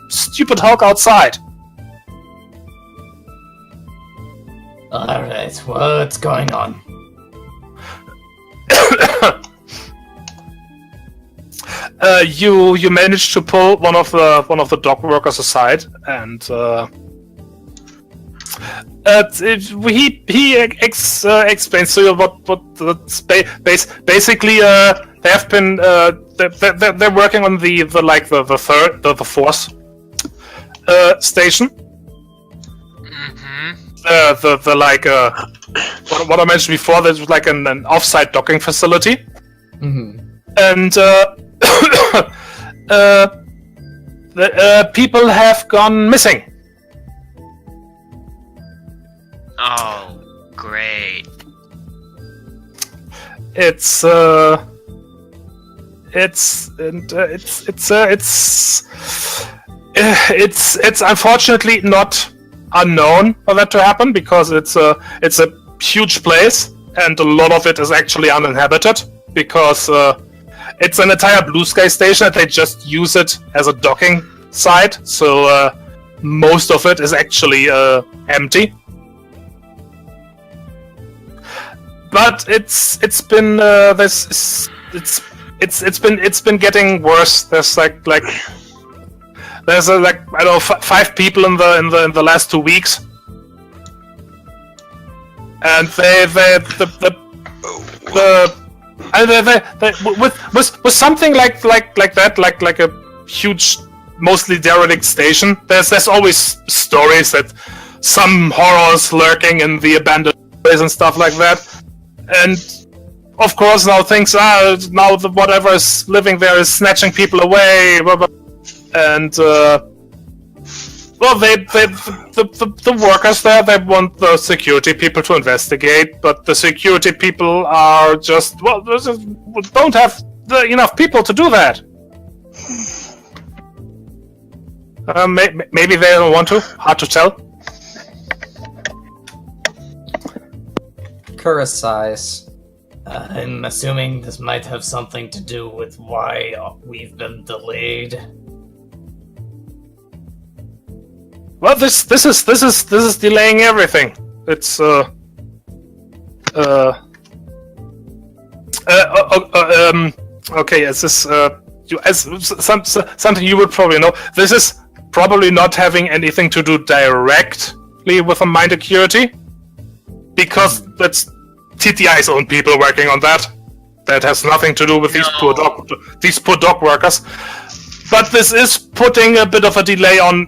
stupid Hulk outside. All right, what's going on? You managed to pull one of the dock workers aside and. He explains to you what basically they have been they're working on the fourth station. Mm-hmm. What I mentioned before, there's like an offsite docking facility. Mm-hmm. And the people have gone missing. Oh, great. It's unfortunately not unknown for that to happen because it's a huge place and a lot of it is actually uninhabited because it's an entire blue sky station and they just use it as a docking site, so most of it is actually empty. But it's been it's been getting worse. There's like there's I don't know 5 people in the last 2 weeks, and they with something like that like a huge mostly derelict station. There's always stories that some horrors lurking in the abandoned place and stuff like that. And of course, now things are whatever is living there is snatching people away, and well, the workers there they want the security people to investigate, but the security people are just don't have enough people to do that. Maybe they don't want to. Hard to tell. Kura sighs. I'm assuming this might have something to do with why we've been delayed. Well, this is delaying everything. It's okay. Is this something you would probably know? This is probably not having anything to do directly with a mind acuity. Because that's TTI's own people working on that. That has nothing to do with these poor dock workers. But this is putting a bit of a delay on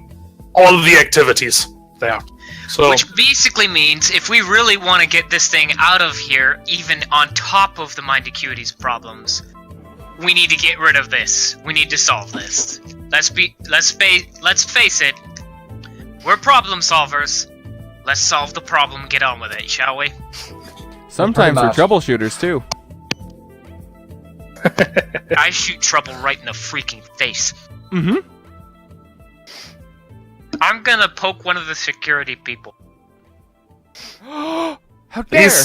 all the activities there. So, which basically means if we really want to get this thing out of here, even on top of the mind acuity's problems, we need to get rid of this. We need to solve this. Let's face it. We're problem solvers. Let's solve the problem and get on with it, shall we? Sometimes we're troubleshooters, too. I shoot trouble right in the freaking face. Mm-hmm. I'm gonna poke one of the security people. How dare! He's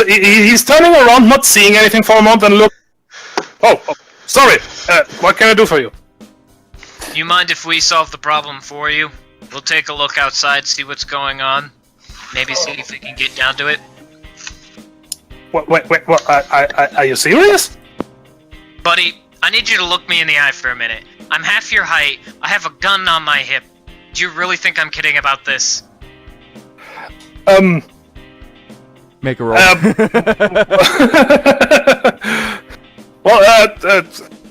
he's turning around, not seeing anything for a moment, and look. Oh, sorry. What can I do for you? You mind if we solve the problem for you? We'll take a look outside, see what's going on. Maybe see if we can get down to it. Wait, what? Are you serious? Buddy, I need you to look me in the eye for a minute. I'm half your height. I have a gun on my hip. Do you really think I'm kidding about this? Make a roll. Well,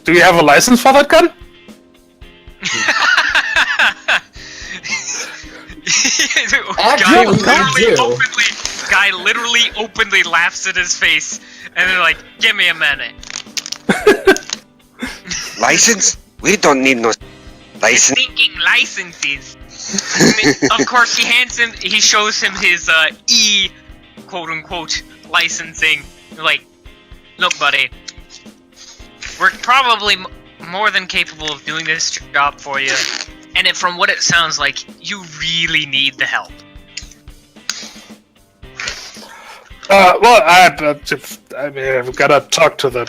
do you have a license for that gun? Guy literally openly laughs at his face, and they're like, "Give me a minute." License? We don't need no license. Thinking licenses. Of course, he shows him his quote-unquote licensing. Like, look, buddy, we're probably more than capable of doing this job for you, and from what it sounds like, you really need the help. Well, I've gotta talk to the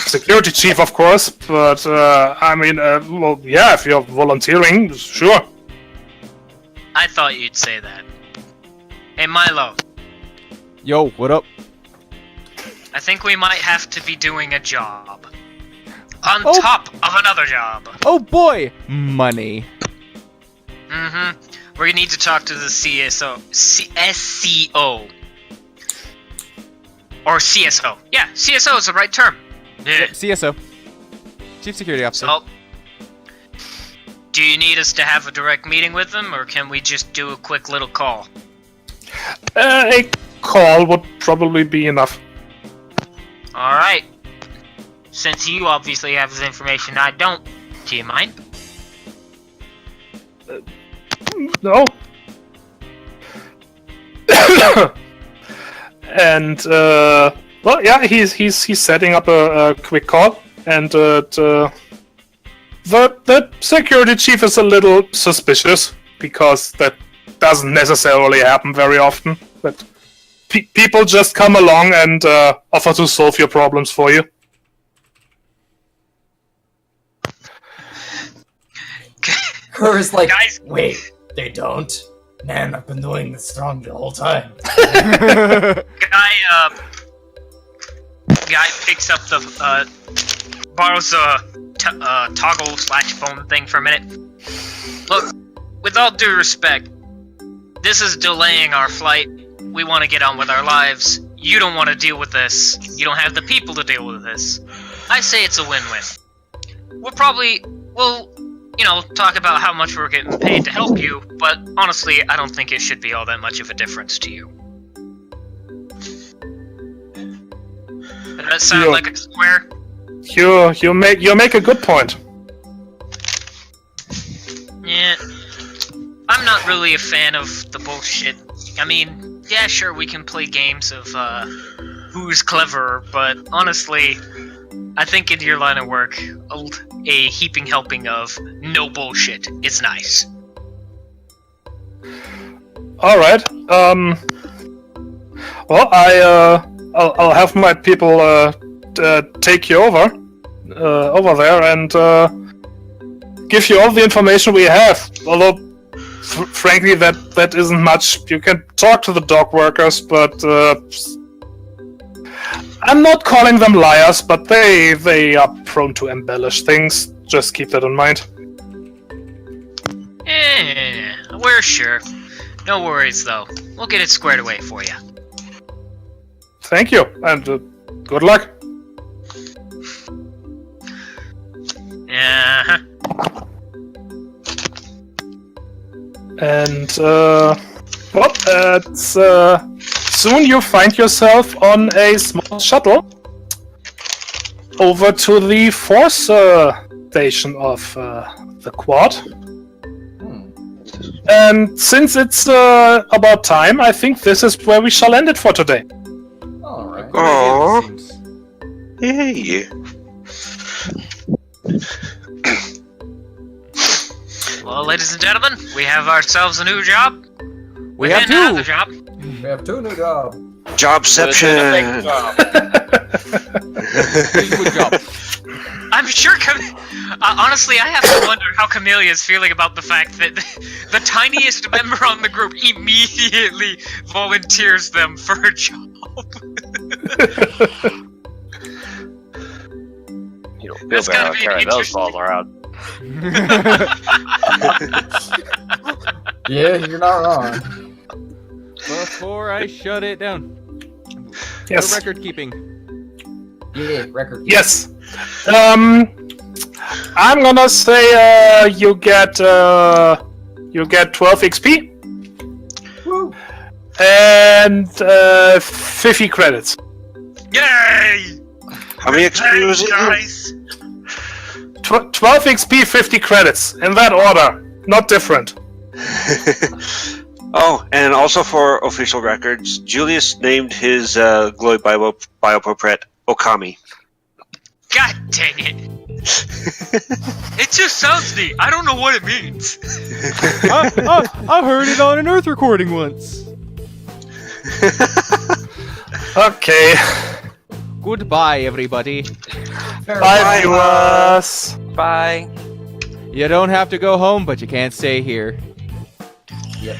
security chief, of course. But well, yeah, if you're volunteering, sure. I thought you'd say that. Hey, Milo. Yo, what up? I think we might have to be doing a job. On top of another job. Oh boy! Money. Mm-hmm. We're gonna need to talk to the SCO. Or CSO. Yeah, CSO is the right term. Yeah. Yep, CSO. Chief Security Officer. So, do you need us to have a direct meeting with them, or can we just do a quick little call? A call would probably be enough. Alright. Since you obviously have this information I don't, do you mind? No. And well, yeah, he's setting up a quick call, and the security chief is a little suspicious because that doesn't necessarily happen very often. That people just come along and offer to solve your problems for you. Kerr's like, guys, Wait, they don't? Man, I've been doing this wrong the whole time. Guy picks up the, borrows the toggle slash phone thing for a minute. Look, with all due respect, this is delaying our flight. We want to get on with our lives. You don't want to deal with this. You don't have the people to deal with this. I say it's a win-win. We'll talk about how much we're getting paid to help you, but honestly, I don't think it should be all that much of a difference to you. Does that sound like a square? You make a good point. Yeah. I'm not really a fan of the bullshit. I mean, yeah, sure, we can play games of who's cleverer, but honestly, I think in your line of work, a heaping helping of no bullshit is nice. All right. Well, I'll have my people take you over there and give you all the information we have. Although, frankly, that isn't much. You can talk to the dock workers, but I'm not calling them liars, but they are prone to embellish things. Just keep that in mind. We're sure. No worries, though. We'll get it squared away for you. Thank you, and good luck. Yeah. And soon you find yourself on a small shuttle over to the force station of the quad. And since it's about time, I think this is where we shall end it for today. alright. Aww. Hey. Well, ladies and gentlemen, we have ourselves a new job. We have another two. job. We have two new jobs. Jobception. Good job. I'm sure. Honestly, I have to wonder how Camellia is feeling about the fact that the tiniest member on the group immediately volunteers them for a job. You don't feel That's gotta bad be carrying those interesting. balls around. Yeah, you're not wrong. Before I shut it down. Yes. No record keeping. Yeah, record. Yes. I'm gonna say you get 12 XP Woo. and 50 credits. Yay! How many XP was it? Guys. 12 XP, 50 credits in that order, not different. Oh, and also for official records, Julius named his glowy biopopret Okami. God dang it! It just sounds neat. I don't know what it means. I heard it on an Earth recording once. Okay. Goodbye, everybody. Bye, viewers. Bye. You don't have to go home, but you can't stay here. Yep.